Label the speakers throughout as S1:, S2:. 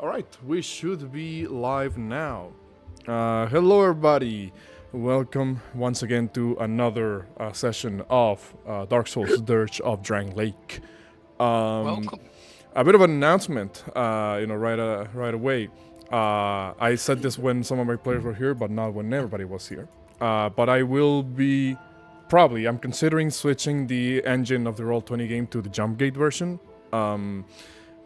S1: Alright, we should be live now. Hello, everybody. Welcome once again to another session of Dark Souls Dirge of Drangleic.
S2: Welcome.
S1: A bit of an announcement, right away. I said this when some of my players were here, but not when everybody was here. But I will be I'm considering switching the engine of the Roll20 game to the Jump Gate version.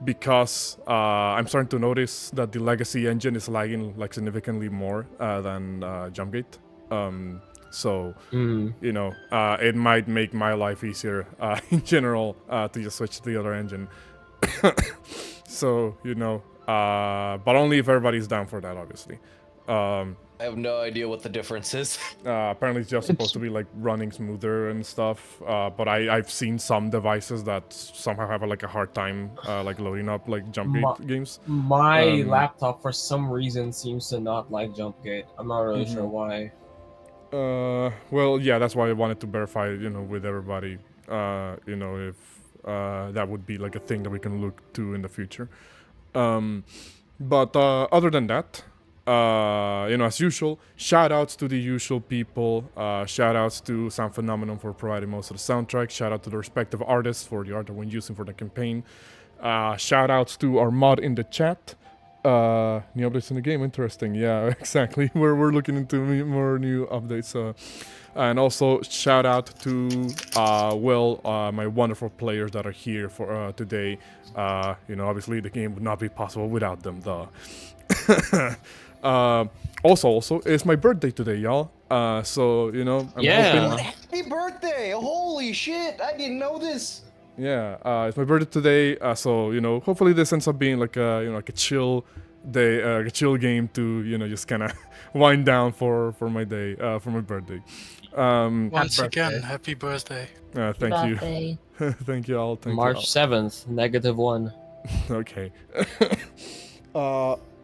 S1: Because I'm starting to notice that the legacy engine is lagging like significantly more than Jumpgate. It might make my life easier in general to just switch to the other engine. But only if everybody's down for that, obviously.
S2: I have no idea what the difference is.
S1: Apparently it's just supposed to be like running smoother and stuff, but I've seen some devices that somehow have a hard time like loading up like Jumpgate games.
S3: My laptop for some reason seems to not like Jumpgate. I'm not really sure why.
S1: Well, yeah, that's why I wanted to verify, with everybody, if that would be like a thing that we can look to in the future. But other than that, as usual, shout outs to the usual people. Shout outs to Sound Phenomenon for providing most of the soundtrack. Shout out to the respective artists for the art that we're using for the campaign. Shout outs to our mod in the chat. New updates in the game, interesting. Yeah, exactly. We're looking into more new updates. And also shout out to my wonderful players that are here for today. Obviously the game would not be possible without them, though. Also, it's my birthday today, y'all. I'm hoping...
S2: Happy birthday! Holy shit! I didn't know this.
S1: Yeah, it's my birthday today. Hopefully this ends up being like a chill day, a chill game to just kind of wind down for my day, for my birthday.
S4: Once again, happy birthday.
S1: Thank you. Thank you all.
S3: March 7th, -1.
S1: Okay.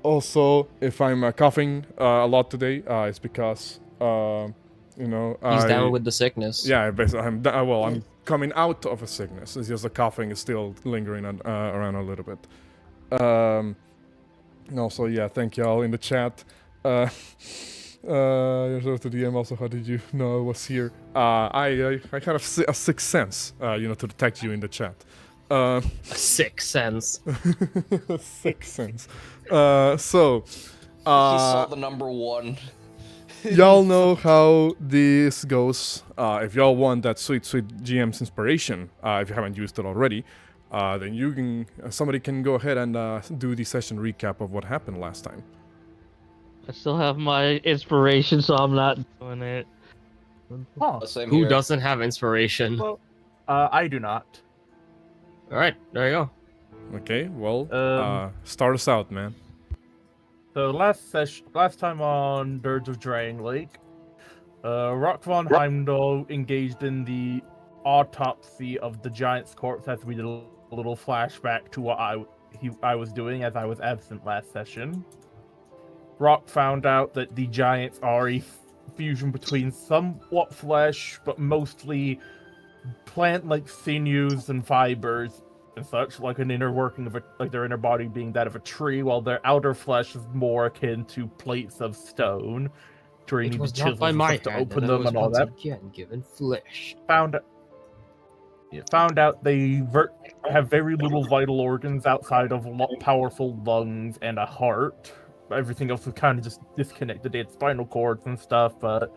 S1: Also, if I'm coughing a lot today, it's because
S3: he's down with the sickness.
S1: Yeah, basically, I'm coming out of a sickness. It's just the coughing is still lingering around a little bit. Also, yeah, thank y'all in the chat. Yourself to DM. Also, how did you know I was here? I kind of a sixth sense, to detect you in the chat.
S3: A sixth sense.
S1: Sixth sense.
S2: He saw the number 1.
S1: Y'all know how this goes. If y'all want that sweet GM's inspiration, if you haven't used it already, then somebody can go ahead and do the session recap of what happened last time.
S5: I still have my inspiration, so I'm not doing it.
S3: Who doesn't have inspiration?
S6: Well, I do not.
S3: Alright, there you go.
S1: Okay, well, start us out, man.
S6: So last time on Dirge of Drangleic, Rock von Heimdall engaged in the autopsy of the giant's corpse as we did a little flashback to what I was doing as I was absent last session. Rock found out that the giants are a fusion between somewhat flesh, but mostly plant-like sinews and fibers and such, like an inner working of their inner body being that of a tree, while their outer flesh is more akin to plates of stone. To where you need the chisels to open them and all that.
S3: Again, given flesh.
S6: Found out they have very little vital organs outside of powerful lungs and a heart. Everything else is kind of just disconnected. They had spinal cords and stuff, but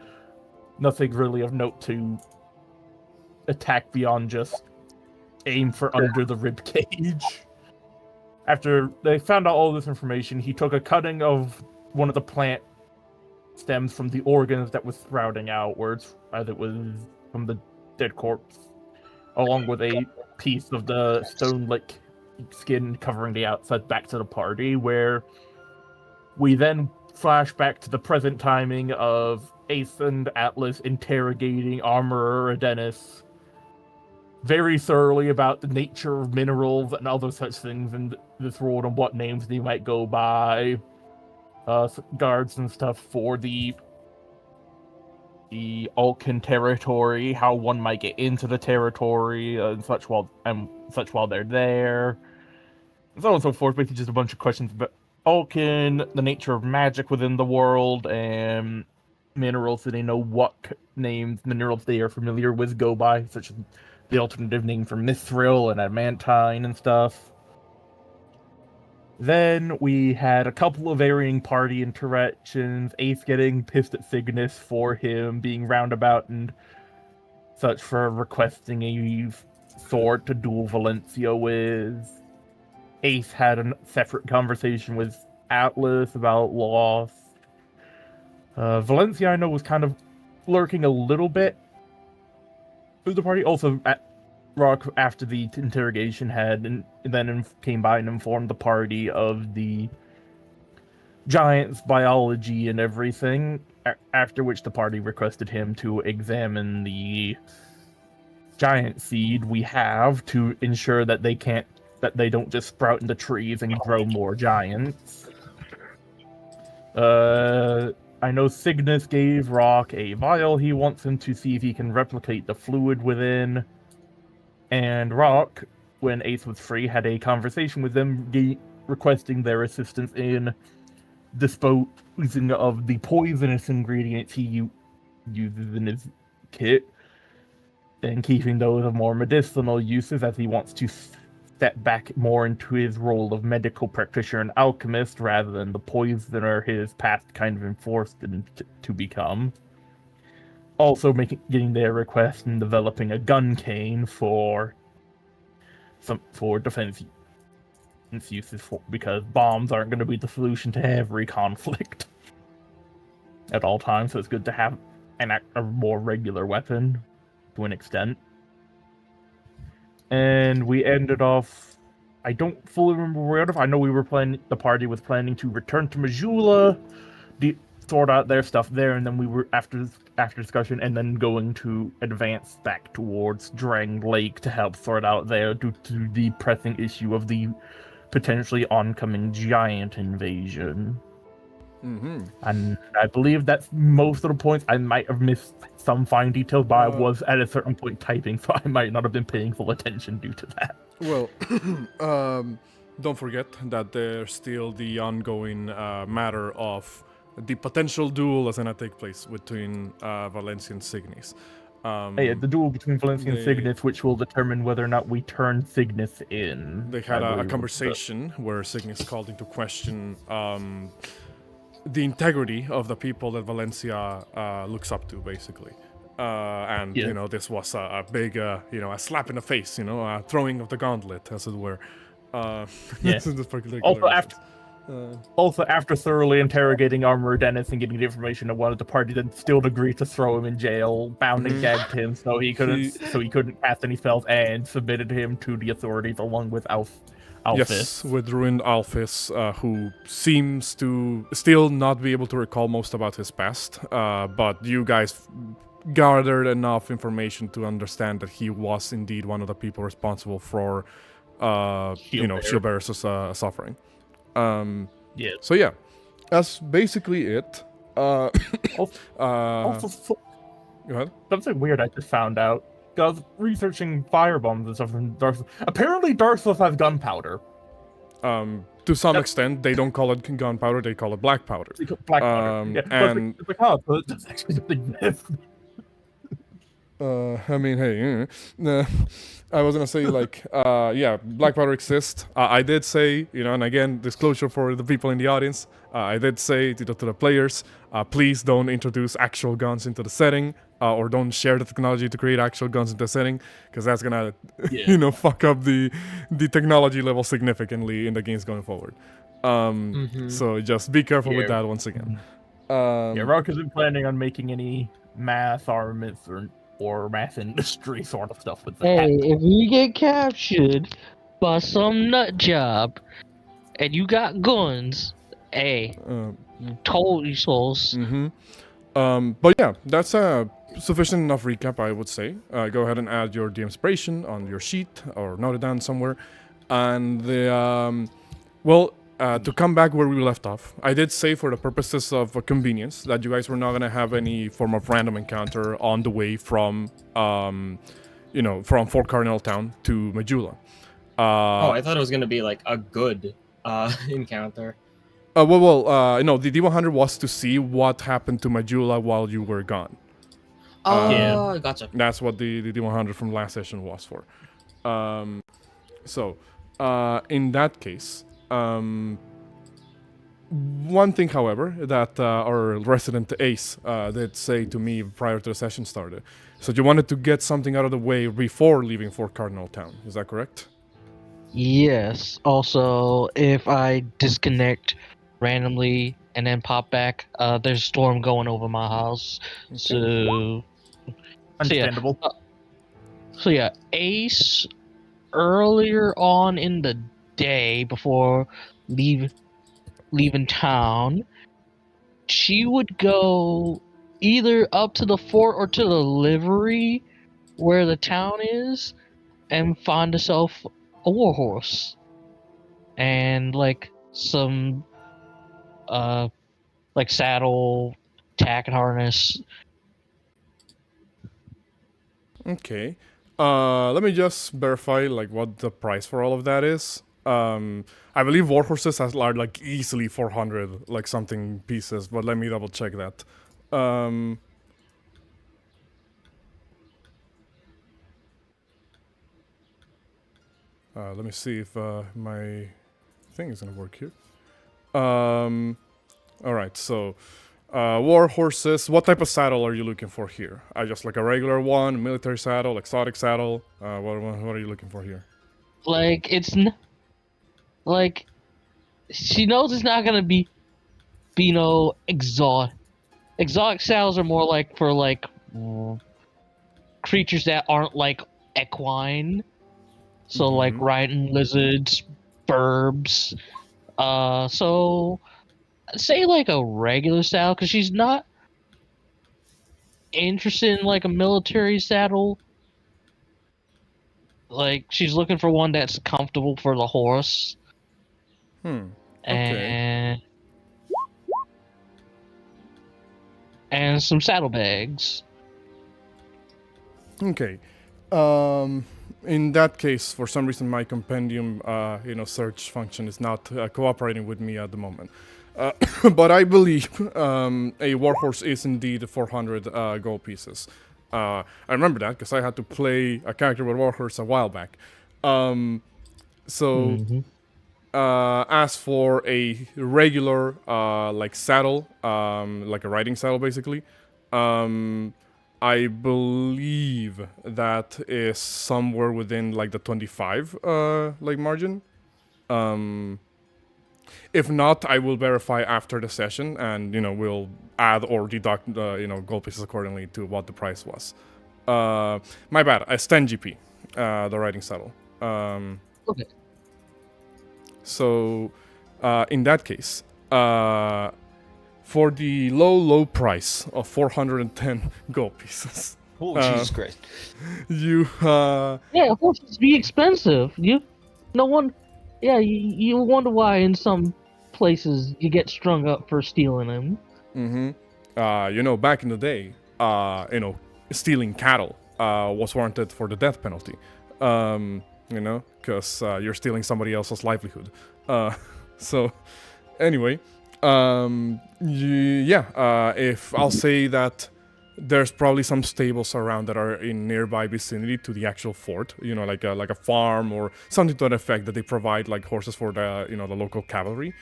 S6: nothing really of note to attack beyond just aim for under the rib cage. After they found out all this information, he took a cutting of one of the plant stems from the organs that was sprouting outwards, as it was from the dead corpse, along with a piece of the stone-like skin covering the outside, back to the party, where we then flash back to the present timing of Ace and Atlas interrogating Armorer Adenis very thoroughly about the nature of minerals and other such things in this world and what names they might go by, guards and stuff for the Alkan territory, how one might get into the territory and such while they're there, and so on and so forth. Basically, just a bunch of questions Alkin, the nature of magic within the world, and minerals, so they know what names minerals they are familiar with go by, such as the alternative name for mithril and adamantine and stuff. Then we had a couple of varying party interactions, Ace getting pissed at Signis for him being roundabout and such for requesting a sword to duel Valencia with. Ace had a separate conversation with Atlas about loss. Valencia, I know, was kind of lurking a little bit through the party. Also, Rock, after the interrogation, came by and informed the party of the giant's biology and everything, after which the party requested him to examine the giant seed we have to ensure that they don't just sprout into trees and grow more giants. I know Signis gave Rock a vial. He wants him to see if he can replicate the fluid within. And Rock, when Ace was free, had a conversation with them, requesting their assistance in disposing of the poisonous ingredients he uses in his kit, and keeping those of more medicinal uses, as he wants to step back more into his role of medical practitioner and alchemist rather than the poisoner his past kind of enforced him to become. Also getting their request and developing a gun cane for defense uses, because bombs aren't going to be the solution to every conflict at all times, so it's good to have a more regular weapon to an extent. And we ended off, I don't fully remember where out of. I know the party was planning to return to Majula, sort out their stuff there, and then we were after discussion, and then going to advance back towards Drangleic to help sort out there due to the pressing issue of the potentially oncoming giant invasion.
S1: Mm-hmm.
S6: And I believe that's most of the points. I might have missed some fine details, but I was at a certain point typing, so I might not have been paying full attention due to that.
S1: Well, don't forget that there's still the ongoing matter of the potential duel that's going to take place between Valencia and Signis.
S6: The duel between Valencia and Signis, which will determine whether or not we turn Signis in.
S1: They had a conversation where Signis called into question the integrity of the people that Valencia looks up to, basically. This was a big, a slap in the face, a throwing of the gauntlet, as it were. This particular
S6: Also, after thoroughly interrogating Armorer Dennis and getting the information of one of the party, then still agreed to throw him in jail, bound and gagged him so he couldn't cast any spells, and submitted him to the authorities along with Alphys.
S1: Yes, with ruined Alphys, who seems to still not be able to recall most about his past, but you guys gathered enough information to understand that he was indeed one of the people responsible for, Shieldbearer's suffering. So yeah, that's basically it.
S6: Go
S1: ahead.
S6: Something weird I just found out. I was researching firebombs and stuff from Dark Souls. Apparently Dark Souls has gunpowder.
S1: To some extent, they don't call it gunpowder, they call it black powder.
S6: Black powder.
S1: And
S6: it's like, oh, so it does actually exist.
S1: I was gonna say, black powder exists. I did say, and again, disclosure for the people in the audience, I did say to the players, please don't introduce actual guns into the setting, or don't share the technology to create actual guns into the setting, because that's gonna, fuck up the technology level significantly in the games going forward. So just be careful with that once again.
S6: Rock isn't planning on making any mass armaments or mass industry sort of stuff with that.
S5: Hey, if you get captured by some nut job and you got guns, hey, told you souls.
S1: But yeah, that's a sufficient enough recap, I would say. Go ahead and add your inspiration on your sheet or note it down somewhere. And to come back where we left off, I did say for the purposes of convenience that you guys were not going to have any form of random encounter on the way from Fort Cardinal Town to Majula.
S3: I thought it was going to be like a good encounter.
S1: No, the D100 was to see what happened to Majula while you were gone.
S3: Oh, gotcha.
S1: That's what the D100 from last session was for. In that case, one thing, however, that our resident Ace did say to me prior to the session started, so you wanted to get something out of the way before leaving Fort Cardinal Town. Is that correct?
S5: Yes. Also, if I disconnect randomly and then pop back, there's a storm going over my house.
S1: Okay.
S5: So
S6: Understandable.
S5: So yeah, Ace earlier on in the day before leaving town, she would go either up to the fort or to the livery where the town is and find herself a warhorse and like some like saddle, tack and harness.
S1: Okay. Let me just verify like what the price for all of that is. I believe warhorses are like easily 400 like something pieces, but let me double check that. Let me see if my thing is gonna work here. All right, so war horses. What type of saddle are you looking for here? Just like a regular one, military saddle, exotic saddle. What are you looking for here?
S5: Like like she knows it's not gonna be no exotic. Exotic saddles are more like for like creatures that aren't like equine. So like riding lizards, burbs. So say like a regular saddle, because she's not interested in like a military saddle. Like she's looking for one that's comfortable for the horse.
S1: Okay.
S5: And some saddlebags.
S1: Okay. In that case, for some reason, my compendium, search function is not cooperating with me at the moment. But I believe a warhorse is indeed 400 gold pieces. I remember that because I had to play a character with warhorse a while back. As for a regular like saddle, like a riding saddle, basically, I believe that is somewhere within like the 25 like margin. If not, I will verify after the session, and we'll add or deduct gold pieces accordingly to what the price was. My bad. It's 10 GP, the riding saddle.
S5: Okay.
S1: So, in that case, for the low price of 410 gold pieces.
S2: Oh, Jesus Christ.
S1: You,
S5: Yeah, horses be expensive. You wonder why in some places you get strung up for stealing them.
S1: back in the day, stealing cattle was warranted for the death penalty. Because you're stealing somebody else's livelihood. So, anyway, if I'll say that there's probably some stables around that are in nearby vicinity to the actual fort, like a farm or something to that effect, that they provide like horses for the the local cavalry.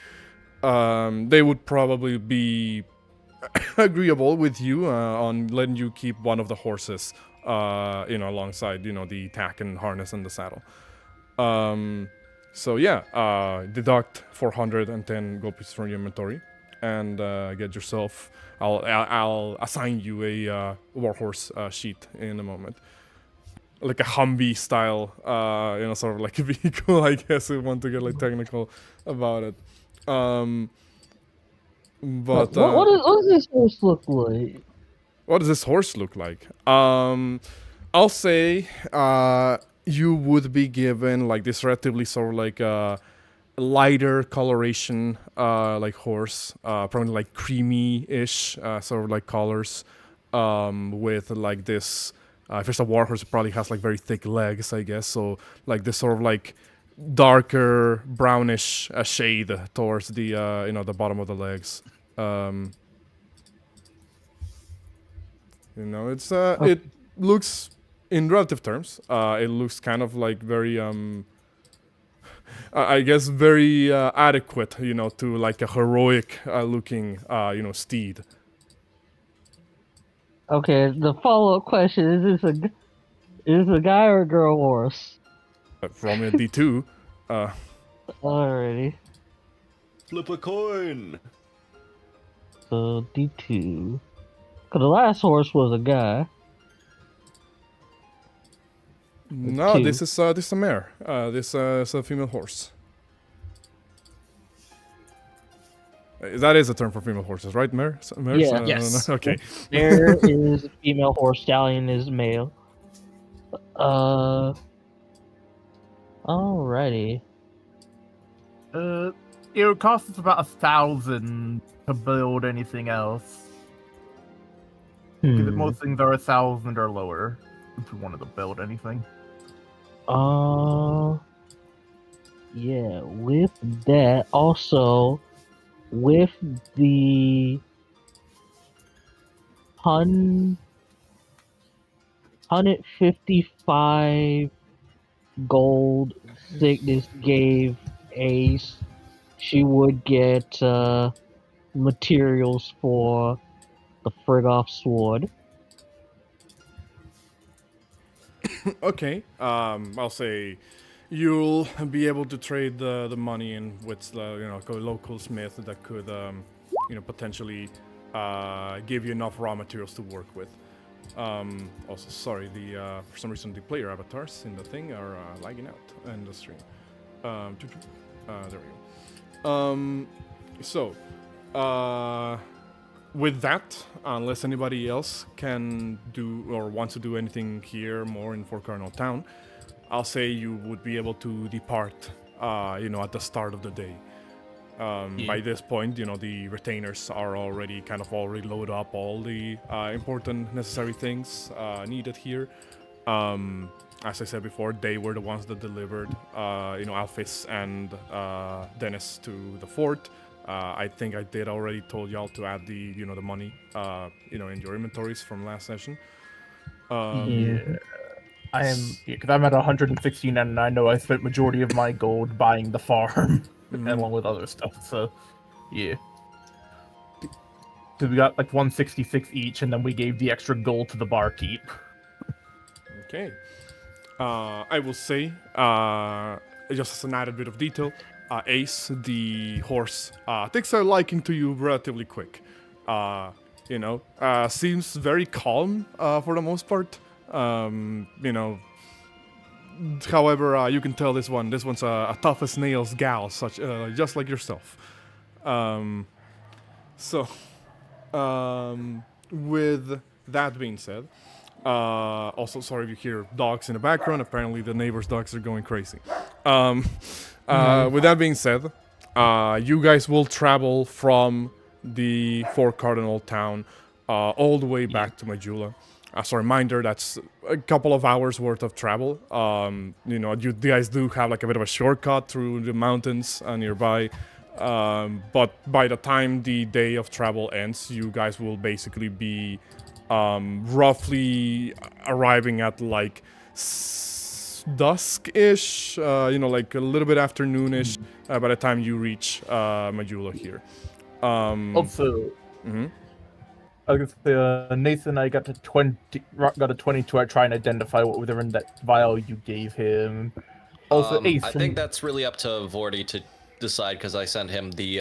S1: They would probably be agreeable with you on letting you keep one of the horses, alongside the tack and harness and the saddle. Deduct 410 gold pieces from your inventory and get yourself. I'll assign you a warhorse sheet in a moment, like a Humvee style, sort of like a vehicle, I guess, if you want to get like technical about it. What
S5: does this horse look like?
S1: What does this horse look like? I'll say you would be given like this relatively sort of like lighter coloration like horse, probably like creamy-ish sort of like colors, with like this if it's a warhorse, it probably has like very thick legs, I guess, so like this sort of like darker brownish shade towards the the bottom of the legs. It's it looks, in relative terms, it looks kind of like very I guess very adequate, to like a heroic looking steed.
S5: Okay, the follow-up question is this a guy or a girl horse?
S1: Roll me a D2.
S5: Alrighty.
S2: Flip a coin.
S5: So D2. Cause the last horse was a guy.
S1: No,
S5: Two.
S1: this is a mare. This is a female horse. That is a term for female horses, right? Mares?
S5: Yeah.
S3: Yes.
S1: Okay.
S5: Mare is female horse, stallion is male. Alrighty.
S6: It would cost us about 1,000 to build anything else. Because most things are 1,000 or lower if we wanted to build anything.
S5: Yeah, with that, also, with the 155 gold Signis gave Ace, she would get materials for the Frigoff sword.
S1: Okay. I'll say you'll be able to trade the money in with a local smith that could potentially give you enough raw materials to work with. Also, sorry, for some reason the player avatars in the thing are lagging out in the stream. There we go. With that, unless anybody else can do or wants to do anything here more in Fort Cardinal Town, I'll say you would be able to depart, at the start of the day. By this point, the retainers are already loaded up all the important necessary things needed here. As I said before, they were the ones that delivered, Alphys and Dennis to the fort. I think I did already told y'all to add the money, in your inventories from last session.
S6: Yeah. Because I'm at 116 and I know I spent majority of my gold buying the farm along with other stuff, so yeah. Because we got like 166 each and then we gave the extra gold to the barkeep.
S1: Okay. I will say, just as an added bit of detail, Ace, the horse, takes a liking to you relatively quick. Seems very calm for the most part. However, you can tell this one's a tough as nails gal, just like yourself. With that being said, also sorry if you hear dogs in the background. Apparently the neighbors' dogs are going crazy. With that being said, you guys will travel from the Fort Cardinal Town all the way back to Majula. As a reminder, that's a couple of hours worth of travel. You guys do have like a bit of a shortcut through the mountains nearby. But by the time the day of travel ends, you guys will basically be roughly arriving at like dusk-ish, like a little bit afternoonish by the time you reach Majula here.
S6: Also, I guess Nathan and I got a 20 to try and identify what was in that vial you gave him. Also, Ace,
S2: I think that's really up to Vorti to decide because I sent him the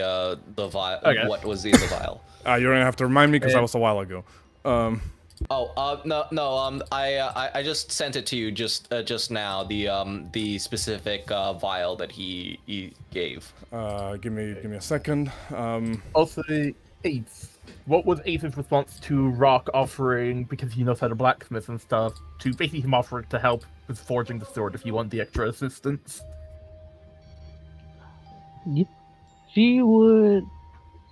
S2: vial.
S6: Okay.
S2: What was in the vial?
S1: You're gonna have to remind me because that was a while ago.
S2: No. I just sent it to you just now. The specific vial that he gave.
S1: Give me a second.
S6: Also, Ace. What was Ace's response to Rock offering, because he knows how to blacksmith and stuff, to basically him offering to help with forging the sword if you want the extra assistance?
S5: She would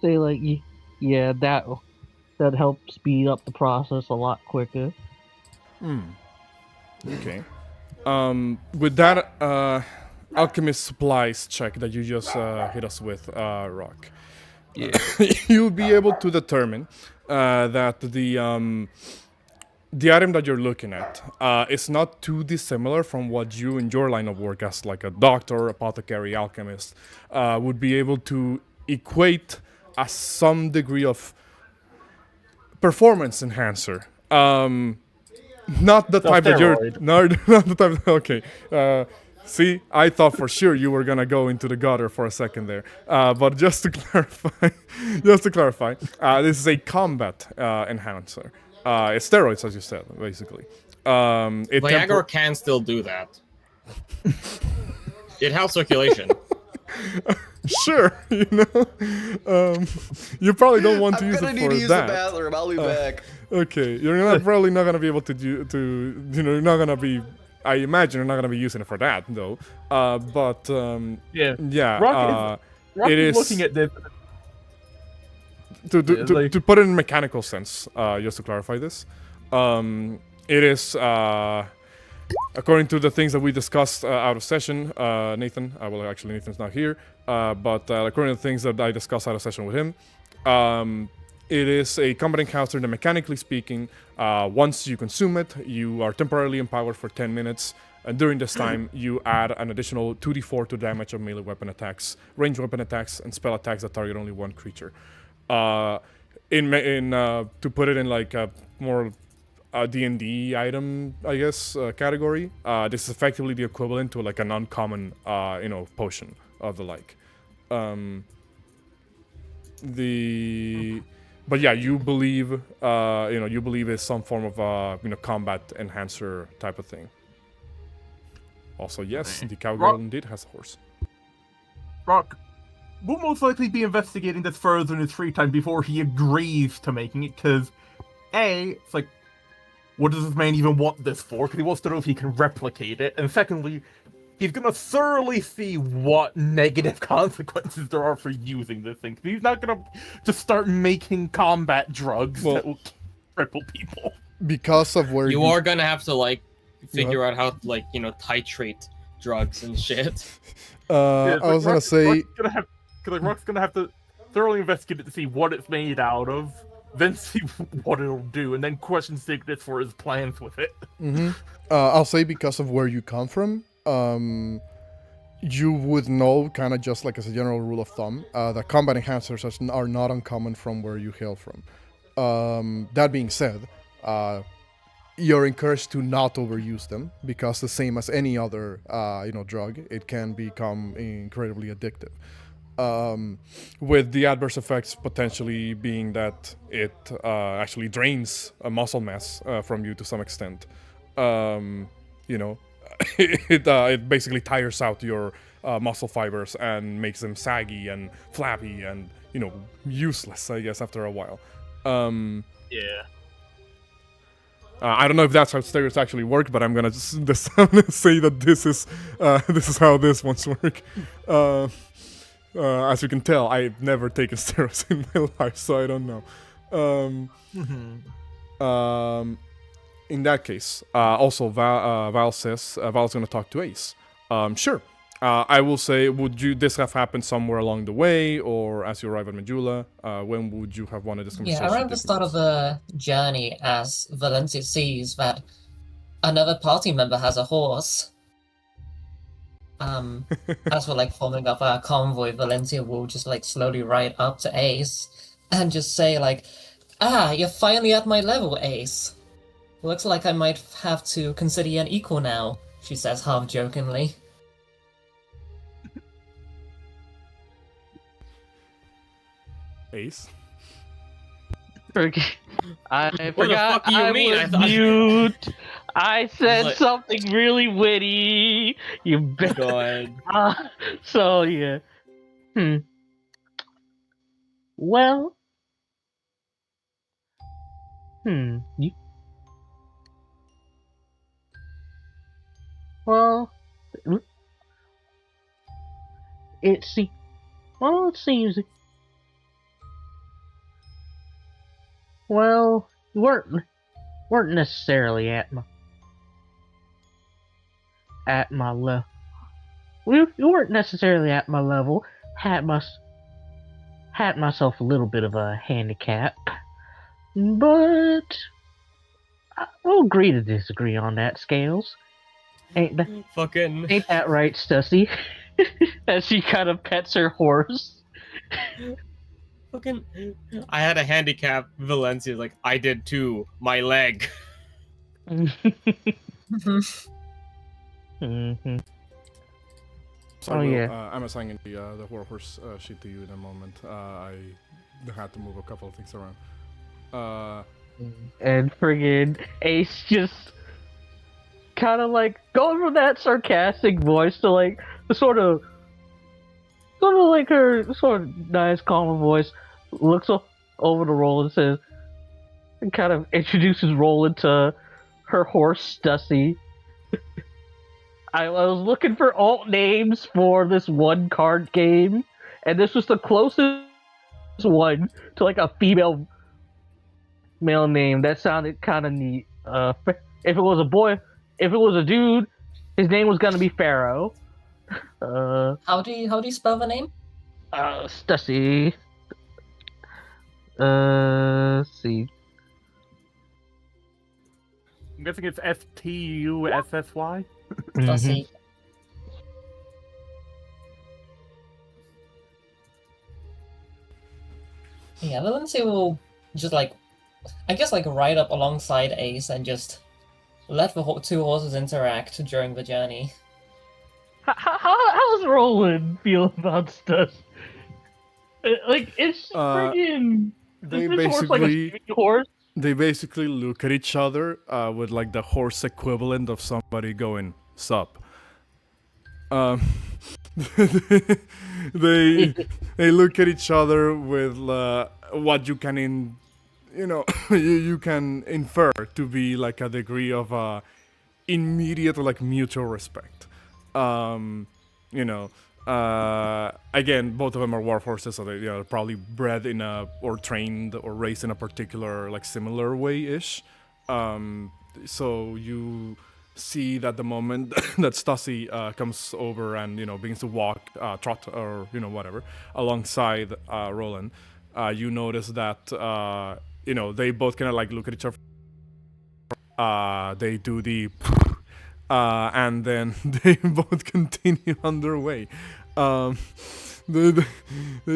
S5: say like, yeah, that helps speed up the process a lot quicker.
S1: Okay. With that, alchemist supplies check that you just hit us with, Rock.
S2: Yeah.
S1: You'll be able to determine that the item that you're looking at is not too dissimilar from what you in your line of work as like a doctor, apothecary, alchemist would be able to equate as some degree of performance enhancer. Not the type that you're not the type. Okay. See, I thought for sure you were gonna go into the gutter for a second there. But just to clarify, this is a combat enhancer. It's steroids, as you said, basically.
S3: Viagra can still do that. It helps circulation.
S1: Sure, you probably don't want to use it for that.
S2: I'm gonna need to use the bathroom. I'll be back.
S1: Okay, probably not gonna be able to you're not gonna be. I imagine you're not gonna be using it for that though. Yeah.
S6: Rock
S1: it
S6: is
S1: is
S6: looking at this.
S1: To put it in mechanical sense. Just to clarify this, it is according to the things that we discussed out of session. Nathan, well, actually Nathan's not here. But according to the things that I discussed out of session with him, it is a combat encounter that, mechanically speaking, once you consume it, you are temporarily empowered for 10 minutes. And during this time, you add an additional 2d4 to damage of melee weapon attacks, ranged weapon attacks, and spell attacks that target only one creature. To put it in like a more D&D item, I guess, category, this is effectively the equivalent to like an uncommon, potion of the like. But yeah, you believe it's some form of combat enhancer type of thing. Also, yes, the cowgirl indeed has a horse.
S6: Rock will most likely be investigating this further in his free time before he agrees to making it, because it's like, what does this man even want this for? Because he wants to know if he can replicate it, and secondly, he's gonna thoroughly see what negative consequences there are for using this thing. He's not gonna just start making combat drugs that will cripple people.
S1: Because of where
S3: you are gonna have to figure out how to titrate drugs and shit.
S1: I was gonna say,
S6: Rock's gonna have to thoroughly investigate it to see what it's made out of, then see what it'll do, and then question Signis for his plans with it.
S1: Mm-hmm. I'll say because of where you come from. You would know, kind of just like as a general rule of thumb, that combat enhancers are not uncommon from where you hail from. That being said, you're encouraged to not overuse them, because the same as any other drug, it can become incredibly addictive. With the adverse effects potentially being that it actually drains a muscle mass from you to some extent. It basically tires out your muscle fibers and makes them saggy and flappy and useless, I guess, after a while.
S6: Yeah.
S1: I don't know if that's how steroids actually work, but I'm gonna just say that this is how this ones work. As you can tell, I've never taken steroids in my life, so I don't know. In that case, also Val says Val's gonna talk to Ace. Sure. I will say, would this have happened somewhere along the way, or as you arrive at Majula? When would you have wanted this conversation?
S7: Yeah, around the start of the journey, as Valencia sees that another party member has a horse. As we're forming up our convoy, Valencia will just slowly ride up to Ace and just say you're finally at my level, Ace. Looks like I might have to consider you an equal now, she says half jokingly.
S1: Ace?
S5: I
S3: What
S5: forgot
S3: the fuck do you mean?
S5: was mute. I said something really witty. You bet.
S3: Go ahead.
S5: So yeah. Well. Well. It seems. Well, you weren't necessarily at my level. we weren't necessarily at my level. Had myself a little bit of a handicap, but we'll agree to disagree on that, Scales. Ain't that right, Stussy? As she kind of pets her horse.
S8: Fucking, I had a handicap. Valencia's like, I did too. My leg.
S5: Mm-hmm.
S1: So I'm assigning the warhorse sheet to you in a moment. I had to move a couple of things around.
S5: And friggin' Ace just kind of like going from that sarcastic voice to like the sort of like her sort of nice, calm voice, looks over to Roland and says, and kind of introduces Roland to her horse, Stussy. I was looking for alt names for this one card game, and this was the closest one to like a female male name that sounded kind of neat. If it was a boy, if it was a dude, his name was gonna be Pharaoh.
S7: How do you spell the name?
S5: Stussy. Let's see.
S6: I'm guessing it's Stussy.
S7: Stussy. Yeah, Valencia will just like, I guess like ride up alongside Ace and just let the two horses interact during the journey.
S5: How's Roland feel about stuff? Like, it's friggin'...
S1: They
S5: is this horse like a street horse?
S1: They basically look at each other with like the horse equivalent of somebody going, sup. They look at each other with what you can you can infer to be like a degree of immediate or like mutual respect. Again, both of them are war horses, so they're probably bred in or trained or raised in a particular like similar way-ish. So you see that the moment that Stussy comes over and begins to walk, trot, or whatever alongside Roland, you notice that they both kind of like look at each other. They do the and then they both continue on their way. They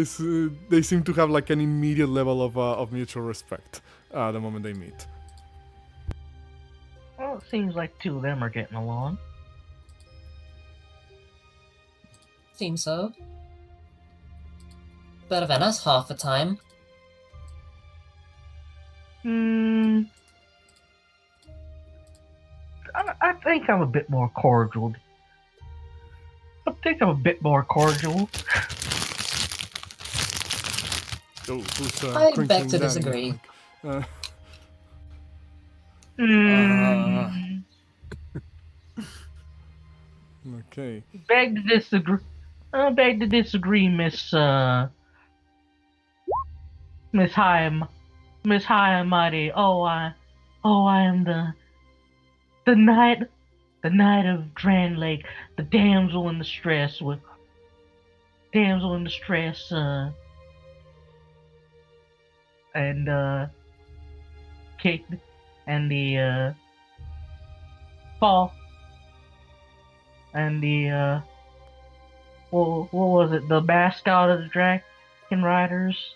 S1: seem to have like an immediate level of mutual respect the moment they meet.
S5: Well, it seems like two of them are getting along.
S7: Seems so. Better than us half the time.
S5: I think I'm a bit more cordial.
S1: Oh, who's,
S7: I
S1: crinkling
S7: beg to
S1: down?
S7: disagree.
S1: Okay.
S5: Beg to disagree, Miss High and Mighty. I am the knight of Drangleic, the damsel in distress and the fall and the what was it? The mascot of the Dragon Riders.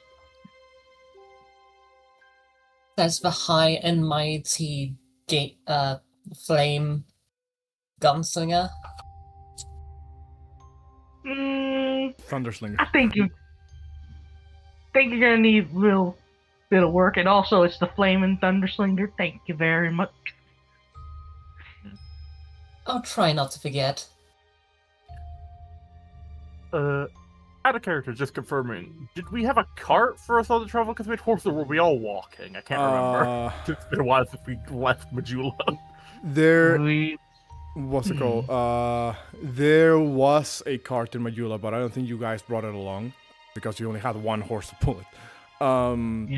S7: There's the high and mighty flame gunslinger.
S1: Thunderslinger.
S5: I think you're gonna need a real bit of work, and also it's the flaming Thunderslinger. Thank you very much.
S7: I'll try not to forget.
S6: Out of character, just confirming. Did we have a cart for us on the travel? Because we had horses, or were we all walking? I can't remember. It's been a while since we left Majula.
S1: What's it called? There was a cart in Majula, but I don't think you guys brought it along because you only had one horse to pull it.
S5: And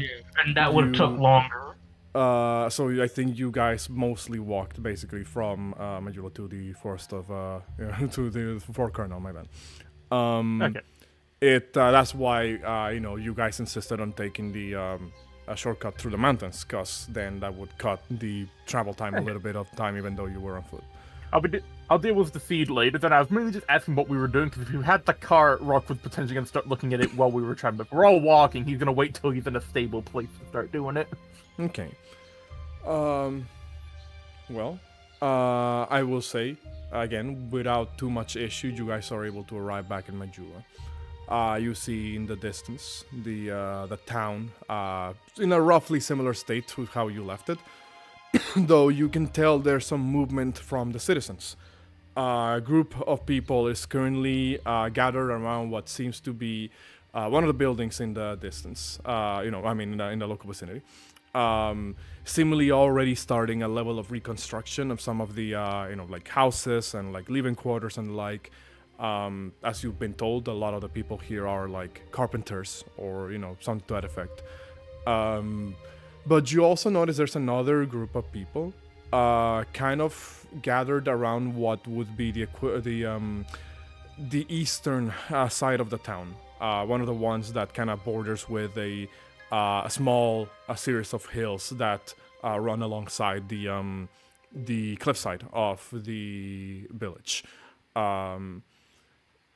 S5: that would have took longer.
S1: So I think you guys mostly walked basically from Majula to the forest of to the Fort Colonel. My bad.
S6: Okay.
S1: That's why you guys insisted on taking the a shortcut through the mountains, because then that would cut the travel time a little bit of time, even though you were on foot.
S6: I'll deal with the feed later. Then I was mainly just asking what we were doing, because if we had the car, Rock was potentially going to start looking at it while we were trying. But if we're all walking, he's going to wait till he's in a stable place to start doing it.
S1: Okay. Well, I will say, again, without too much issue, you guys are able to arrive back in Majula. You see in the distance the town in a roughly similar state to how you left it, though you can tell there's some movement from the citizens. A group of people is currently gathered around what seems to be one of the buildings in the distance. In the local vicinity. Seemingly already starting a level of reconstruction of some of the like houses and like living quarters and the like. As you've been told, a lot of the people here are like carpenters or something to that effect. But you also notice there's another group of people kind of gathered around what would be the eastern side of the town. One of the ones that kind of borders with a small series of hills that run alongside the cliffside of the village.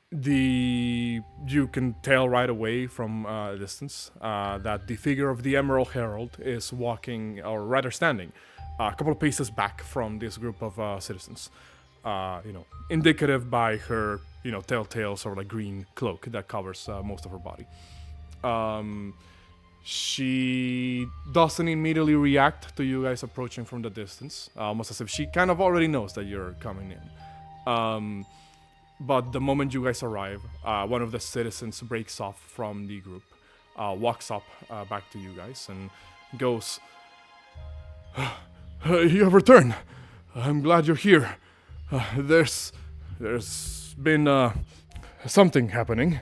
S1: You can tell right away from a distance that the figure of the Emerald Herald is walking, or rather standing, a couple of paces back from this group of citizens. Indicative by her, telltale sort of like green cloak that covers most of her body. She doesn't immediately react to you guys approaching from the distance, almost as if she kind of already knows that you're coming in. But the moment you guys arrive, one of the citizens breaks off from the group, walks up back to you guys, and goes, "You have returned. I'm glad you're here. There's been something happening.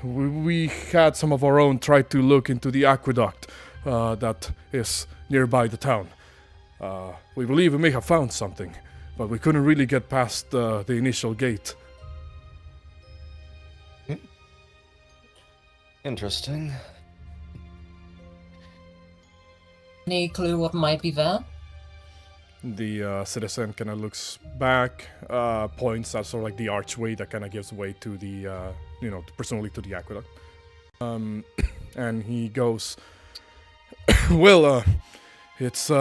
S1: We had some of our own try to look into the aqueduct that is nearby the town. We believe we may have found something, but we couldn't really get past the initial gate."
S2: Interesting.
S7: Any clue what might be there?
S1: The citizen kind of looks back, points at sort of like the archway that kind of gives way to the, presumably to the aqueduct. And he goes, "Well, it's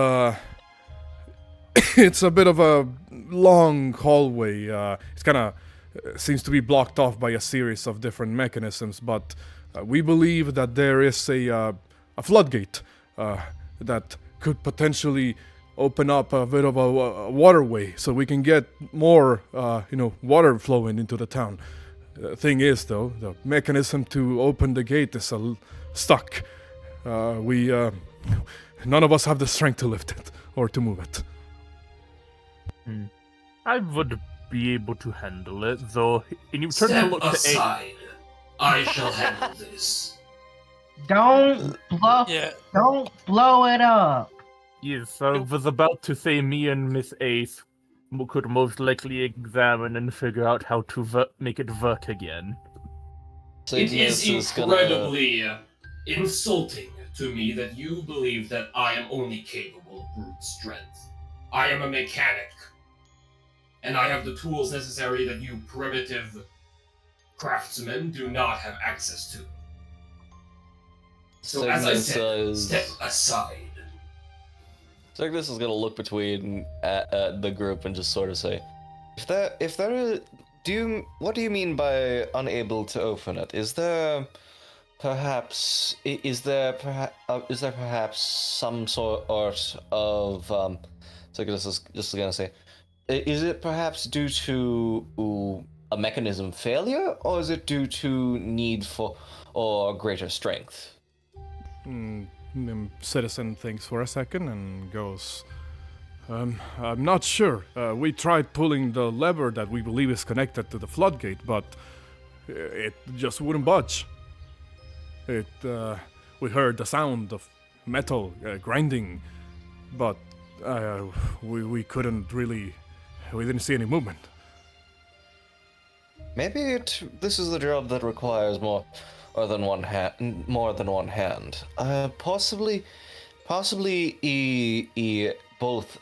S1: it's a bit of a long hallway. It's kind of seems to be blocked off by a series of different mechanisms, but we believe that there is a floodgate that could potentially open up a bit of a waterway, so we can get more, water flowing into the town. The thing is, though, the mechanism to open the gate is stuck. None of us have the strength to lift it or to move it."
S6: I would be able to handle it, though. And you turn to
S9: Step
S6: look
S9: aside. I shall handle this.
S10: Don't blow it up.
S6: Yes, I was about to say me and Miss Ace could most likely examine and figure out how to make it work again.
S9: It is incredibly insulting to me that you believe that I am only capable of brute strength. I am a mechanic, and I have the tools necessary that you primitive craftsmen do not have access to. So as I said, step aside.
S2: Signis is gonna look between the group and just sort of say, "If there is, what do you mean by unable to open it? Is there perhaps some sort of Signis is just gonna say, is it perhaps due to a mechanism failure, or is it due to need for or greater strength?"
S1: The citizen thinks for a second and goes, I'm not sure. We tried pulling the lever that we believe is connected to the floodgate, but it just wouldn't budge. we heard the sound of metal grinding, but we couldn't really. We didn't see any movement.
S2: Maybe this is the job that requires more than one hand. Possibly both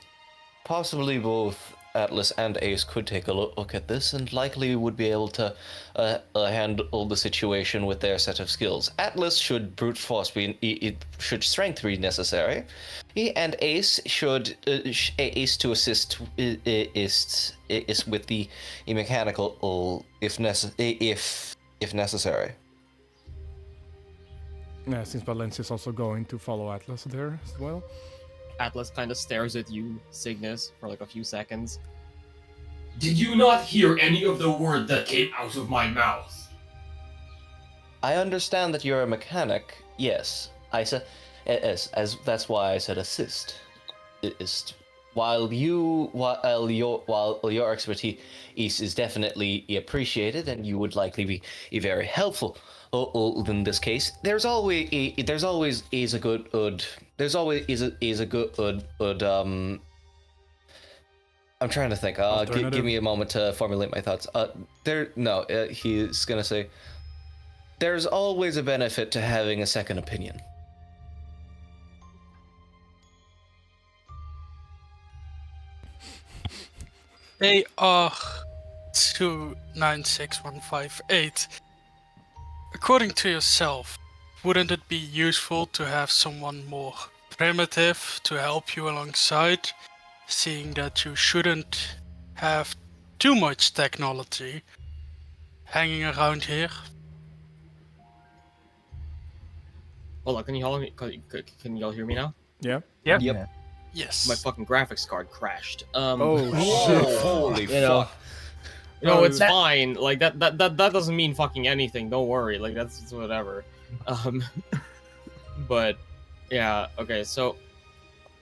S2: Atlas and Ace could take a look at this, and likely would be able to handle the situation with their set of skills. Atlas should brute force should strength be necessary, and Ace should Ace to assist is with the mechanical if necessary.
S1: Yeah, since Valencia is also going to follow Atlas there as well.
S8: Atlas kind of stares at you, Signis, for like a few seconds.
S9: Did you not hear any of the word that came out of my mouth?
S2: I understand that you're a mechanic. Yes, I said that's why I said assist. While your expertise is definitely appreciated, and you would likely be very helpful. In this case, there's always a good. I'm trying to think. Give me a moment to formulate my thoughts. He's gonna say, there's always a benefit to having a second opinion.
S4: AR296158. According to yourself, wouldn't it be useful to have someone more primitive to help you alongside, seeing that you shouldn't have too much technology hanging around here?
S8: Hold on, can you all hear me now?
S1: Yeah.
S2: Yep.
S4: Yes.
S8: My fucking graphics card crashed.
S1: Oh
S2: shit! Holy fuck!
S8: It's fine. Like that doesn't mean fucking anything. Don't worry. Like that's whatever. But yeah. Okay. So,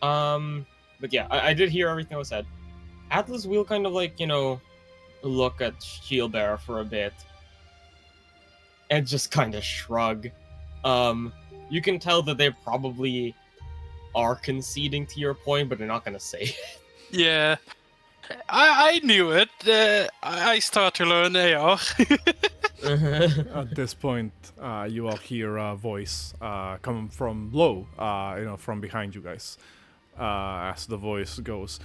S8: but yeah, I did hear everything that was said. Atlas will kind of like look at Shieldbearer for a bit, and just kind of shrug. You can tell that they probably are conceding to your point, but they're not gonna say it.
S4: Yeah. I knew it. I start to learn AR.
S1: At this point, you all hear a voice coming from low, from behind you guys. As the voice goes,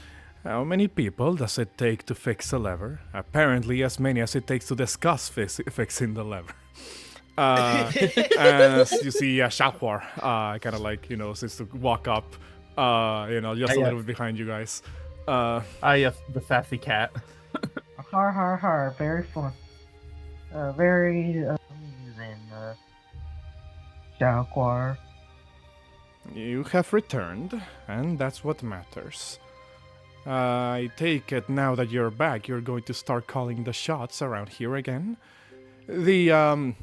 S1: how many people does it take to fix a lever? Apparently as many as it takes to discuss fixing the lever. As you see Shalquar kind of like, seems to walk up, just a little bit behind you guys.
S6: Yes, the sassy cat.
S10: Har har har, very fun. Very amusing, Shalquar.
S1: You have returned, and that's what matters. I take it now that you're back, you're going to start calling the shots around here again. The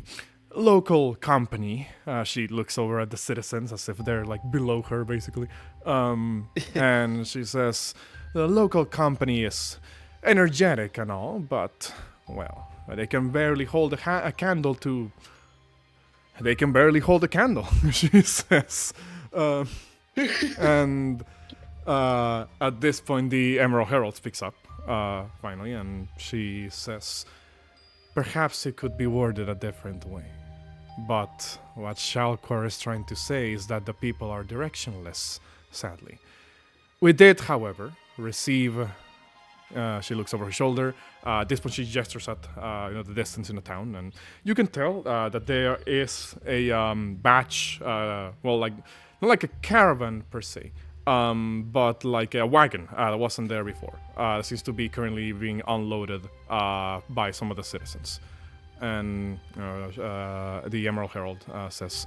S1: local company, she looks over at the citizens as if they're like below her, basically. And she says, the local company is energetic and all, but, well, they can barely hold a candle to... They can barely hold a candle, she says. And at this point, the Emerald Herald speaks up, finally, and she says, perhaps it could be worded a different way. But what Shalquar is trying to say is that the people are directionless, sadly. We did, however, receive... she looks over her shoulder. At this point, she gestures at the distance in the town, and you can tell that there is a batch, not like a caravan per se, but like a wagon that wasn't there before. Seems to be currently being unloaded by some of the citizens. And the Emerald Herald says,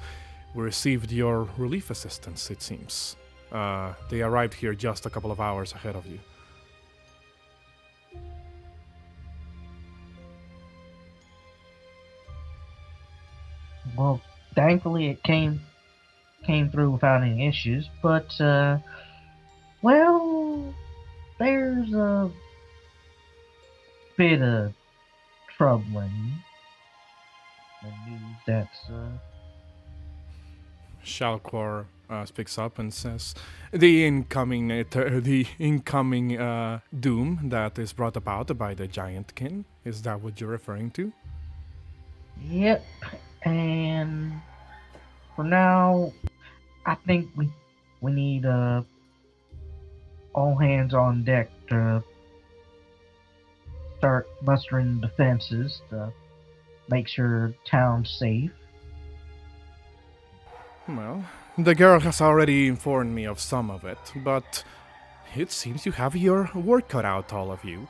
S1: we received your relief assistance, it seems. They arrived here just a couple of hours ahead of you.
S10: Well, thankfully it came through without any issues, but well, there's a bit of troubling the news that's
S1: Shalquar speaks up and says, the incoming doom that is brought about by the Giantkin, is that what you're referring to?
S10: Yep. And for now, I think we need all hands on deck to start mustering defenses to make sure town's safe.
S1: Well, the girl has already informed me of some of it, but it seems you have your work cut out, all of you.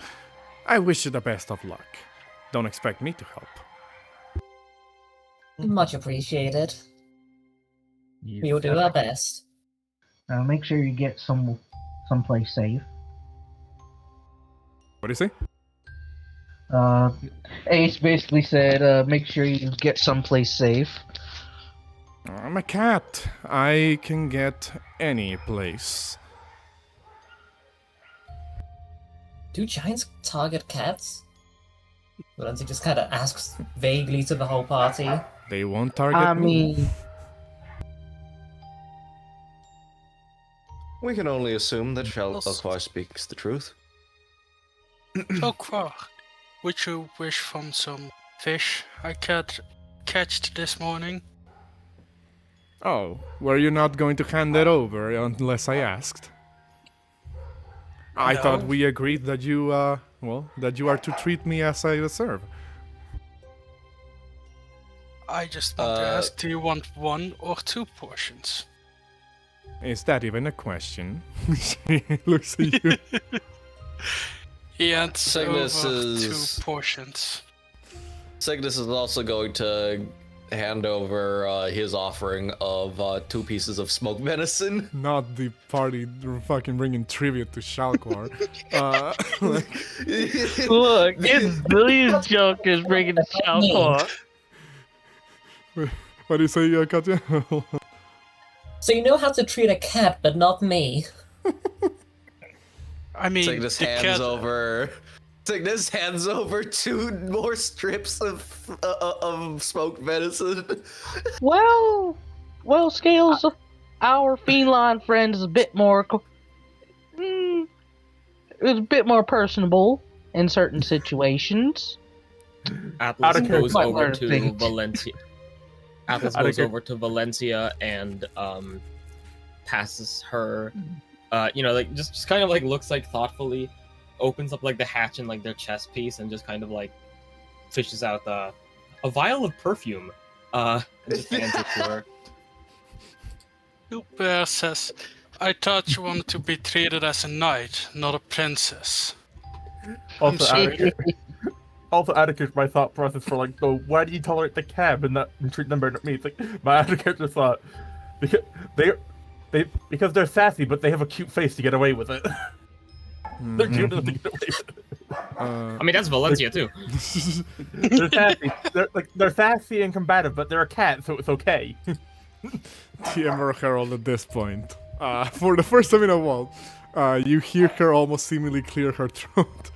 S1: I wish you the best of luck. Don't expect me to help.
S7: Much appreciated.
S6: Yes.
S7: We will do our best.
S10: Make sure you get someplace safe.
S1: What do you say?
S10: Ace basically said, make sure you get someplace safe.
S1: I'm a cat. I can get any place.
S7: Do giants target cats? Valencia just kind of asks vaguely to the whole party.
S1: They won't target
S10: I
S1: me.
S10: mean,
S2: We can only assume that Shalquar speaks the truth.
S4: Shalquar, would you wish from some fish I catched this morning?
S1: Oh, were you not going to hand it over unless I asked? I
S4: No.
S1: thought we agreed that you, that you are to treat me as I deserve.
S4: I just want to ask, do you want 1 or 2 portions?
S1: Is that even a question? She looks at you.
S4: He hands
S2: Signis
S4: over
S2: is-
S4: 2 portions.
S2: Signis is also going to hand over his offering of 2 pieces of smoked venison.
S1: Not the party fucking bringing tribute to Shalquar.
S5: Look, it's Billy's joke is bringing the Shalquar.
S1: What do you say, Katya?
S7: So you know how to treat a cat, but not me.
S4: I mean,
S2: Signis
S4: the
S2: hands
S4: cat.
S2: over. Signis hands over 2 more strips of smoked venison.
S5: Well, Scales, our feline friend is a bit more, is a bit more personable in certain situations.
S8: Atlas
S6: Out of
S8: goes
S10: character.
S8: over to
S10: Think.
S8: Valencia. Atlas
S6: Out of
S8: goes
S6: char-
S8: over to Valencia and passes her, like just kind of like looks like thoughtfully, opens up like the hatch in like their chest piece and just kind of like fishes out a vial of perfume, and just hands it to her.
S4: Bear says, I thought you wanted to be treated as a knight, not a princess.
S6: Also,
S4: sorry.
S6: out of character, my thought process for like, so why do you tolerate the cab and not and treat them better than me? It's like my out of character thought because they're sassy, but they have a cute face to get away with it. They're cute enough to get away with it.
S8: I mean, that's Valencia too.
S6: They're sassy. They're sassy and combative, but they're a cat, so it's okay.
S1: The Emerald Herald at this point. For the first time in a while, you hear her almost seemingly clear her throat.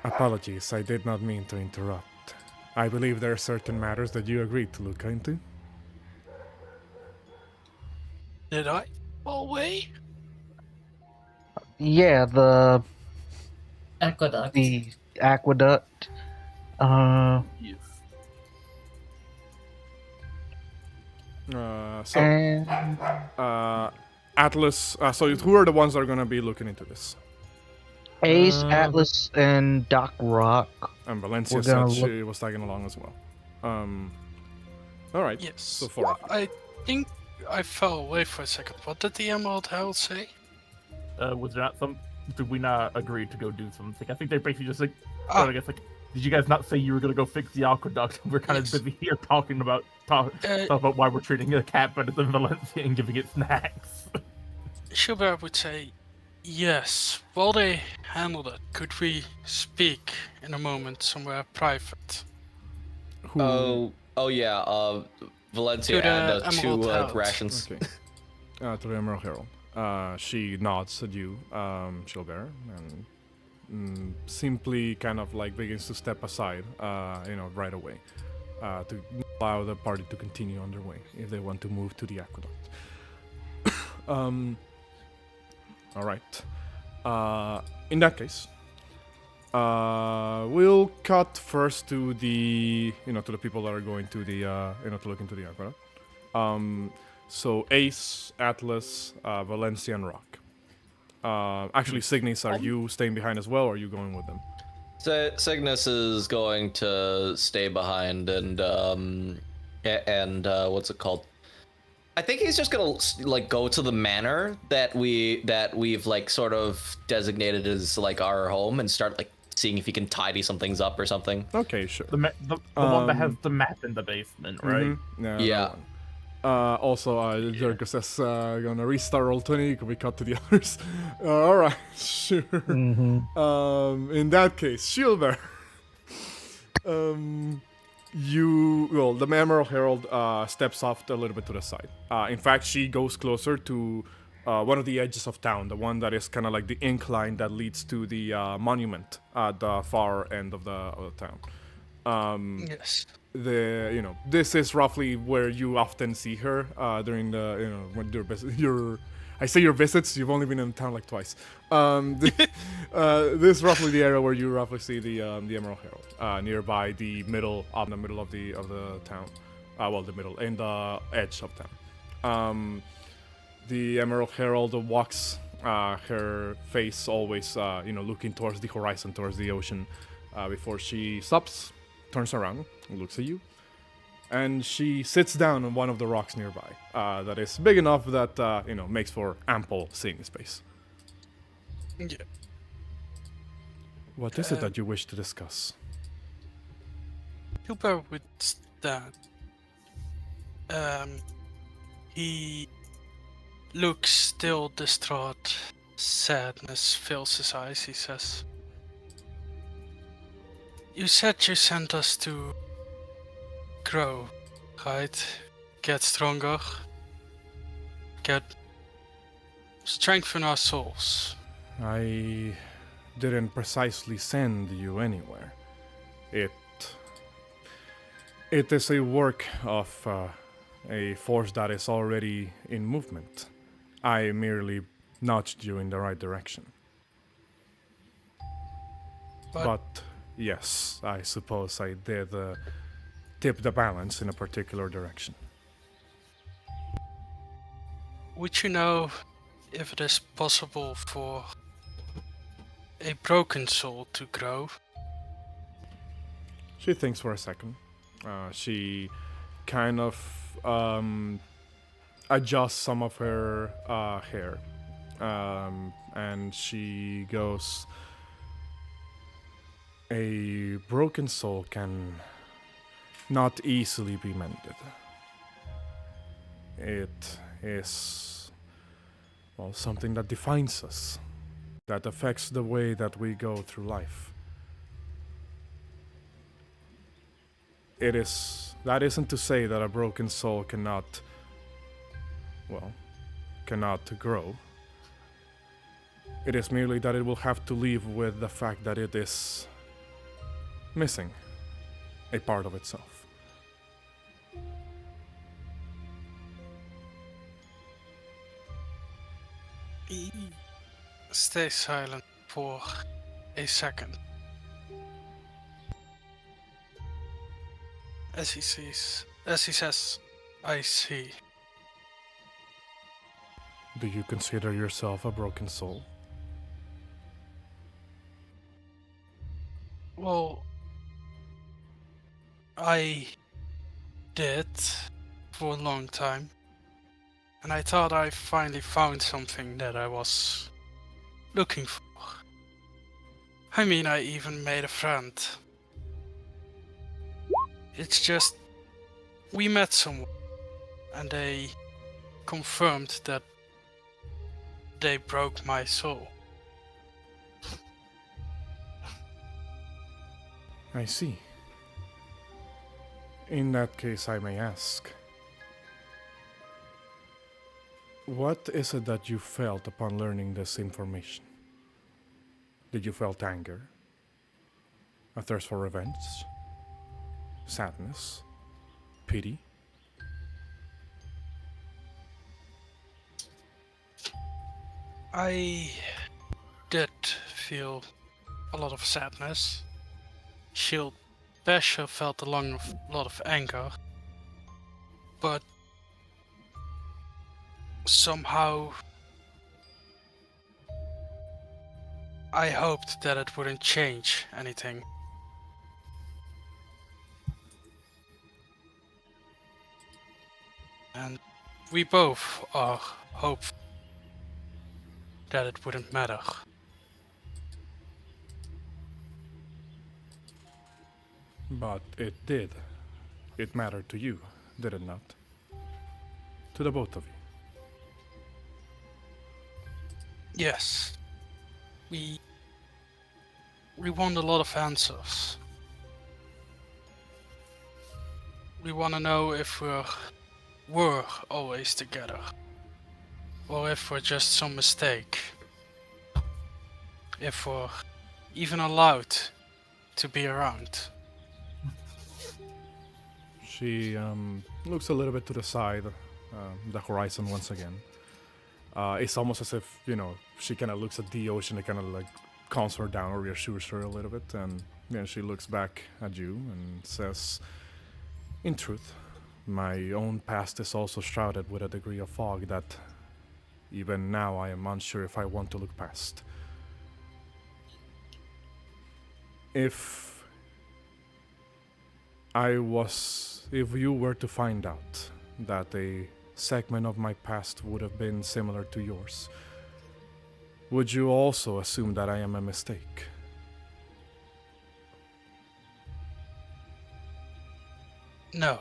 S1: Apologies, I did not mean to interrupt. I believe there are certain matters that you agreed to look into.
S4: Did I? Away?
S5: Yeah, the
S7: Aqueduct.
S5: aqueduct.
S1: So,
S5: And
S1: Atlas, so who are the ones that are going to be looking into this?
S5: Ace, Atlas, and Doc Rock.
S1: And Valencia
S5: We're
S1: said
S5: gonna
S1: she was tagging along as well. Alright,
S4: Yes.
S1: so far.
S4: I think I fell away for a second. What did the Emerald Herald say?
S6: Was there not some? Did we not agree to go do something? I think they basically just like,
S4: Ah.
S6: I guess like, did you guys not say you were gonna go fix the aqueduct? We're kind
S4: Yes.
S6: of busy here talking about talk about why we're treating a cat better than Valencia and giving it snacks.
S4: Schubert would say, yes. While they handled it, could we speak in a moment somewhere private?
S1: Who?
S2: Oh yeah. Valencia
S4: To the
S2: had 2
S4: Emerald Herald.
S2: rations.
S1: Okay. To the Emerald Herald. She nods at you, Gilbert, and simply kind of like begins to step aside, right away. to allow the party to continue on their way if they want to move to the aqueduct. All right. In that case, we'll cut first to the to the people that are going to the to look into the aqueduct. So Ace, Atlas, Valencia, and Rock. Actually, Signis, are you staying behind as well, or are you going with them?
S2: So Signis is going to stay behind, and what's it called? I think he's just gonna like go to the manor that we've like sort of designated as like our home and start like seeing if he can tidy some things up or something.
S1: Okay, sure.
S6: The one that has the map in the basement, right?
S2: Yeah.
S1: Also, Dirge says gonna restart Roll20. Can we cut to the others? All right, sure. In that case, Shieldbearer. The Emerald Herald steps off a little bit to the side. In fact, she goes closer to one of the edges of town, the one that is kind of like the incline that leads to the monument at the far end of the town.
S4: Yes.
S1: This is roughly where you often see her during the when I say your visits. You've only been in town like twice. This is roughly the area where you roughly see the Emerald Herald nearby the middle of the town. The middle and the edge of town. The Emerald Herald walks, her face always looking towards the horizon, towards the ocean, before she stops, turns around, looks at you, and she sits down on one of the rocks nearby. That is big enough that makes for ample seeing space.
S4: Yeah.
S1: What is it that you wish to discuss?
S4: Hilbert would stand. He looks still distraught. Sadness fills his eyes, he says. You said you sent us to grow, right? Get stronger. Strengthen our souls.
S1: I didn't precisely send you anywhere. It is a work of a force that is already in movement. I merely nudged you in the right direction. But yes, I suppose I did tip the balance in a particular direction.
S4: Would you know if it is possible for a broken soul to grow?
S1: She thinks for a second. She kind of adjusts some of her hair. And she goes, a broken soul can not easily be mended. It is, something that defines us, that affects the way that we go through life. That isn't to say that a broken soul cannot grow. It is merely that it will have to live with the fact that it is missing a part of itself.
S4: He stays silent for a second. As he says, I see.
S1: Do you consider yourself a broken soul?
S4: Well, I did for a long time. And I thought I finally found something that I was looking for. I mean, I even made a friend. It's just, we met someone, and they confirmed that they broke my soul.
S1: I see. In that case, I may ask, what is it that you felt upon learning this information? Did you felt anger? A thirst for revenge? Sadness? pity?
S4: I did feel a lot of sadness. Shield Basher felt a lot of anger. But somehow I hoped that it wouldn't change anything. And we both are hopeful that it wouldn't matter.
S1: But it did. It mattered to you, did it not? To the both of you.
S4: Yes. We want a lot of answers. We want to know if we're always together, or if we're just some mistake. If we're even allowed to be around.
S1: She looks a little bit to the side, the horizon once again. It's almost as if, she kind of looks at the ocean, it kind of like calms her down or reassures her a little bit, and then she looks back at you and says, in truth, my own past is also shrouded with a degree of fog that even now I am unsure if I want to look past. If you were to find out that a segment of my past would have been similar to yours, would you also assume that I am a mistake?
S4: No.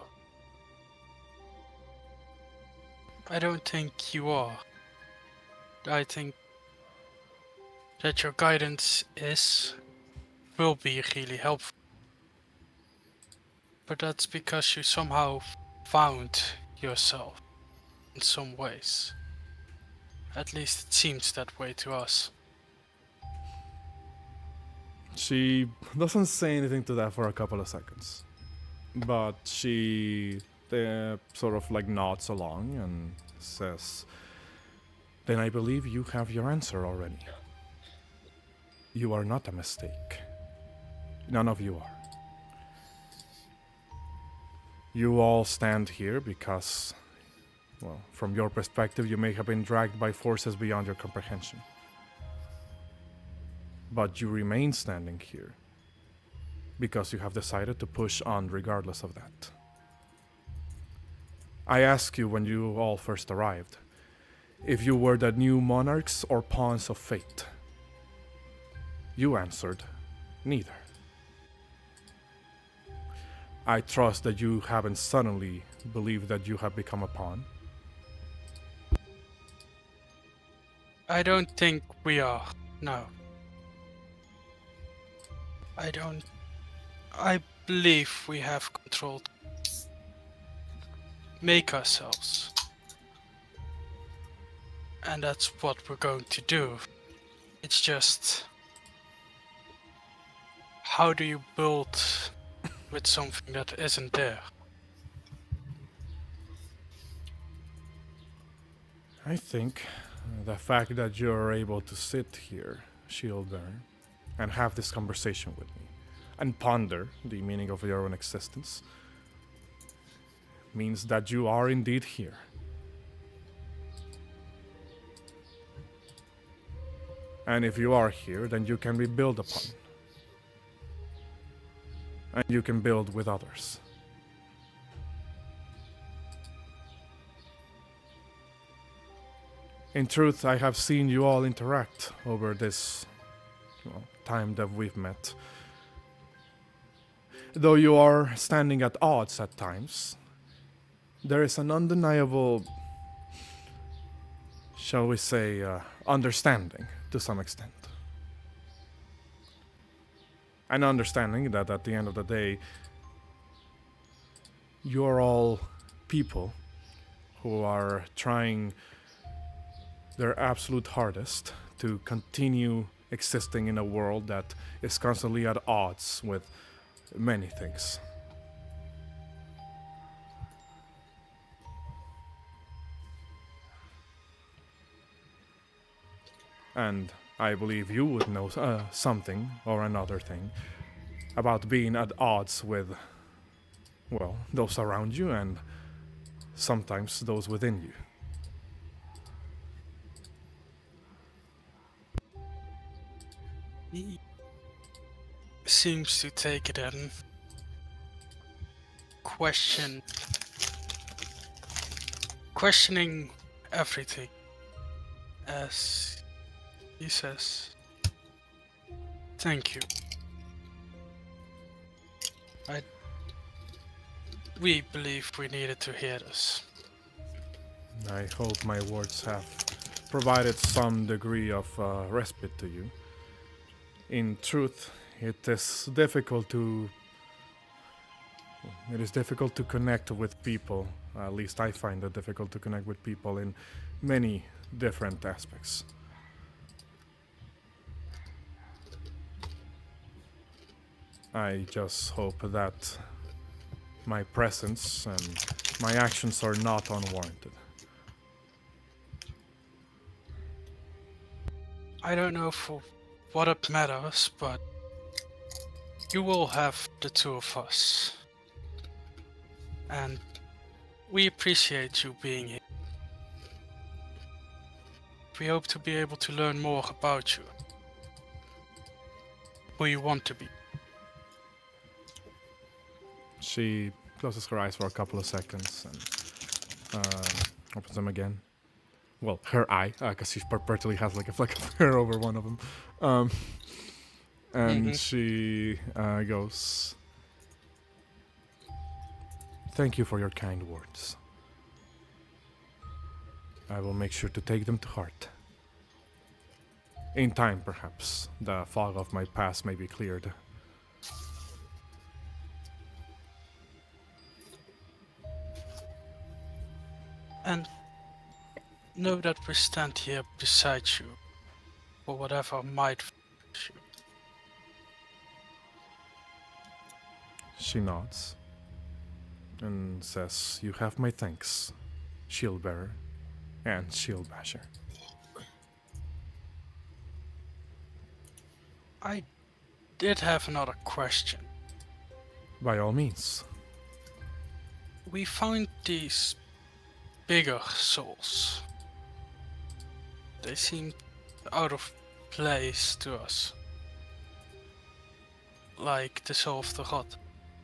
S4: I don't think you are. I think that your guidance will be really helpful. But that's because you somehow found yourself in some ways. At least it seems that way to us.
S1: She doesn't say anything to that for a couple of seconds. But she sort of like nods along and says, then I believe you have your answer already. You are not a mistake. None of you are. You all stand here because, well, from your perspective, you may have been dragged by forces beyond your comprehension. But you remain standing here because you have decided to push on regardless of that. I asked you when you all first arrived if you were the new monarchs or pawns of fate. You answered, neither. I trust that you haven't suddenly believed that you have become a pawn.
S4: I don't think we are, no. I believe we have control to make ourselves. And that's what we're going to do. It's just, how do you build with something that isn't there?
S1: I think the fact that you're able to sit here, Shieldbearer, and have this conversation with me, and ponder the meaning of your own existence, means that you are indeed here. And if you are here, then you can be built upon. And you can build with others. In truth, I have seen you all interact over this time that we've met. Though you are standing at odds at times, there is an undeniable, shall we say, understanding to some extent. An understanding that at the end of the day, you are all people who are trying their absolute hardest to continue existing in a world that is constantly at odds with many things. And I believe you would know something or another thing about being at odds with, well, those around you and sometimes those within you.
S4: He seems to take it and questioning everything, as he says, "Thank you. We believe we needed to hear this."
S1: I hope my words have provided some degree of respite to you. In truth, it is difficult to connect with people. At least I find it difficult to connect with people in many different aspects. I just hope that my presence and my actions are not unwarranted.
S4: I don't know for what it matters, but you will have the two of us. And we appreciate you being here. We hope to be able to learn more about you, who you want to be.
S1: She closes her eyes for a couple of seconds and opens them again. Well, her eye, because she perpetually has like a fleck of hair over one of them. And she goes, "Thank you for your kind words. I will make sure to take them to heart. In time, perhaps, the fog of my past may be cleared."
S4: And know that we stand here beside you for whatever might face you.
S1: She nods and says, "You have my thanks, Shield Bearer and Shield Basher."
S4: I did have another question.
S1: By all means.
S4: We found these bigger souls. They seem out of place to us. Like the soul of the god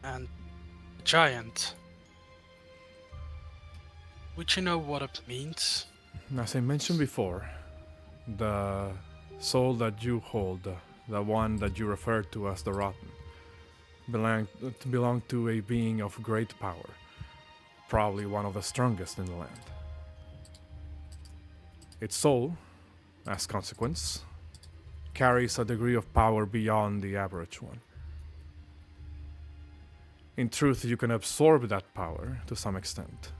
S4: and the giant. Would you know what it means?
S1: As I mentioned before, the soul that you hold, the one that you referred to as the Rotten, belonged to a being of great power, probably one of the strongest in the land. Its soul, as consequence, carries a degree of power beyond the average one. In truth, you can absorb that power to some extent.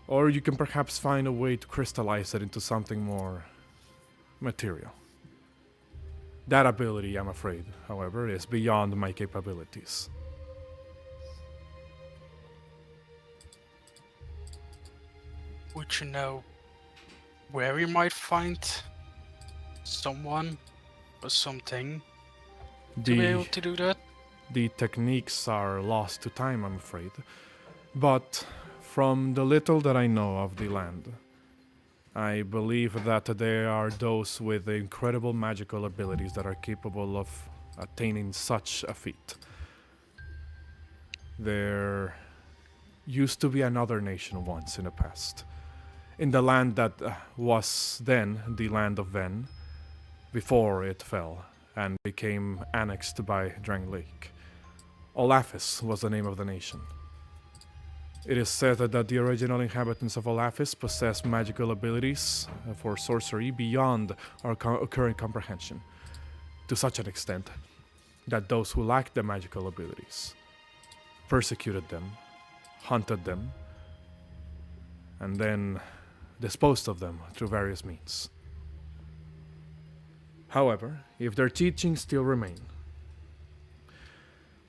S1: Or you can perhaps find a way to crystallize it into something more material. That ability, I'm afraid, however, is beyond my capabilities.
S4: Would you know where we might find someone or something to be able to do that?
S1: The techniques are lost to time, I'm afraid. But from the little that I know of the land, I believe that there are those with incredible magical abilities that are capable of attaining such a feat. There used to be another nation once in the past, in the land that was then the land of Ven, before it fell and became annexed by Drangleic. Olafis was the name of the nation. It is said that the original inhabitants of Olafis possess magical abilities for sorcery beyond our current comprehension, to such an extent that those who lacked the magical abilities persecuted them, hunted them, and then disposed of them through various means. However, if their teachings still remain,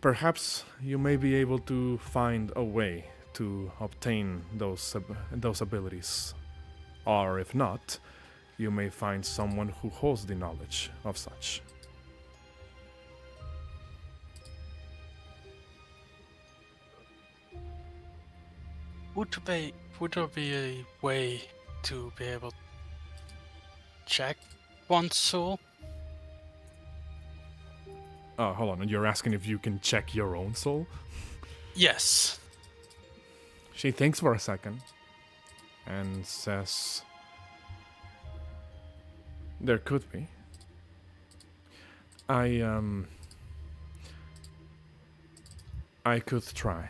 S1: perhaps you may be able to find a way to obtain those abilities. Or if not, you may find someone who holds the knowledge of such.
S4: Would there be a way to be able to check one's soul?
S1: Oh, hold on. You're asking if you can check your own soul?
S4: Yes.
S1: She thinks for a second and says, there could be. I could try,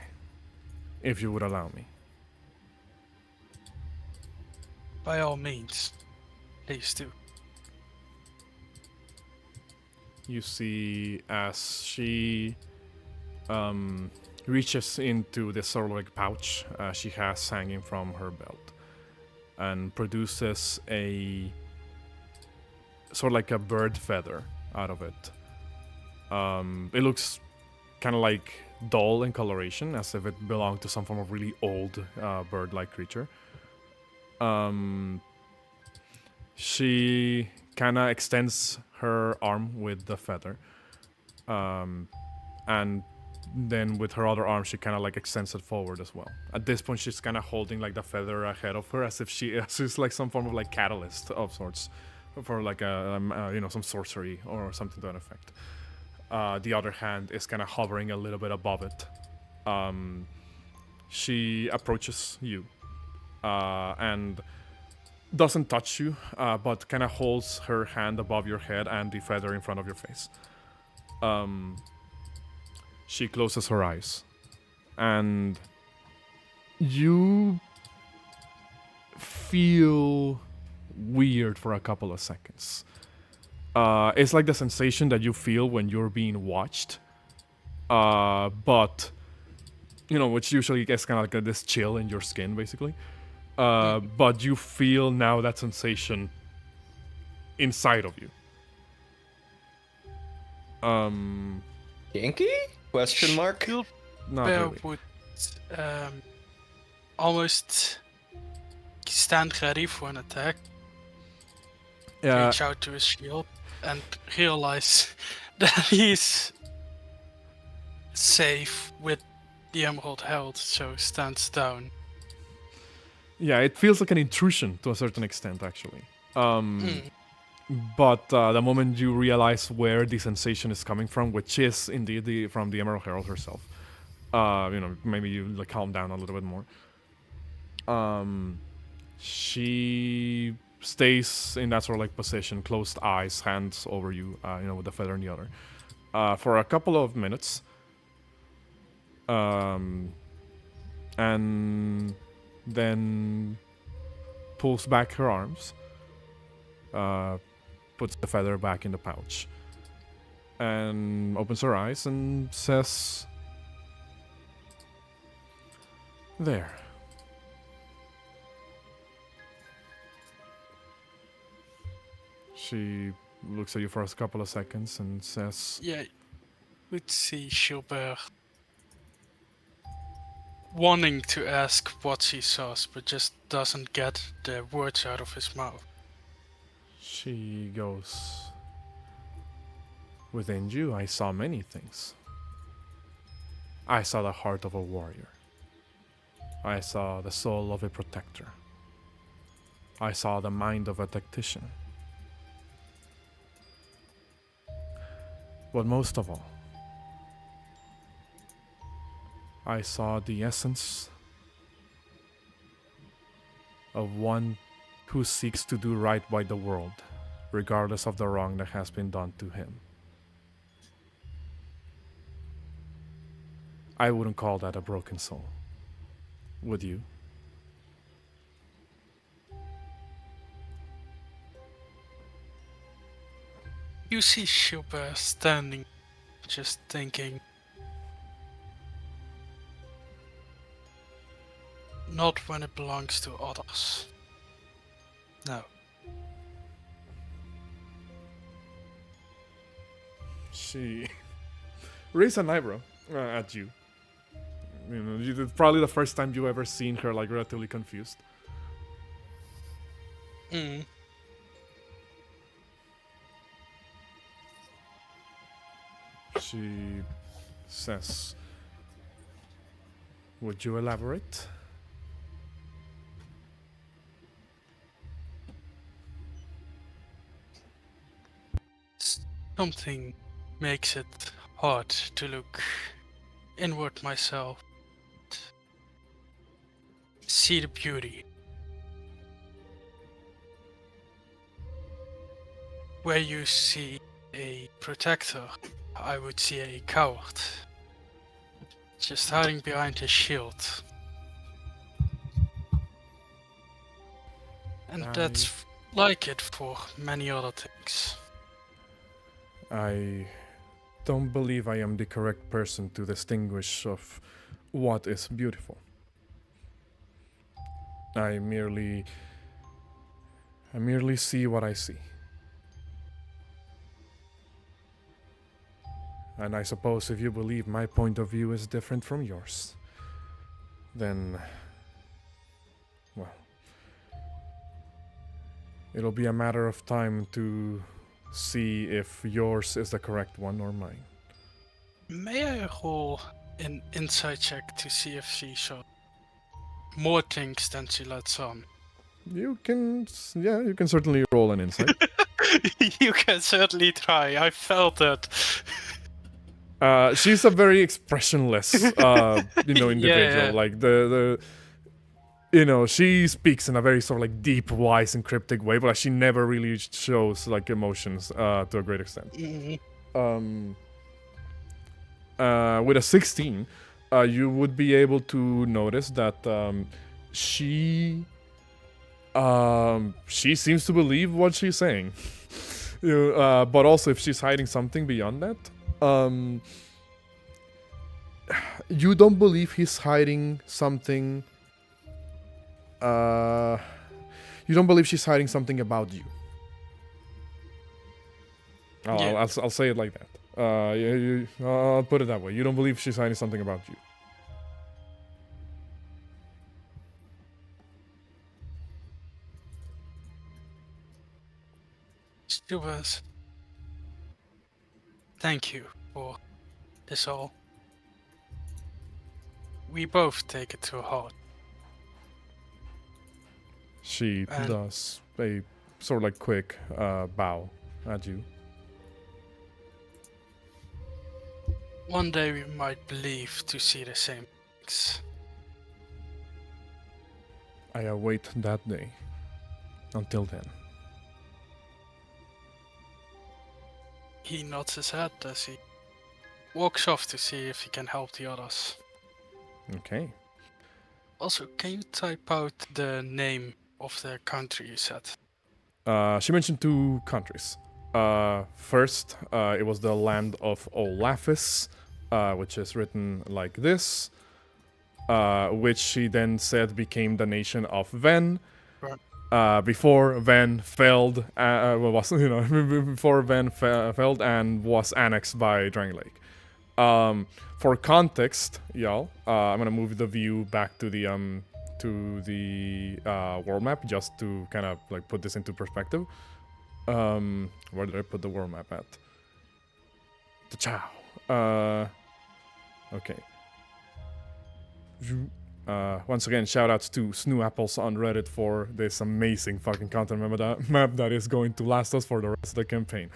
S1: if you would allow me.
S4: By all means, please do.
S1: You see as she reaches into this sort of like pouch she has hanging from her belt and produces a sort of like a bird feather out of it. It looks kind of like dull in coloration, as if it belonged to some form of really old bird-like creature. She kind of extends her arm with the feather, and then with her other arm she kind of like extends it forward as well. At this point she's kind of holding like the feather ahead of her, as if she's like some form of like catalyst of sorts for like some sorcery or something to that effect. The other hand is kind of hovering a little bit above it. She approaches you and doesn't touch you, but kind of holds her hand above your head and the feather in front of your face. She closes her eyes, and you feel weird for a couple of seconds. It's like the sensation that you feel when you're being watched, but which usually gets kind of like this chill in your skin, basically. But you feel now that sensation inside of you.
S2: Yankee? Question mark?
S1: Not
S4: Bear
S1: really.
S4: would almost stand ready for an attack.
S1: Yeah.
S4: Reach out to his shield and realize that he's safe with the Emerald held, so stands down.
S1: Yeah, it feels like an intrusion to a certain extent, actually. But the moment you realize where the sensation is coming from, which is indeed from the Emerald Herald herself, maybe you like calm down a little bit more. She stays in that sort of like position, closed eyes, hands over you, with the feather in the other, for a couple of minutes. And then pulls back her arms, puts the feather back in the pouch, and opens her eyes and says, "There." She looks at you for a couple of seconds and says,
S4: Yeah, we'd see Gilbert wanting to ask what he saws, but just doesn't get the words out of his mouth.
S1: She goes, "Within you, I saw many things. I saw the heart of a warrior. I saw the soul of a protector. I saw the mind of a tactician. But most of all, I saw the essence of one who seeks to do right by the world, regardless of the wrong that has been done to him. I wouldn't call that a broken soul. Would you?"
S4: You see Gilbert standing, just thinking. Not when it belongs to others. No.
S1: She raised an eyebrow at you. It's probably the first time you ever seen her like relatively confused. she says, "Would you elaborate?"
S4: Something makes it hard to look inward myself. See the beauty. Where you see a protector, I would see a coward. Just hiding behind his shield. And that's like it for many other things.
S1: I don't believe I am the correct person to distinguish of what is beautiful. I merely see what I see. And I suppose if you believe my point of view is different from yours, then, well, it'll be a matter of time to see if yours is the correct one or mine.
S4: May I roll an insight check to see if she saw more things than she lets on?
S1: You can certainly roll an insight.
S4: You can certainly try. I felt it.
S1: She's a very expressionless, individual.
S4: Yeah.
S1: Like she speaks in a very sort of like deep, wise, and cryptic way, but she never really shows like emotions to a great extent.
S4: Mm-hmm.
S1: With a 16, you would be able to notice that she seems to believe what she's saying. But also, if she's hiding something beyond that, you don't believe he's hiding something. You don't believe she's hiding something about you. I'll say it like that. I'll put it that way. You don't believe she's hiding something about you.
S4: Stubers, thank you for this all. We both take it to heart.
S1: She does a sort of like quick bow at you.
S4: One day we might believe to see the same things.
S1: I await that day. Until then.
S4: He nods his head as he walks off to see if he can help the others.
S1: Okay.
S4: Also, can you type out the name of the country you said?
S1: She mentioned 2 countries. First, it was the land of Olafis, which is written like this, which she then said became the nation of Ven.
S4: Right.
S1: Before Ven failed, before Ven failed and was annexed by Drangleic. For context, y'all, I'm gonna move the view back to the world map just to kind of like put this into perspective. Where did I put the world map at? The chow. Okay. Once again, shoutouts to Snoo Apples on Reddit for this amazing fucking content map that is going to last us for the rest of the campaign.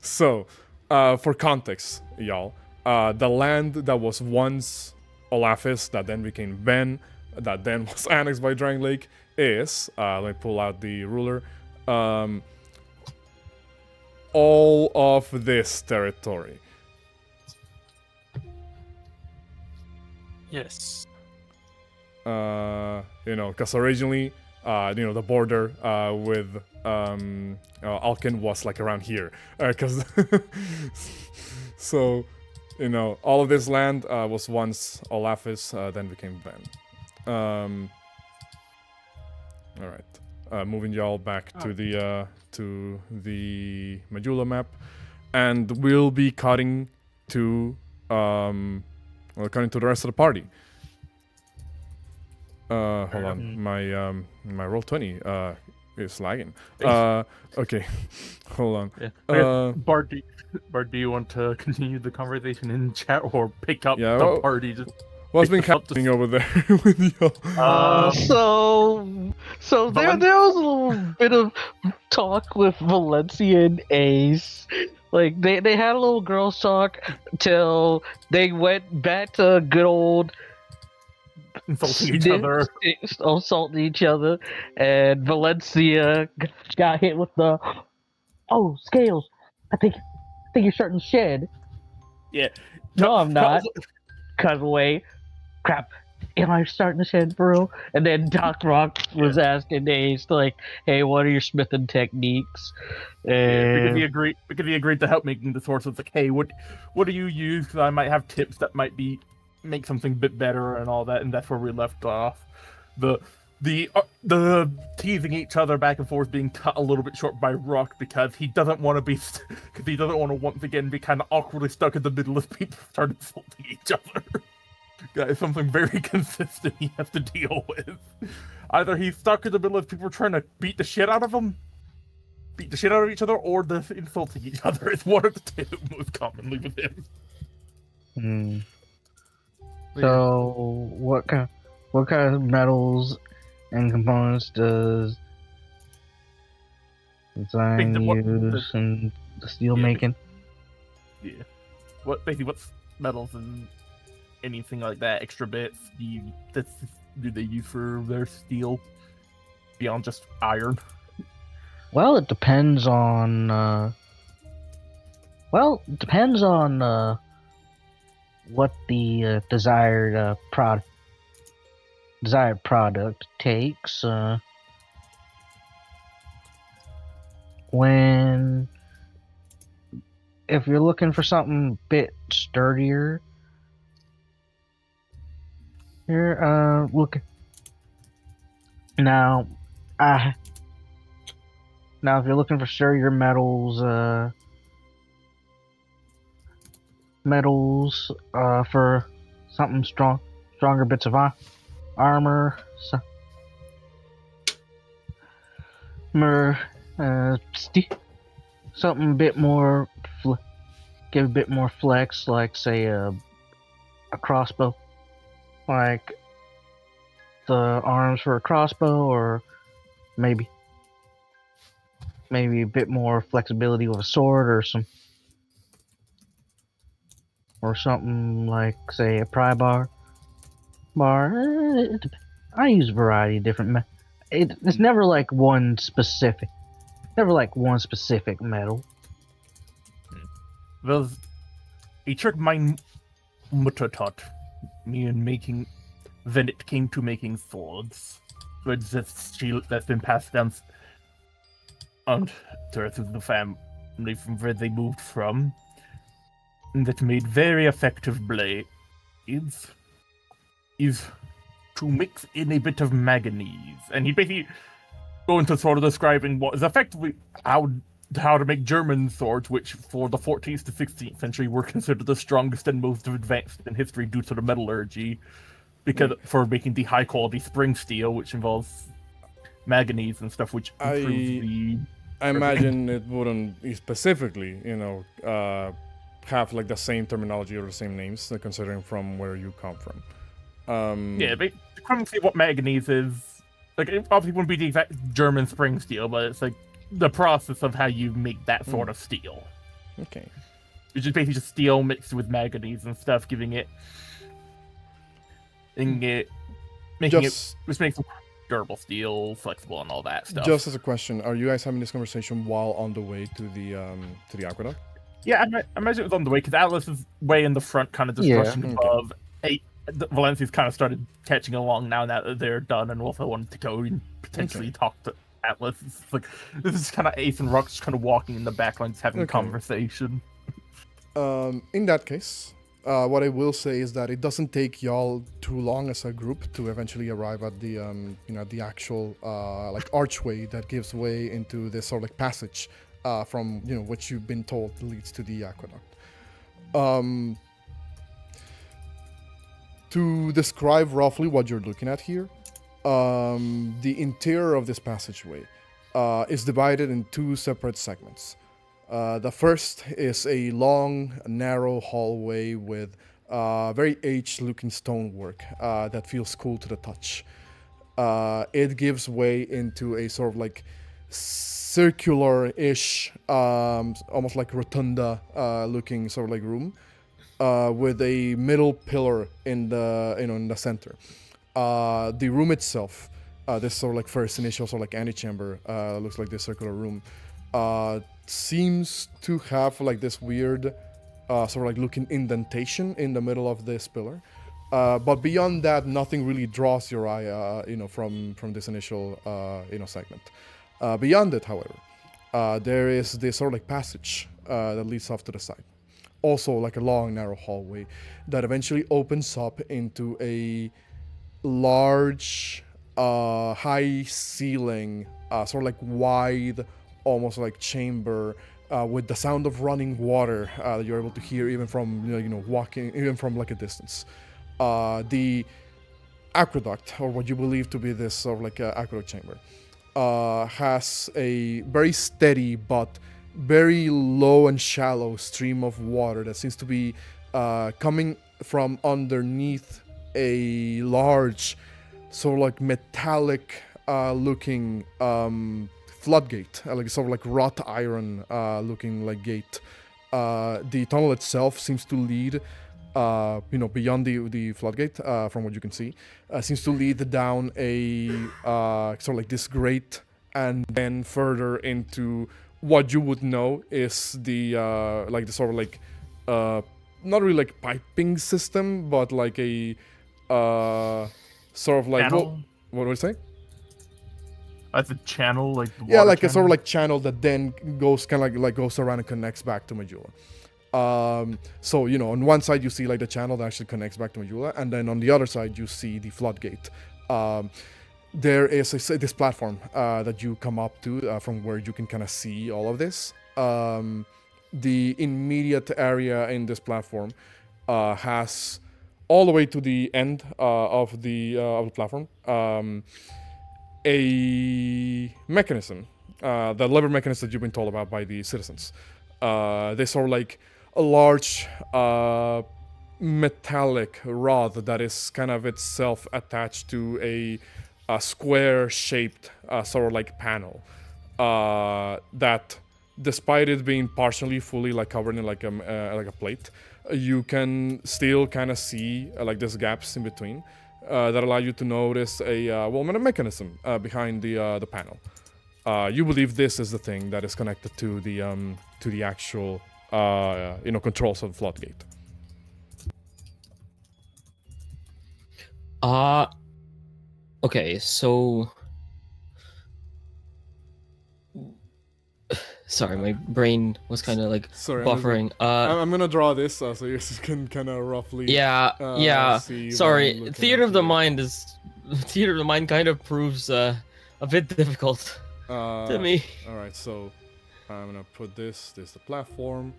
S1: So, for context, y'all, the land that was once Olafis, that then became Ven, that then was annexed by Drangleic, is, let me pull out the ruler, all of this territory.
S4: Yes.
S1: Because originally, the border with Alkin was like around here. Because so, all of this land was once Olafis, then became Ven. All right. Moving y'all back to the Majula map, and we'll be cutting to cutting to the rest of the party. Hold on, my Roll20 It's lagging. Okay, hold on.
S6: Yeah. Bart, do you want to continue the conversation in chat or pick up
S1: Yeah,
S6: the
S1: well,
S6: party? Just
S1: What's been
S6: pick this up
S1: happening over there with y'all?
S5: So there was a little bit of talk with Valencia and Ace. Like they had a little girls talk till they went back to good old
S6: insulting each other.
S5: assaulting each other, and Valencia got hit with the scales. I think you're starting to shed.
S6: Yeah.
S5: No, I'm not. Cut away. Crap. Am I starting to shed, bro? And then Doc Rock was asking Ace, like, hey, what are your smithing techniques?
S6: Because he agreed to help making the swords. So it's like, hey, what do you use? Because I might have tips that might make something a bit better and all that. And that's where we left off. The teasing each other back and forth being cut a little bit short by Rock because he doesn't want to once again be kind of awkwardly stuck in the middle as people start insulting each other. That is something very consistent he has to deal with. Either he's stuck in the middle as people are trying to beat the shit out of each other, or they're insulting each other. It's one of the two most commonly with him.
S5: So, what kind of metals and components does design use in the steel making?
S6: Yeah. What's metals and anything like that, extra bits do they use for their steel beyond just iron?
S5: Well, it depends on what the desired product takes. If you're looking for something a bit sturdier, here, look. Now, if you're looking for sturdier metals, for something stronger bits of armor, something a bit more, give a bit more flex, like say a crossbow. Like the arms for a crossbow, or maybe a bit more flexibility with a sword, or something like, say, a pry bar. I use a variety of different it's never like one specific metal.
S6: Well, a trick my mutter taught me in making, then it came to making swords. But that's been passed down on to the family from where they moved from. And that made very effective blades is to mix in a bit of manganese. And he basically go into sort of describing what is effectively how to make German swords, which for the 14th to 16th century were considered the strongest and most advanced in history due to the metallurgy, because for making the high quality spring steel, which involves manganese and stuff, which improves
S1: I imagine it wouldn't specifically, have like the same terminology or the same names, considering from where you come from.
S6: But come see what manganese is. Like, it obviously wouldn't be the exact German spring steel, but it's like the process of how you make that sort of steel.
S1: Okay.
S6: Which is basically just steel mixed with manganese and stuff, making some durable steel, flexible, and all that stuff.
S1: Just as a question, are you guys having this conversation while on the way to the aqueduct?
S6: Yeah, I imagine it was on the way, because Atlas is way in the front, kind of just rushing above. Valencia's kind of started catching along now that they're done, and also wanted to go and potentially talk to Atlas. It's like, this is kind of Ace and Rock just kind of walking in the background, just having a conversation.
S1: In that case, what I will say is that it doesn't take y'all too long as a group to eventually arrive at the the actual like archway that gives way into this sort of like passage from what you've been told leads to the aqueduct. To describe roughly what you're looking at here, the interior of this passageway is divided in two separate segments. The first is a long, narrow hallway with very aged-looking stonework that feels cool to the touch. It gives way into a sort of like circular-ish, almost like rotunda-looking sort of like room, with a middle pillar in the center. The room itself, this sort of like first initial sort of like antechamber, looks like this circular room, seems to have like this weird sort of like looking indentation in the middle of this pillar. But beyond that, nothing really draws your eye, from this initial, segment. Beyond it, however, there is this sort of like passage that leads off to the side. Also, like a long, narrow hallway that eventually opens up into a large, high ceiling, sort of like wide, almost like chamber, with the sound of running water that you're able to hear even from walking, even from like a distance. The aqueduct, or what you believe to be this sort of like aqueduct chamber, has a very steady but very low and shallow stream of water that seems to be coming from underneath a large, sort of like metallic looking floodgate, like sort of like wrought iron looking like gate. The tunnel itself seems to lead beyond the floodgate, from what you can see, seems to lead down a sort of like this grate, and then further into what you would know is the sort of like not really like piping system, but like a sort of like what would I say?
S6: As a channel, like the
S1: yeah, like
S6: channel?
S1: a sort of like channel that then goes kind of like goes around and connects back to Majula. So on one side you see like the channel that actually connects back to Majula, and then on the other side you see the floodgate. There is this platform that you come up to from where you can kind of see all of this. The immediate area in this platform has all the way to the end of the platform a mechanism, the lever mechanism that you've been told about by the citizens. They sort of like a large metallic rod that is kind of itself attached to a square-shaped sort of like panel that, despite it being partially fully like covered in like a plate, you can still kind of see like these gaps in between that allow you to notice a mechanism behind the panel. You believe this is the thing that is connected to the actual controls of the floodgate.
S8: Okay, so sorry, my brain was kind of like buffering.
S1: I'm gonna draw this so you can kind of roughly.
S8: Yeah.
S1: See
S8: Sorry, theater of the mind kind of proves a bit difficult to me.
S1: All right, so I'm gonna put this. This is the platform.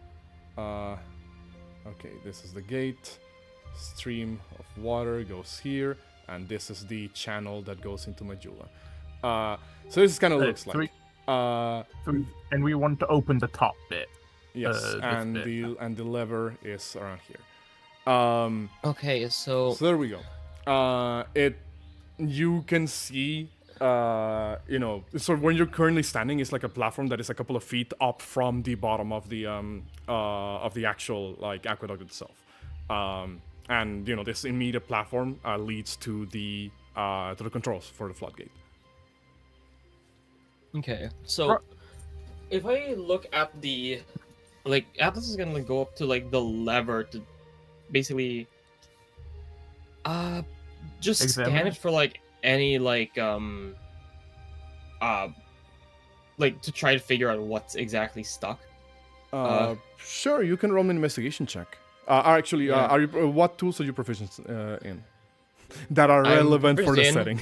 S1: Okay, this is the gate. Stream of water goes here, and this is the channel that goes into Majula. So this kind of looks like.
S6: And we want to open the top bit.
S1: Yes, and the lever is around here.
S8: Okay, so
S1: there we go. You can see, so when you're currently standing, it's like a platform that is a couple of feet up from the bottom of the actual like aqueduct itself. And this immediate platform leads to the controls for the floodgate.
S8: Okay, so if I look at the, like, Atlas is gonna go up to like the lever to basically just scan it for like any like to try to figure out what's exactly stuck.
S1: Sure, you can roll an investigation check. Are you what tools are you proficient in that are relevant for the setting?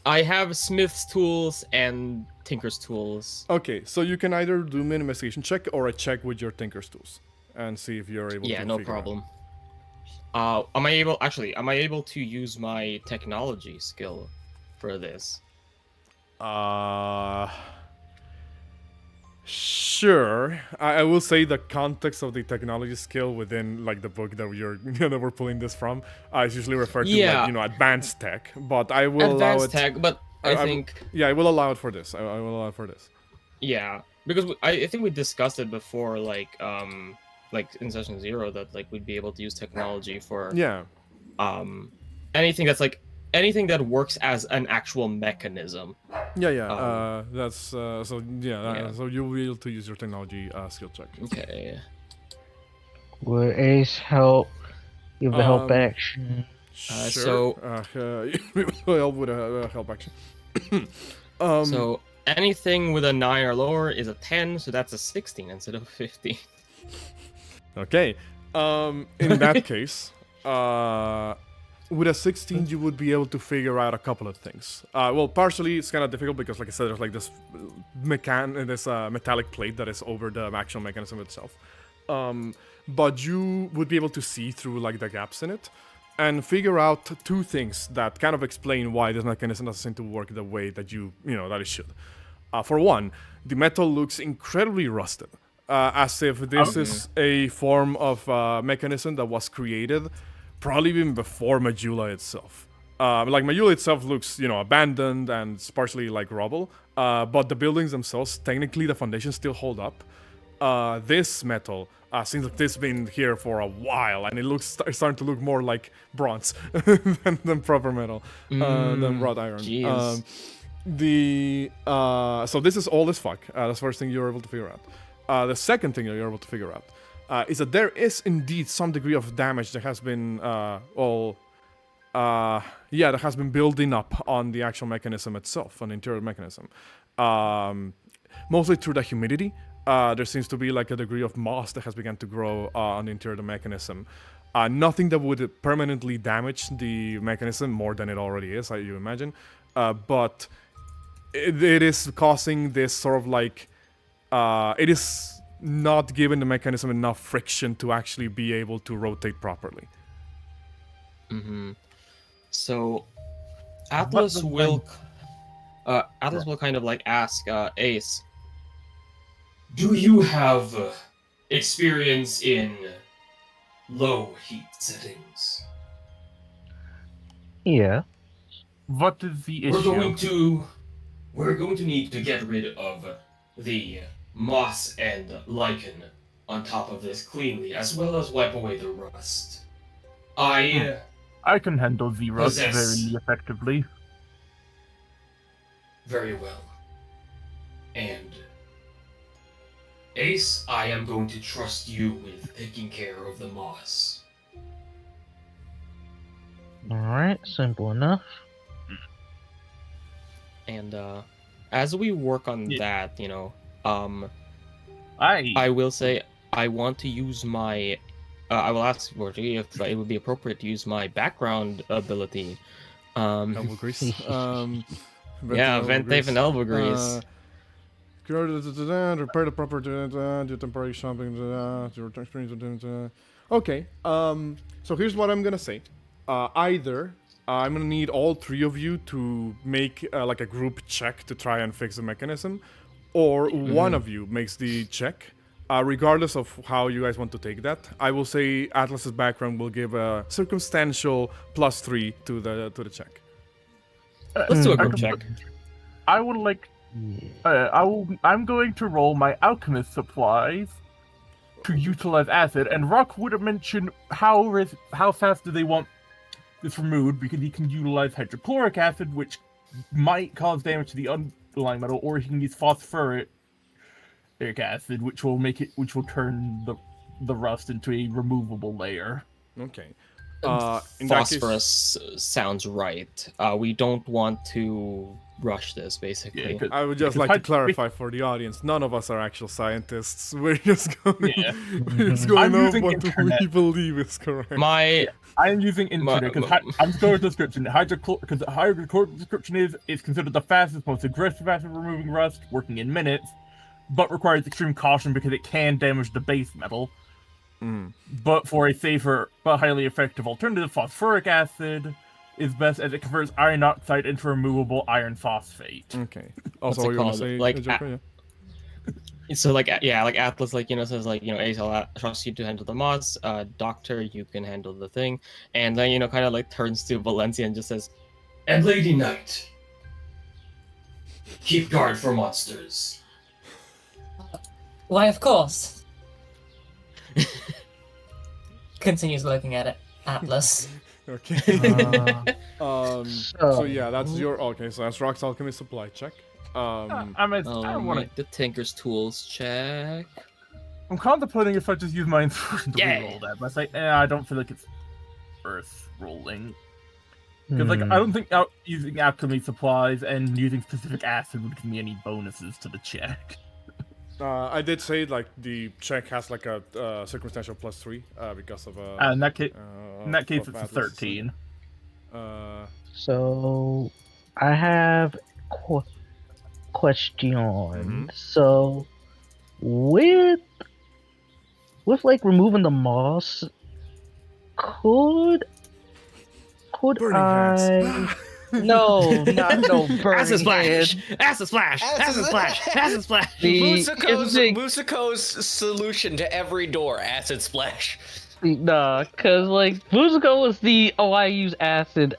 S8: I have Smith's tools and Tinker's tools.
S1: Okay, so you can either do an investigation check or a check with your Tinker's tools and see if you're able to.
S8: Yeah, no problem. Am I able to use my technology skill for this?
S1: Sure. I will say the context of the technology skill within like the book that we're pulling this from is usually referred to like advanced tech. But I will allow it.
S8: Advanced tech, but I think
S1: I will allow it for this. I will allow it for this.
S8: Yeah, because I think we discussed it before, like in session 0, that like we'd be able to use technology for anything that's like anything that works as an actual mechanism.
S1: That's so you'll be able to use your technology skill check.
S8: Okay.
S5: Will Ace help? Give the help action.
S1: Sure. Will help with a help action.
S8: So anything with a 9 or lower is a 10, so that's a 16 instead of 15.
S1: Okay. In that case, with a 16, you would be able to figure out a couple of things. Well, partially it's kind of difficult because, like I said, there's like this metallic plate that is over the actual mechanism itself. But you would be able to see through like the gaps in it and figure out two things that kind of explain why this mechanism doesn't seem to work the way that that it should. For one, the metal looks incredibly rusted, as if this is a form of mechanism that was created probably even before Majula itself. Like Majula itself looks, abandoned and partially like rubble, but the buildings themselves, technically the foundations still hold up. This metal seems like this has been here for a while, and it's starting to look more like bronze than proper metal, than wrought iron. So this is old as fuck. That's the first thing you're able to figure out. The second thing that you're able to figure out is that there is indeed some degree of damage that has been that has been building up on the actual mechanism itself, on the interior mechanism. Mostly through the humidity. There seems to be like a degree of moss that has begun to grow on the interior of the mechanism. Nothing that would permanently damage the mechanism more than it already is, you imagine. But it is causing this sort of like... it is not giving the mechanism enough friction to actually be able to rotate properly.
S8: So Atlas will kind of like ask Ace,
S9: do you have experience in low heat settings?
S5: Yeah.
S6: What is the issue?
S9: We're going to need to get rid of the moss and lichen on top of this cleanly, as well as wipe away the rust. I
S6: can handle the rust very effectively.
S9: Very well. And Ace, I am going to trust you with taking care of the moss.
S5: Alright, simple enough.
S8: And as we work on that, I will say I want to use my... I will ask Vortielite if it would be appropriate to use my background ability.
S1: Elbow grease.
S8: Vent-Tape and elbow grease.
S1: Repair the proper do temporary shopping Okay, so here's what I'm gonna say. Either I'm gonna need all three of you to make like a group check to try and fix the mechanism, or one of you makes the check. Regardless of how you guys want to take that, I will say Atlas's background will give a circumstantial +3 to the check.
S8: Let's do a group check.
S6: I would like. I'm going to roll my alchemist supplies to utilize acid, and Rock would have mentioned how fast do they want this removed, because he can utilize hydrochloric acid, which might cause damage to the underlying metal, or he can use phosphoric acid, which will turn the rust into a removable layer.
S1: Okay.
S8: Phosphorus sounds right. We don't want to rush this, basically.
S6: Yeah,
S1: I would just like to clarify for the audience, none of us are actual scientists. We're just going, off what we believe is correct.
S6: I'm using internet because I'm just going with the description. Because the hydrochloric description is considered the fastest, most aggressive acid removing rust, working in minutes, but requires extreme caution because it can damage the base metal. But for a safer but highly effective alternative, phosphoric acid is best as it converts iron oxide into removable iron phosphate.
S1: Okay. Also,
S8: What's it
S1: what you want to
S8: called?
S1: say,
S8: Like,
S1: Joker? Yeah.
S8: So like like Atlas says like Ace, I'll trust you to handle the mods. Doctor, you can handle the thing, and then kind of like turns to Valencia and just says,
S9: And Lady Knight, keep guard for monsters.
S7: Why, of course. Continues looking at it. Atlas.
S1: Okay. So
S5: So
S1: yeah, that's your okay. So that's Rock's Alchemist supply check.
S6: I mean, I don't want to.
S8: the Tinker's Tools check.
S6: I'm contemplating if I just use my inspiration to
S8: Yeah.
S6: reroll that, but I say, I don't feel like it's worth rolling. Because like, I don't think using alchemy supplies and using specific acid would give me any bonuses to the check.
S1: I did say like the check has like a circumstantial +3 because of
S6: In that case,
S1: of
S6: it's a
S1: Atlas.
S6: 13.
S5: So I have question.
S1: Mhm.
S5: So with like removing the moss, could
S1: Burning
S5: I?
S1: hands.
S5: No, not no burning
S8: Acid splash!
S5: hand.
S8: Acid splash! Acid splash! Acid splash!
S2: Musako's solution to every door: acid splash.
S5: Nah, cause like Vuzico is the I use acid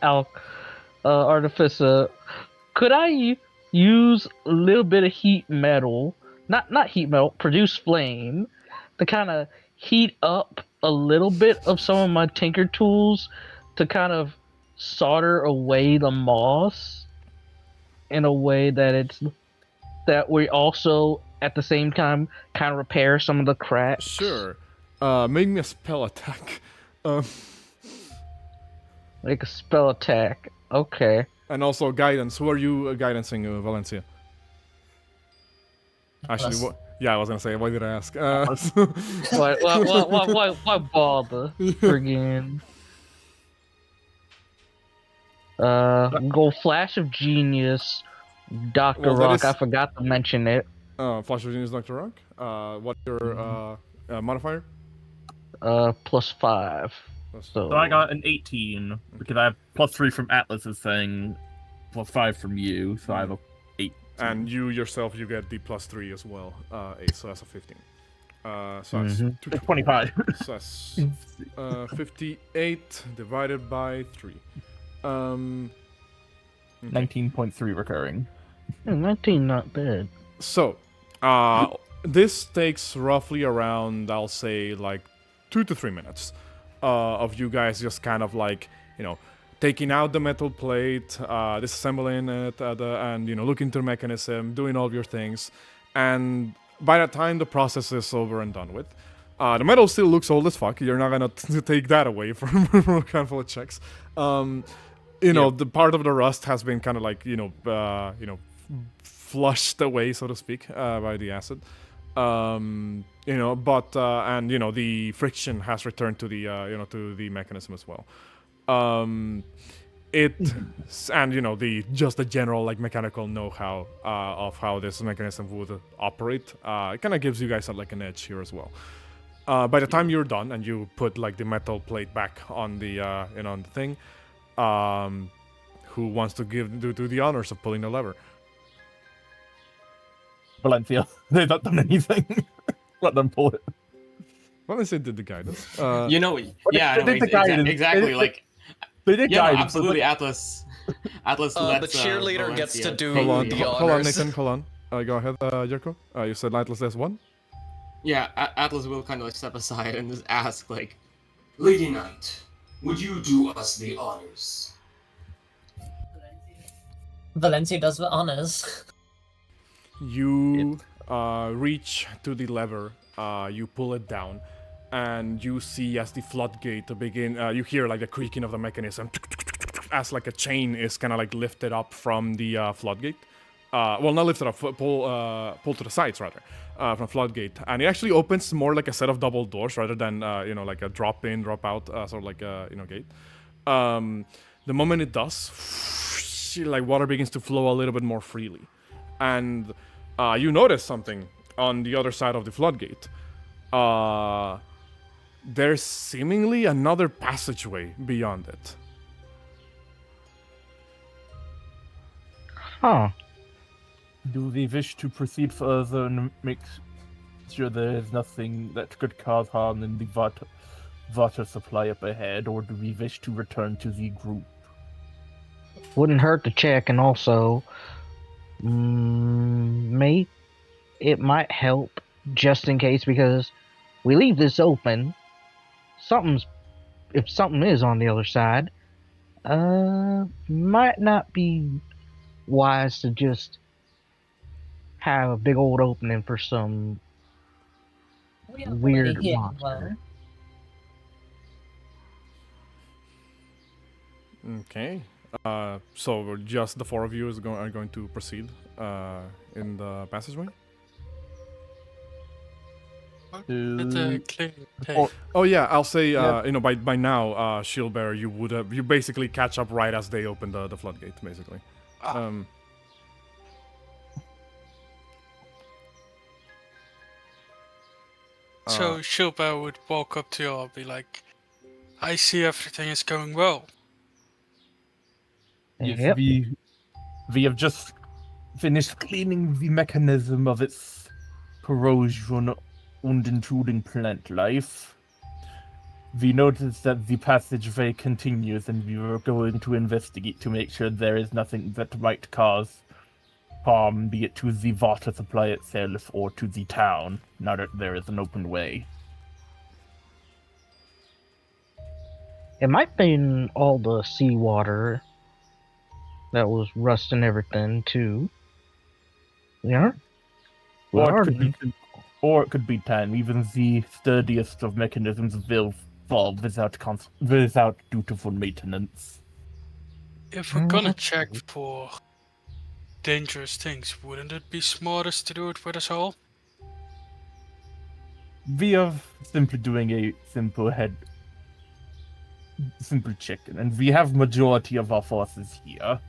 S5: artificer. Could I use a little bit of heat metal? Not heat metal. Produce flame to kind of heat up a little bit of some of my tinker tools to kind of solder away the moss in a way that we also at the same time kind of repair some of the cracks.
S1: Sure. Make me a spell attack.
S5: Like a spell attack. Okay.
S1: And also guidance. Who are you guidancing, Valencia? Actually,
S7: Atlas.
S1: what? Yeah, I was gonna say. Why did I ask?
S5: Why bother? Friggin'. Go Flash of Genius, Dr.
S1: Well, that
S5: Rock.
S1: is-
S5: I forgot to mention it.
S1: Flash of Genius, Dr. Rock. What's your modifier?
S5: +5.
S6: So I got an 18 because I have +3 from Atlas's thing, +5 from you, so I have a 8.
S1: And you yourself, you get the +3 as well. 8, so that's a 15. So that's
S5: Mhm.
S6: 25.
S1: So that's 58 divided by 3.
S6: 19.3 recurring.
S5: 19, not bad.
S1: So, this takes roughly around, I'll say, like 2 to 3 minutes of you guys just kind of like, taking out the metal plate, disassembling it, and, looking through the mechanism, doing all of your things. And by the time the process is over and done with, the metal still looks old as fuck. You're not gonna take that away from a handful of checks. The part of the rust has been kind of like, flushed away, so to speak, by the acid. And the friction has returned to the, to the mechanism as well. And the general like mechanical know-how of how this mechanism would operate, it kind of gives you guys like an edge here as well. By the time you're done and you put like the metal plate back on the on the thing, who wants to do the honors of pulling the lever?
S6: Valencia, they've not done anything. Let them pull it.
S1: Valencia did the guidance.
S6: They did the guidance.
S8: Exactly. Like
S6: They did
S8: yeah, no,
S6: guidance.
S8: absolutely. Atlas.
S2: The cheerleader gets to do
S1: Hold on,
S2: the
S1: hold on,
S2: honors.
S1: Nathan. Hold on. Go ahead, Jerko. You said Atlas does one.
S8: Yeah, Atlas will kind of like step aside and just ask like,
S9: Lady Knight, would you do us the honors?
S7: Valencia does the honors.
S1: You reach to the lever, you pull it down, and you see as the floodgate begin, you hear like the creaking of the mechanism as like a chain is kind of like lifted up from the floodgate. Well, not lifted up, pulled to the sides rather, from floodgate, and it actually opens more like a set of double doors rather than like a drop in, drop out sort of like a gate. The moment it does, like water begins to flow a little bit more freely, and you notice something on the other side of the floodgate. There's seemingly another passageway beyond it.
S5: Huh.
S6: Do we wish to proceed further and make sure there is nothing that could cause harm in the water supply up ahead, or do we wish to return to the group?
S5: Wouldn't hurt to check, and also, it might help just in case, because we leave this open. If something is on the other side, might not be wise to just have a big old opening for some
S7: We are
S5: weird
S7: already here,
S5: monster.
S1: Okay. So just the four of you are going to proceed in the passageway?
S4: It's a clean
S6: Or-
S1: Oh yeah, I'll say
S6: Yeah.
S1: you know, by now, Shieldbearer, you basically catch up right as they open the floodgate, basically.
S4: So Shilbear would walk up to you and be like, I see everything is going well.
S6: Yes,
S5: Yep.
S6: we have just finished cleaning the mechanism of its corrosion and intruding plant life. We noticed that the passageway continues, and we were going to investigate to make sure there is nothing that might cause harm, be it to the water supply itself or to the town, now that there is an open way.
S5: It might be in all the seawater that was rusting everything too. Yeah.
S6: Or it could be time. Even the sturdiest of mechanisms will fall without dutiful maintenance.
S4: If we're gonna check for dangerous things, wouldn't it be smartest to do it with us all?
S6: We are simply doing a simple check, and we have majority of our forces here.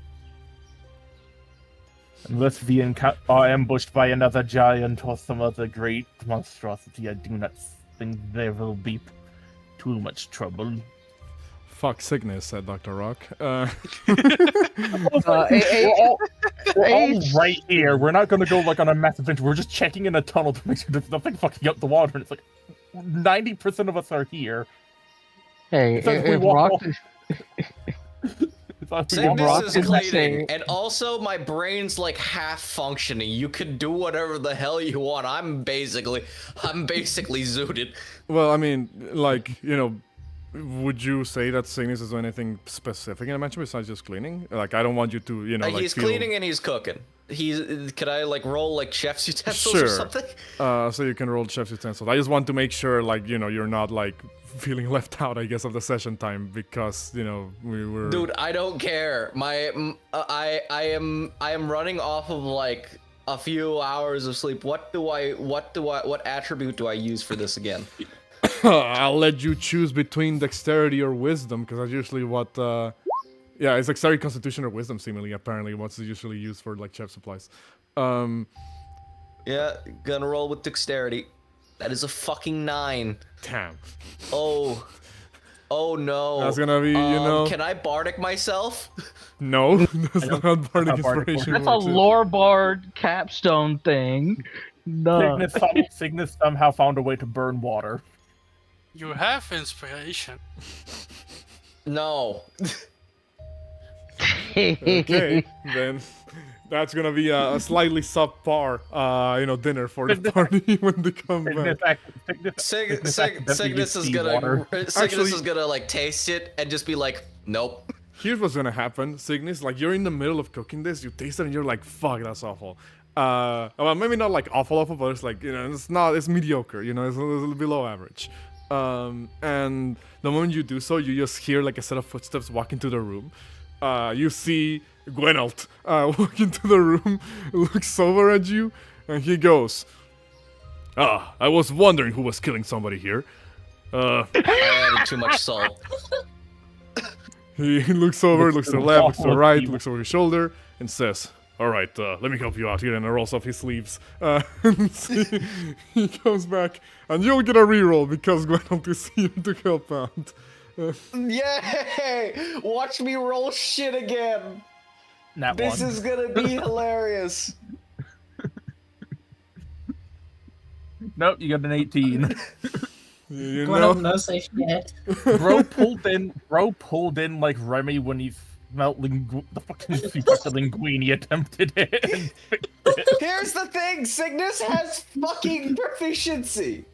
S6: Unless we are ambushed by another giant or some other great monstrosity, I do not think there will be too much trouble.
S1: Fuck Signis, said Dr. Rock.
S6: We're all right here. We're not going to go like on a massive adventure. We're just checking in a tunnel to make sure there's nothing fucking up the water. And it's like 90% of us are here.
S5: Hey,
S6: So if we
S5: if
S6: walk
S5: Rock,
S2: Signis is
S5: is
S2: cleaning,
S5: saying-
S2: and also my brain's like half functioning. You can do whatever the hell you want. I'm basically zooted.
S1: Well, I mean, like, you know, would you say that Signis is doing anything specific in the mansion besides just cleaning? Like, I don't want you to, you know, like
S2: He's
S1: feel...
S2: cleaning and he's cooking. Could I like roll like chef's utensils
S1: Sure.
S2: or something?
S1: So you can roll chef's utensils. I just want to make sure, like, you know, you're not like feeling left out, I guess, of the session time because, you know, we were.
S2: Dude, I don't care. I am running off of like a few hours of sleep. What attribute do I use for this again?
S1: I'll let you choose between dexterity or wisdom because that's usually what. Yeah, it's dexterity, constitution, or wisdom. Seemingly, apparently, what's usually used for like chef supplies.
S2: Yeah, gonna roll with dexterity. That is a fucking 9.
S1: Damn.
S2: Oh no.
S1: That's gonna be, you know.
S2: Can I bardic myself?
S1: No, that's not how bardic
S6: how bardic
S1: inspiration
S5: that's a
S1: works.
S5: lore bard capstone thing. No.
S6: Signis somehow found a way to burn water.
S4: You have inspiration.
S2: No.
S1: Okay, then that's gonna be a slightly subpar, you know, dinner for the party when they come back.
S2: Cygnus is gonna like taste it and just be like, nope.
S1: Here's what's gonna happen, Signis. Like, you're in the middle of cooking this, you taste it, and you're like, fuck, that's awful. Well, maybe not like awful, but it's like, you know, it's mediocre, you know, it's a little below average. And the moment you do so, you just hear like a set of footsteps walk into the room. You see Gwenalt walk into the room, looks over at you, and he goes, I was wondering who was killing somebody here.
S2: I added too much salt.
S1: He looks over, looks to the left, looks to the right, looks over his shoulder, and says, alright, let me help you out here, and rolls off his sleeves. He comes back, and you'll get a reroll because Gwenalt is here to help out.
S2: Yay! Watch me roll shit again.
S6: Nat
S2: This
S6: one.
S2: is gonna be hilarious.
S6: Nope, you got an 18.
S1: You
S7: Gwyneth
S1: know,
S7: knows they shit.
S6: Bro pulled in like Remy when he smelt the fucking linguine attempted it. And fixed it.
S2: Here's the thing, Signis has fucking proficiency.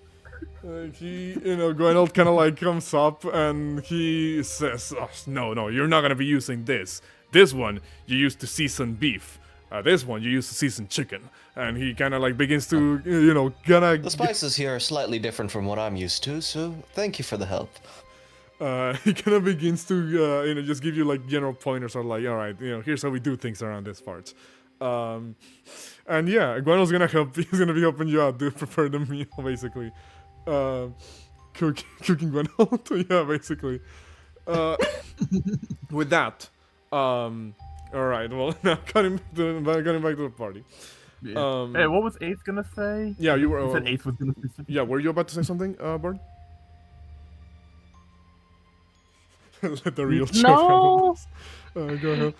S1: Gwyneth kind of like comes up and he says, oh, no, you're not gonna be using this. This one you use to season beef. This one you use to season chicken. And he kind of like begins to,
S2: The spices here are slightly different from what I'm used to, so thank you for the help.
S1: He kind of begins to, just give you like general pointers or like, all right, here's how we do things around this part. And yeah, Guano's gonna help. He's gonna be helping you out to prepare the meal, basically. Cooking Guano. Yeah, basically. With that, all right. Well, now getting back to the party.
S6: Yeah. Hey, what was Ace gonna say?
S1: Yeah, you were.
S6: You said Ace was gonna say something.
S1: Yeah, were you about to say something, Bard? Let the real
S5: No.
S1: Go ahead.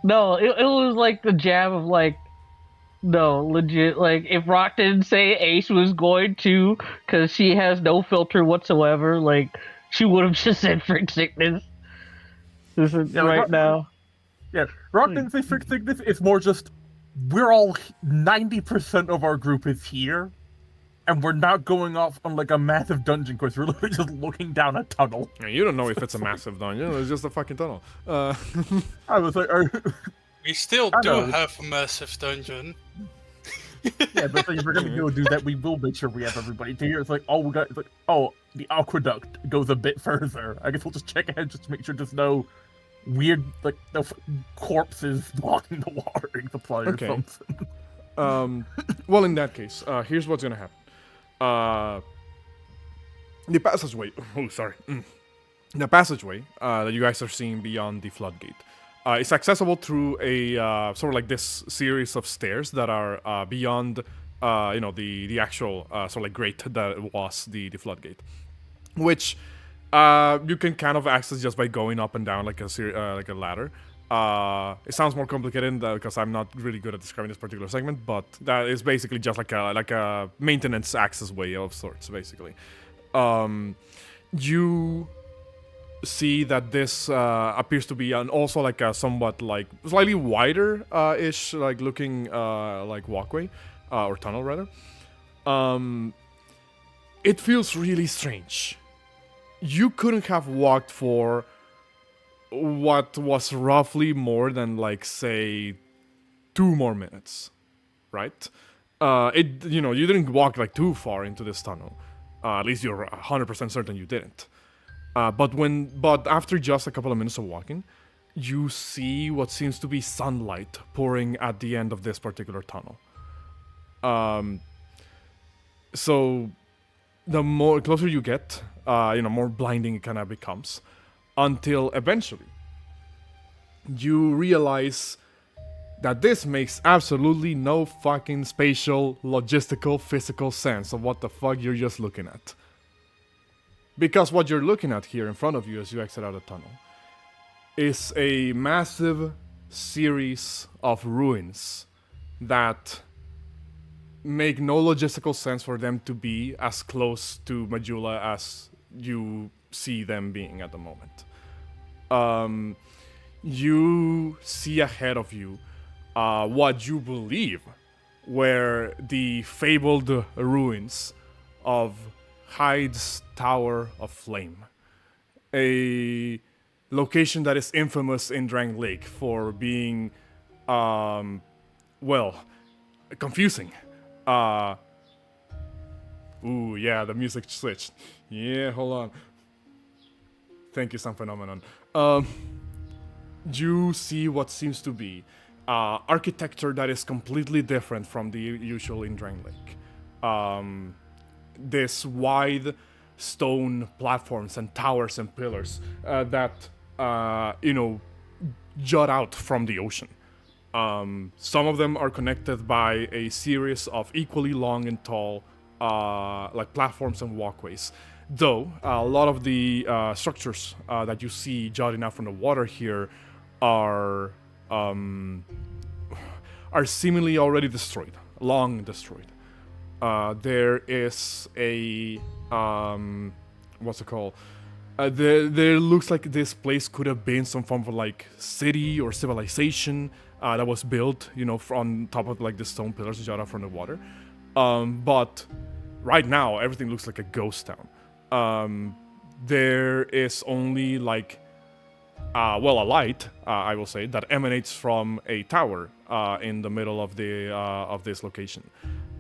S5: No, it was like the jab of like, no, legit. Like, if Rock didn't say Ace was going to, because she has no filter whatsoever, like, she would have just said Frick Sickness. This is right now.
S6: Yeah, Rock didn't say Frick Sickness. It's more just, we're all 90% of our group is here. And we're not going off on like a massive dungeon quest. We're literally just looking down a tunnel.
S1: Yeah, you don't know if it's a massive dungeon. It's just a fucking tunnel.
S6: I was like,
S4: We still do have a massive dungeon.
S6: yeah, but if we're gonna go do that, we will make sure we have everybody to here. It's like, oh, the aqueduct goes a bit further. I guess we'll just check ahead just to make sure there's no weird like no corpses blocking the watering supply or something.
S1: Well, in that case, here's what's gonna happen. The passageway. Oh, sorry. The passageway that you guys are seeing beyond the floodgate. It's accessible through a sort of like this series of stairs that are beyond, the actual sort of like grate that was the floodgate, which you can kind of access just by going up and down like a ladder. It sounds more complicated because I'm not really good at describing this particular segment, but that is basically just like a maintenance access way of sorts, basically. You see that this appears to be also like a somewhat like slightly wider ish like looking like walkway or tunnel rather. It feels really strange. You couldn't have walked for what was roughly more than like say 2 more minutes, right? You didn't walk like too far into this tunnel. At least you're 100% certain you didn't. But after just a couple of minutes of walking, you see what seems to be sunlight pouring at the end of this particular tunnel. So the more closer you get, more blinding it kind of becomes. Until eventually, you realize that this makes absolutely no fucking spatial, logistical, physical sense of what the fuck you're just looking at. Because what you're looking at here in front of you as you exit out of the tunnel is a massive series of ruins that make no logistical sense for them to be as close to Majula as you see them being at the moment. You see ahead of you what you believe were the fabled ruins of Hyde's Tower of Flame, a location that is infamous in Drangleic for being, confusing. Ooh, yeah, the music switched. Yeah, hold on. Thank you, Sun Phenomenon. You see what seems to be architecture that is completely different from the usual in Drangleic. This wide stone platforms and towers and pillars that, jut out from the ocean. Some of them are connected by a series of equally long and tall, platforms and walkways. Though a lot of the structures that you see jutting out from the water here are seemingly already destroyed, long destroyed. There is a what's it called? There looks like this place could have been some form of like city or civilization that was built, on top of like the stone pillars that jut out from the water. But right now, everything looks like a ghost town. There is only like, a light, I will say, that emanates from a tower in the middle of this location.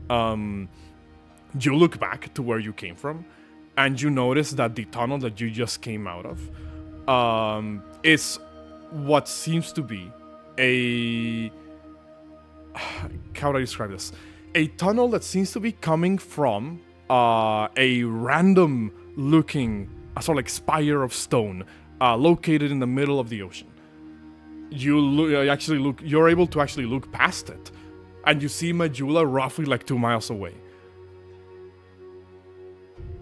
S1: You look back to where you came from, and you notice that the tunnel that you just came out of is what seems to be a... How would I describe this? A tunnel that seems to be coming from a random looking sort of like spire of stone located in the middle of the ocean. You're able to actually look past it, and you see Majula roughly like 2 miles away.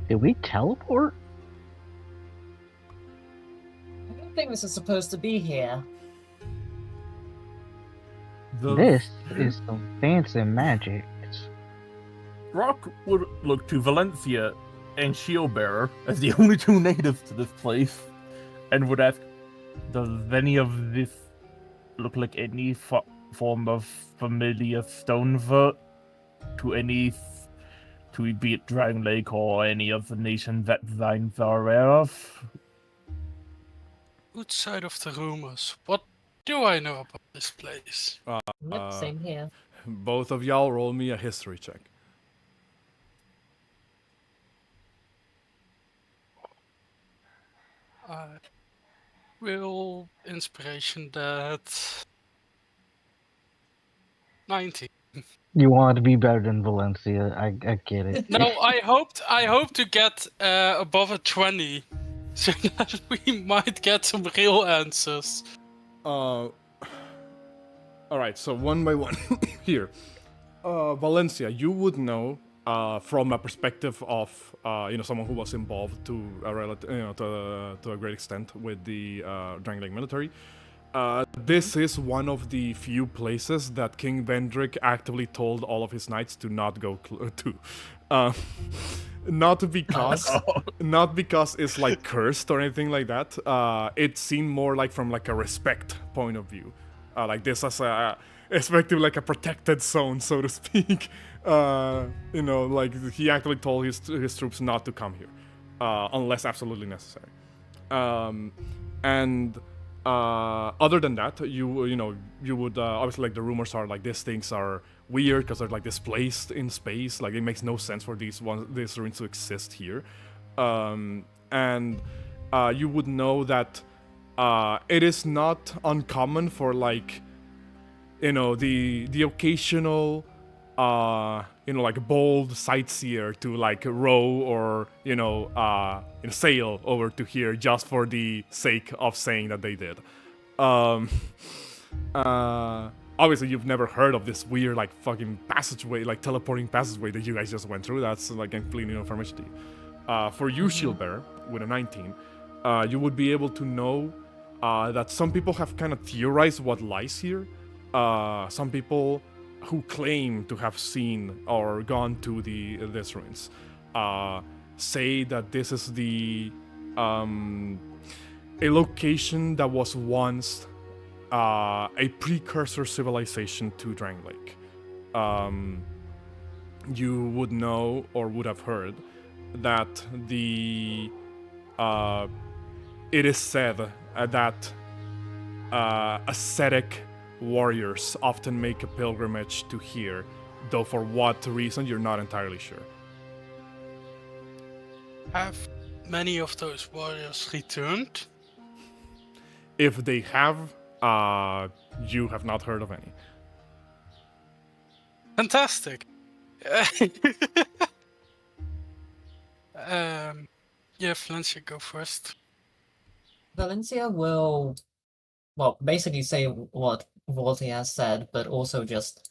S5: Did we teleport?
S7: I don't think this is supposed to be here.
S10: This is some fancy magic.
S6: Rock would look to Valencia and Shieldbearer as the only two natives to this place, and would ask, does any of this look like any form of familiar stone vert to be it Drangleic or any other nation that Vines are aware of?
S4: Outside of the rumors, what do I know about this place?
S7: Yep, same here.
S1: Both of y'all roll me a history check.
S4: I will inspiration that 90.
S5: You want to be better than Valencia. I get it.
S4: No, I hope to get above a 20, so that we might get some real answers.
S1: All right, so one by one here. Valencia, you would know from a perspective of someone who was involved to a great extent with the Drangleic military. This is one of the few places that King Vendrick actively told all of his knights to not go to. Not because it's like cursed or anything like that. It seemed more like from like a respect point of view. Like this as effectively like a protected zone, so to speak. Like he actually told his troops not to come here, unless absolutely necessary. Other than that, you would obviously, like, the rumors are like these things are weird because they're like displaced in space. Like it makes no sense for these ruins to exist here. You would know that it is not uncommon for like the occasional like bold sightseer to like row or sail over to here just for the sake of saying that they did. Obviously you've never heard of this weird like fucking passageway, like teleporting passageway that you guys just went through. That's like completely new information to you. For you, Shieldbearer, with a 19, you would be able to know that some people have kind of theorized what lies here. Some people who claim to have seen or gone to these ruins say that this is a location that was once a precursor civilization to Drangleic. You would know or would have heard that it is said that ascetic warriors often make a pilgrimage to here, though for what reason you're not entirely sure.
S4: Have many of those warriors returned?
S1: If they have, you have not heard of any.
S4: Fantastic. Valencia, go first.
S7: Valencia will, basically say what Vortielite has said, but also just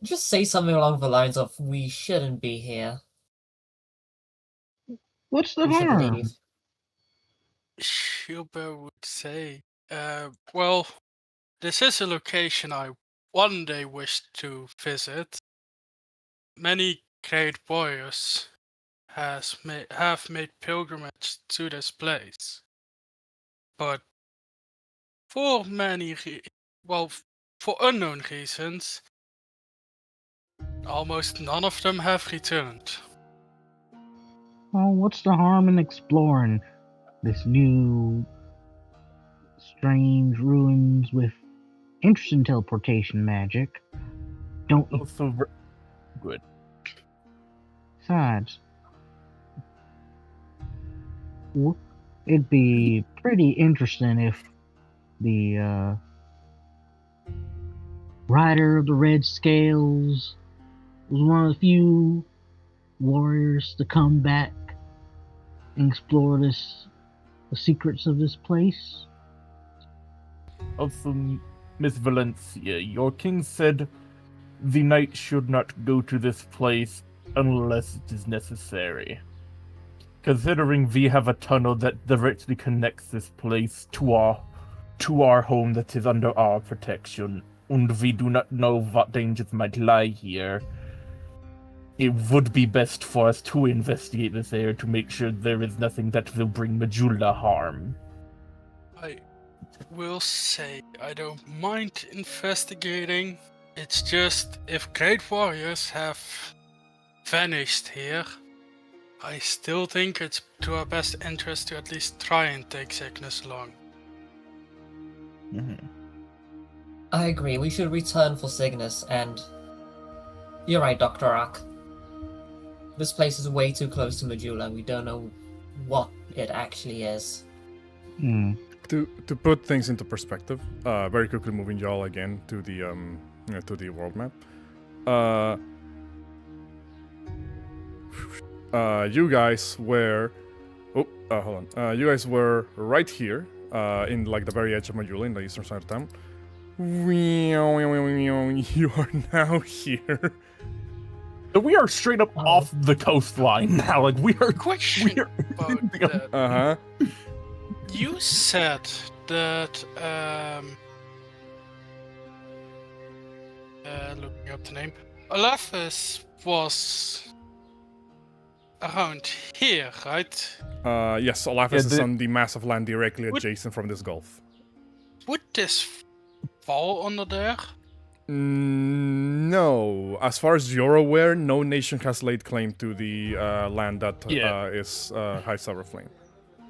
S7: say something along the lines of, we shouldn't be here.
S5: What's the
S7: We should
S5: harm?
S7: leave.
S4: Shilber would say, well, this is a location I one day wish to visit. Many great warriors have made pilgrimage to this place. But for for unknown reasons, almost none of them have returned.
S5: Oh, what's the harm in exploring this new, strange ruins with interesting teleportation magic? Don't you?
S6: Also, good.
S5: Besides, it'd be pretty interesting if the Rider of the Red Scales was one of the few warriors to come back and explore the secrets of this place.
S6: Also, Miss Valencia, your king said the knight should not go to this place unless it is necessary. Considering we have a tunnel that directly connects this place to our home that is under our protection, and we do not know what dangers might lie here, it would be best for us to investigate this area to make sure there is nothing that will bring Majula harm.
S4: I will say I don't mind investigating. It's just if great warriors have vanished here, I still think it's to our best interest to at least try and take Signis along.
S6: Mm-hmm.
S7: I agree, we should return for Signis, and you're right, Dr. Rock. This place is way too close to Majula. We don't know what it actually is.
S1: To put things into perspective, very quickly moving y'all again to the world map. You guys were hold on. You guys were right here, in like the very edge of Majula, in the eastern side of town. You are now here.
S6: So we are straight up off the coastline now. Like we are.
S4: Question about that. You said that looking up the name, Olafis was around here, right?
S1: Yes, Olafis is on the massive land directly adjacent from this gulf.
S4: Would this fall under there?
S1: No. As far as you're aware, no nation has laid claim to the land that is High Silver Flame.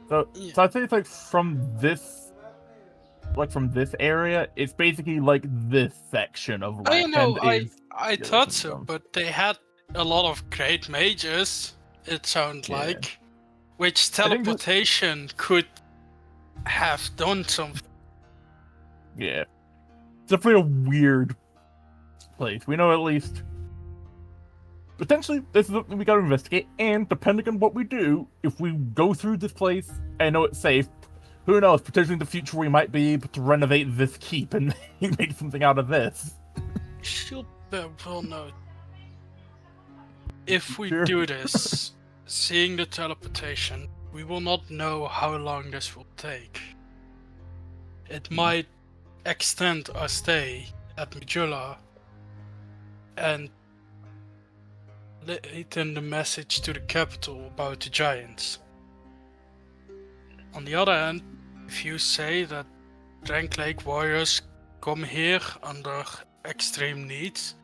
S6: So I'd say it's like from this area, it's basically like this section of land.
S4: I know, I thought so, but they had a lot of great mages, it sounds like, which teleportation could have done something.
S6: Yeah. It's definitely a weird place. We know at least potentially this is what we gotta investigate, and depending on what we do, if we go through this place and know it's safe, who knows, potentially in the future we might be able to renovate this keep and make something out of this.
S4: She'll well know. If we do this, seeing the teleportation, we will not know how long this will take. It might extend our stay at Majula and laten the message to the capital about the giants. On the other hand, if you say that Drangleic warriors come here under extreme needs,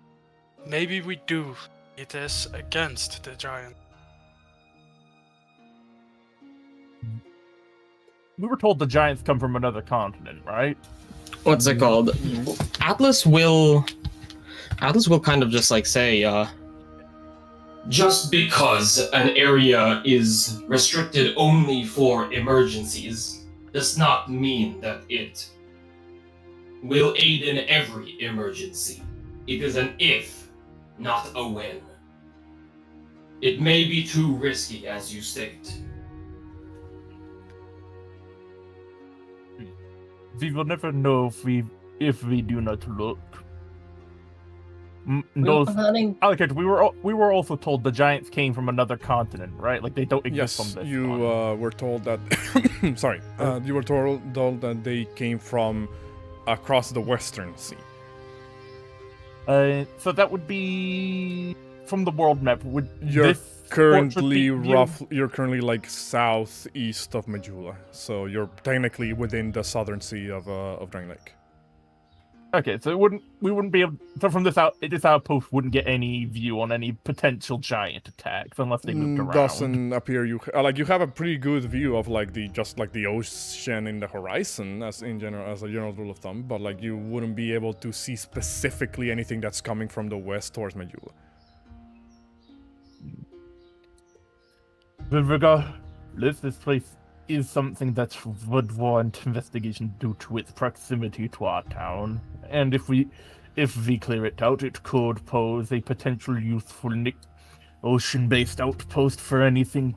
S4: maybe we do it is against the giant.
S6: We were told the giants come from another continent, right?
S8: What's it called? Atlas will kind of just like say,
S9: just because an area is restricted only for emergencies does not mean that it will aid in every emergency. It is an if, not a when. It may be too risky, as you state.
S6: We will never know if we do not look.
S7: We were
S6: Those
S7: planning.
S6: Alec, we were also told the giants came from another continent, right? Like they don't exist
S1: Yes,
S6: on this.
S1: you were told that. Sorry, you were told that they came from across the Western Sea.
S6: So that would be from the world map. Would
S1: You're
S6: this
S1: currently
S6: fortress be-
S1: you're currently like southeast of Majula, so you're technically within the southern sea of Drangleic.
S6: Okay, so we wouldn't be able. So from this outpost wouldn't get any view on any potential giant attacks unless they moved around.
S1: Doesn't appear you you have a pretty good view of like the ocean in the horizon as a general rule of thumb, but like you wouldn't be able to see specifically anything that's coming from the west towards Majula.
S6: With regard, this place is something that would warrant investigation due to its proximity to our town, and if we clear it out, it could pose a potential useful ocean-based outpost for anything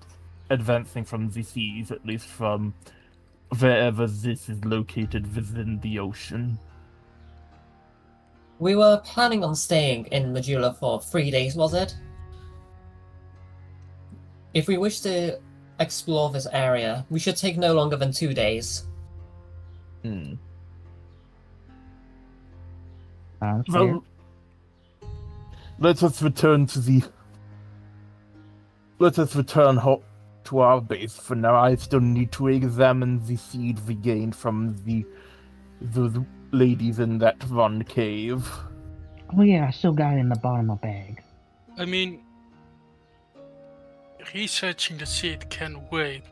S6: advancing from the seas, at least from wherever this is located within the ocean.
S7: We were planning on staying in Majula for 3 days, was it? If we wish to explore this area, we should take no longer than 2 days.
S6: Well, let us return to our base for now. I still need to examine the seed we gained from those ladies in that one cave.
S10: Oh yeah, I still got it in the bottom of my bag.
S4: I mean, researching the seed can wait.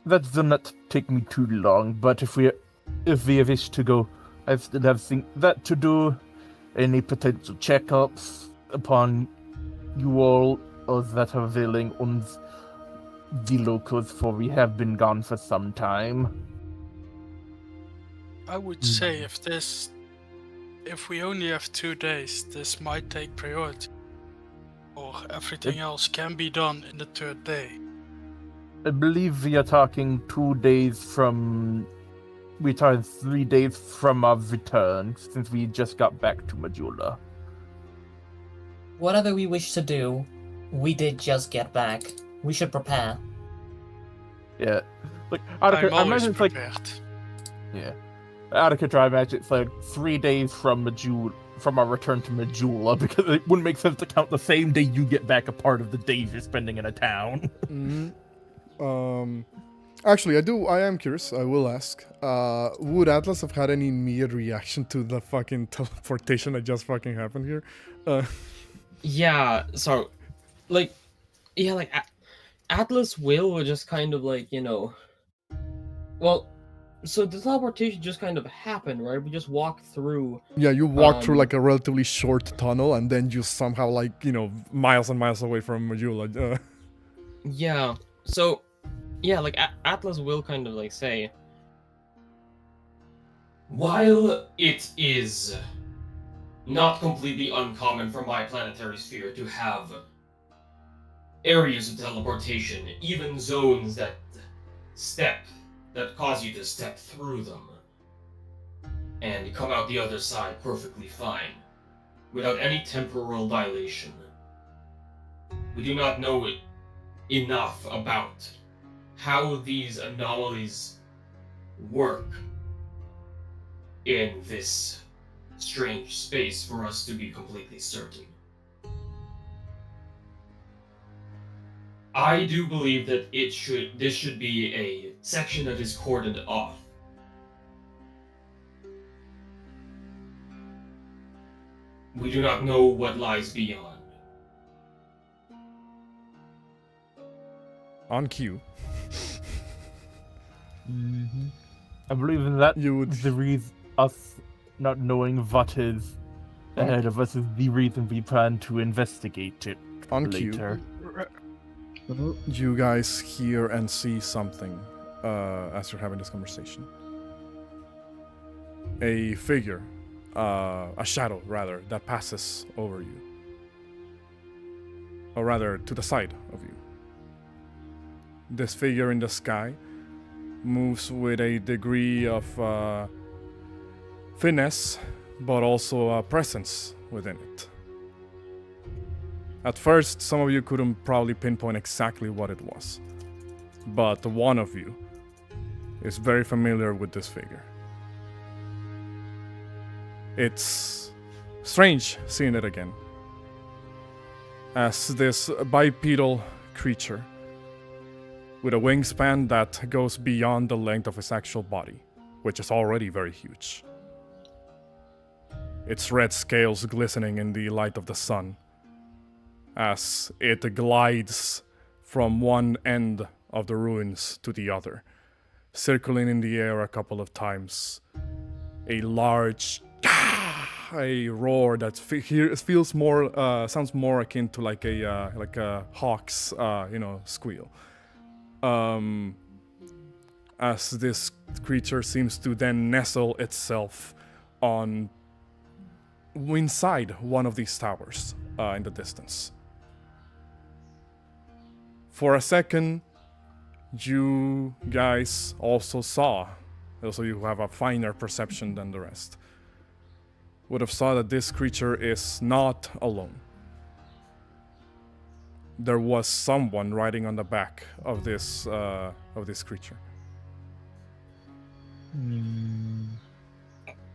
S6: That does not take me too long, but if we wish to go, I still have that to do. Any potential checkups upon you all that are willing on the locals, for we have been gone for some time.
S4: I would say if we only have 2 days, this might take priority. Or everything else can be done in the 3rd day.
S6: I believe we are talking 2 days from... We talking 3 days from our return, since we just got back to Majula.
S7: Whatever we wish to do, we did just get back. We should prepare.
S6: Yeah. Like,
S4: I'm
S6: I
S4: always
S6: imagine it's like...
S4: prepared.
S6: Yeah. Out of control, I imagine it's like 3 days from our return to Majula, because it wouldn't make sense to count the same day you get back a part of the days you're spending in a town.
S1: Actually, I am curious. I will ask. Would Atlas have had any immediate reaction to the fucking teleportation that just fucking happened here?
S8: Yeah, so, like, Atlas will just kind of like, well, so the teleportation just kind of happened, right? We just walked through.
S1: Yeah, you walked through like a relatively short tunnel, and then you somehow like, miles and miles away from Majula.
S8: Yeah, so, yeah, like, Atlas will kind of like say,
S9: While it is not completely uncommon for my planetary sphere to have areas of teleportation, even zones that cause you to step through them and come out the other side perfectly fine, without any temporal dilation. We do not know enough about how these anomalies work in this strange space for us to be completely certain. I do believe that this should be a section that is cordoned off. We do not know what lies beyond.
S1: On cue.
S6: I believe in that
S1: You would-
S6: the reason us not knowing what is ahead of us is the reason we plan to investigate it
S1: On cue.
S6: later.
S1: You guys hear and see something as you're having this conversation. A figure, a shadow rather, that passes over you. Or rather, to the side of you. This figure in the sky moves with a degree of finesse but also a presence within it. At first, some of you couldn't probably pinpoint exactly what it was, but one of you is very familiar with this figure. It's strange seeing it again, as this bipedal creature with a wingspan that goes beyond the length of its actual body, which is already very huge. Its red scales glistening in the light of the sun as it glides from one end of the ruins to the other, circling in the air a couple of times. A large a roar that feels more sounds more akin to like a hawk's squeal. As this creature seems to then nestle itself on inside one of these towers in the distance. For a second, you guys also saw, also you have a finer perception than the rest, would have saw that this creature is not alone. There was someone riding on the back of this creature.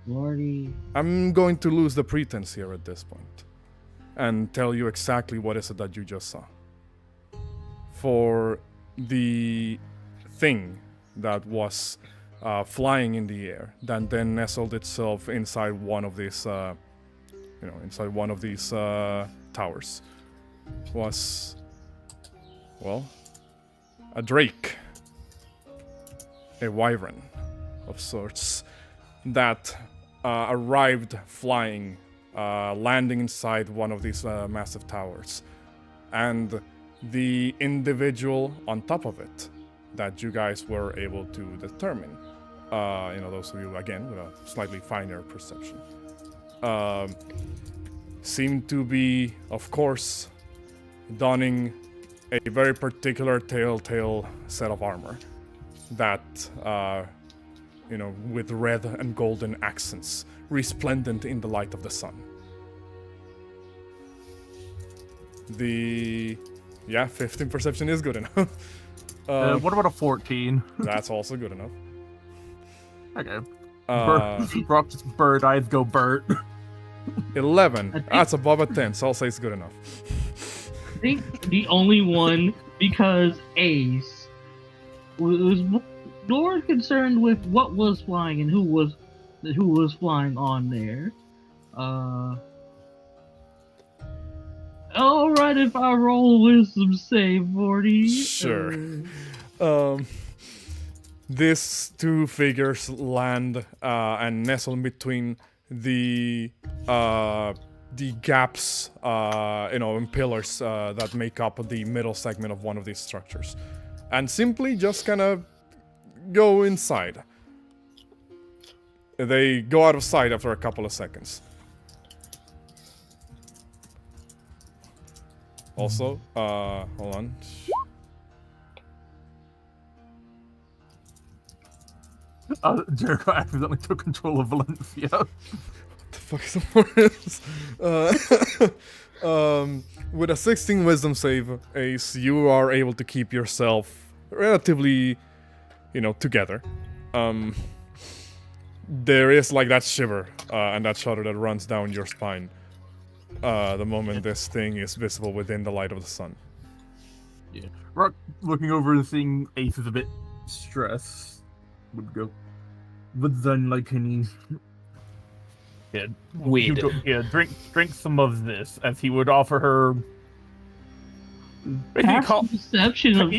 S5: Lordy.
S1: I'm going to lose the pretense here at this point and tell you exactly what is it that you just saw. For the thing that was flying in the air, that then nestled itself inside one of these, towers, was, well, a drake, a wyvern of sorts, that arrived flying, landing inside one of these massive towers, and the individual on top of it that you guys were able to determine, those of you, again, with a slightly finer perception, seemed to be, of course, donning a very particular telltale set of armor that, with red and golden accents, resplendent in the light of the sun. 15 perception is good enough.
S6: What about a 14?
S1: That's also good enough.
S6: Okay. Rock just bird eyes go Bert.
S1: 11. That's above a 10, so I'll say it's good enough.
S5: I think the only one, because Ace was more concerned with what was flying and who was flying on there. Alright, if I roll wisdom save, Vorty.
S1: Sure. These two figures land and nestle in between the gaps, and pillars that make up the middle segment of one of these structures, and simply just kind of go inside. They go out of sight after a couple of seconds. Also, hold on.
S6: Jericho accidentally took control of Valencia.
S1: What the fuck is the word? With a 16 wisdom save, Ace, you are able to keep yourself relatively, together. There is like that shiver and that shudder that runs down your spine the moment this thing is visible within the light of the sun.
S6: Yeah. Rock, looking over and seeing Ace is a bit stressed, would go, but then like any... Yeah,
S5: Weird.
S6: Drink some of this, as he would offer her...
S5: Perception of...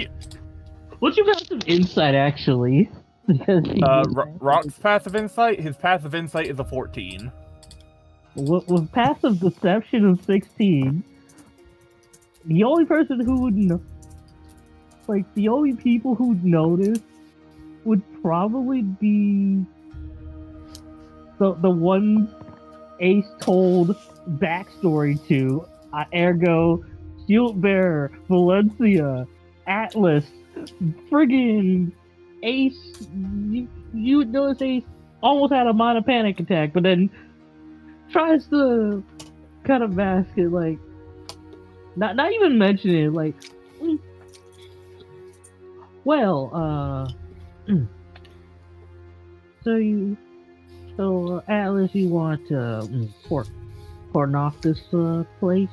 S5: What's your passive insight, actually?
S6: Rock's passive insight, his passive insight is a 14.
S5: With passive deception of 16, the only person who would know, the only people who'd notice would probably be the one Ace told backstory to, ergo, Shieldbearer, Valencia, Atlas, friggin' Ace. You would notice Ace almost had a minor panic attack, but then tries to kind of mask it, like not even mention it, like, well, so Atlas, you want to cordon off this place?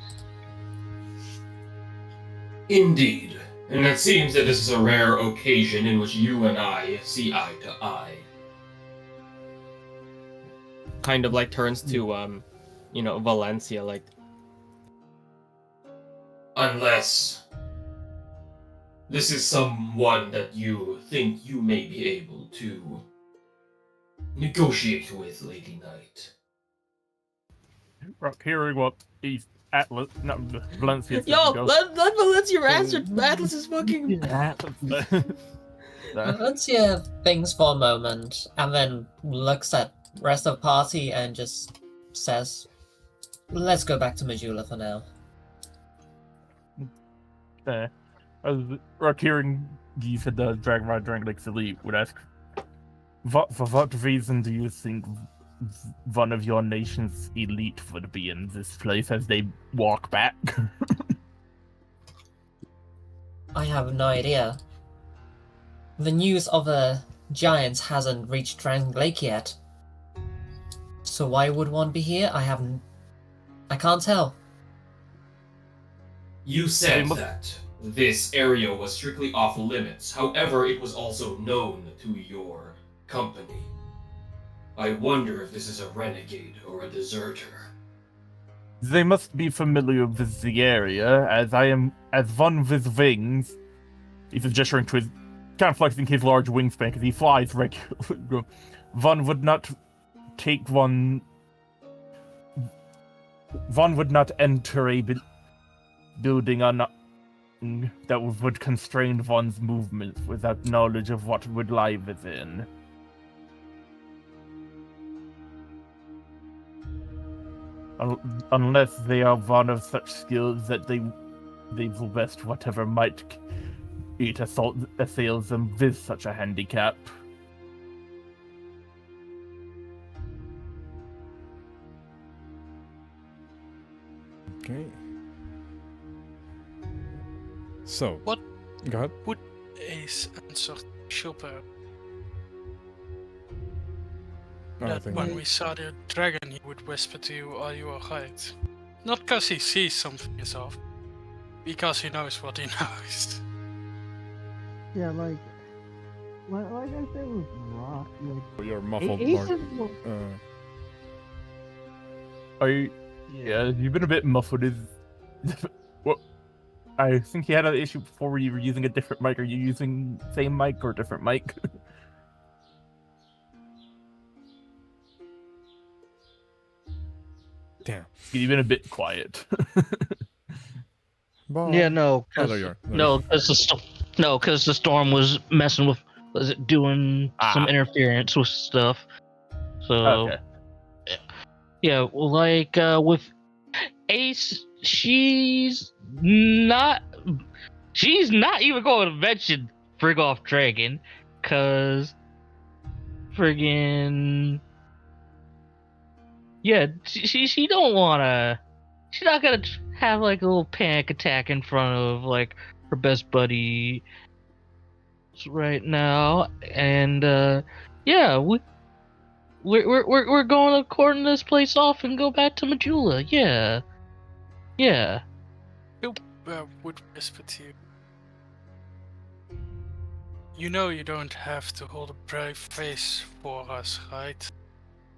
S9: Indeed. And it seems that this is a rare occasion in which you and I see eye to eye.
S8: Kind of like turns to, Valencia, like.
S9: Unless this is someone that you think you may be able to negotiate with, Lady Knight.
S6: Hearing what Valencia said.
S8: Yo, let Valencia answer. Atlas is fucking.
S7: Valencia thinks for a moment and then looks at rest of the party and just says, "Let's go back to Majula for now."
S6: Hearing you said the Dirge of Drangleic elite would ask, for what reason do you think one of your nation's elite would be in this place as they walk back?
S7: I have no idea. The news of the giants hasn't reached Drangleic yet. So why would one be here? I can't tell.
S9: You said that this area was strictly off limits. However, it was also known to your company. I wonder if this is a renegade or a deserter.
S6: They must be familiar with the area, as one with wings. He's gesturing to his, kind of flexing his large wingspan because he flies regularly. One would not take one. One would not enter a building that would constrain one's movements without knowledge of what would lie within. Unless they are one of such skills that they will best whatever might it assails them with such a handicap.
S1: Okay. So,
S4: What
S1: go ahead.
S4: would Ace answer Chopper? That when we saw the dragon, he would whisper to you, "Are you alright?" Not because he sees something is off, because he knows what he knows.
S5: Yeah, like I said with Rock, like
S1: Your muffled
S5: Ace
S1: mark.
S5: is
S6: Yeah, you've been a bit muffled. What? I think you had an issue before where you were using a different mic. Are you using same mic or different mic?
S1: Damn.
S6: You've been a bit quiet.
S5: Yeah, no,
S1: Oh, there you are. There you
S5: no,
S1: are.
S5: because the storm was messing with, was it doing some interference with stuff. So,
S6: Okay.
S5: yeah, well, like with Ace, she's not even going to mention Frig Off Dragon, cause friggin' yeah, she don't wanna. She's not gonna have like a little panic attack in front of like her best buddy right now, and yeah, we're going to cordon this place off and go back to Majula. Yeah.
S4: Who would whisper to you? You know you don't have to hold a brave face for us, right?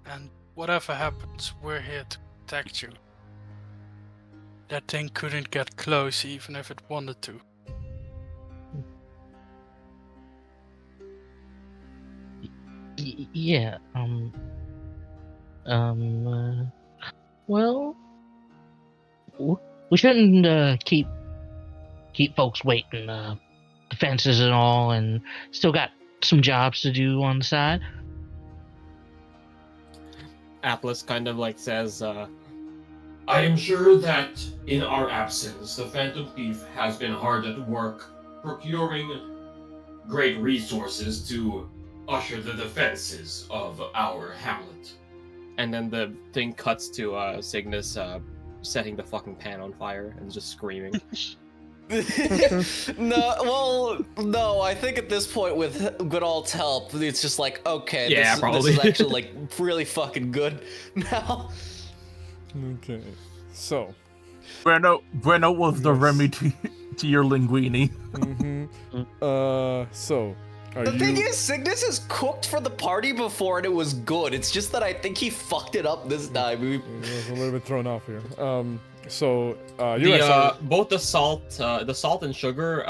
S4: And whatever happens, we're here to protect you. That thing couldn't get close even if it wanted to.
S5: Yeah, well, we shouldn't keep folks waiting. Defenses and all, and still got some jobs to do on the side.
S8: Atlas kind of like says,
S9: I am sure that in our absence, the Phantom Thief has been hard at work procuring great resources to usher the defenses of our hamlet.
S8: and then the thing cuts to Signis setting the fucking pan on fire and just screaming.
S2: No, I think at this point with Goodall's help, it's just like, okay,
S8: Yeah,
S2: this is actually like really fucking good now.
S1: Okay, so
S6: Breno was the remedy to your linguine.
S1: So are
S2: The thing
S1: you?
S2: is, Signis has cooked for the party before and it was good. It's just that I think he fucked it up this time.
S1: I was a little bit thrown off here. So you guys are
S8: both the salt and sugar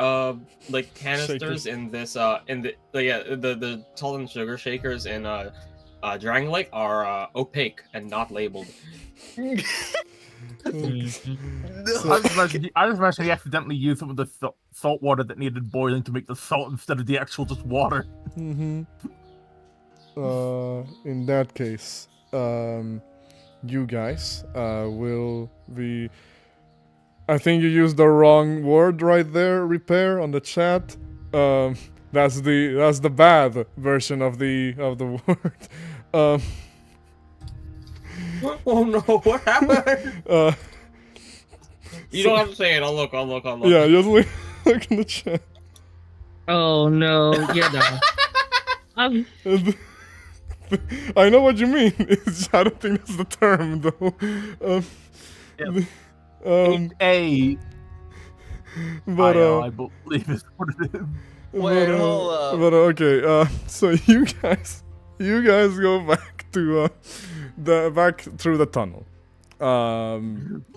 S8: like canisters
S1: Shakers.
S8: in this the salt and sugar shakers in Drangleic are opaque and not labeled.
S6: I just imagine he accidentally used some of the salt water that needed boiling to make the salt instead of the actual just water.
S1: In that case, you guys will be. I think you used the wrong word right there. Repair on the chat. That's the bad version of the word.
S8: Oh no! What happened? You don't have to say it. I'll look.
S1: Yeah, just look in the chat.
S5: Oh no, yeah, no.
S1: I know what you mean. I don't think that's the term though.
S6: I believe it's what it is.
S2: Wait, hold up.
S1: But okay, so you guys go back to back through the tunnel.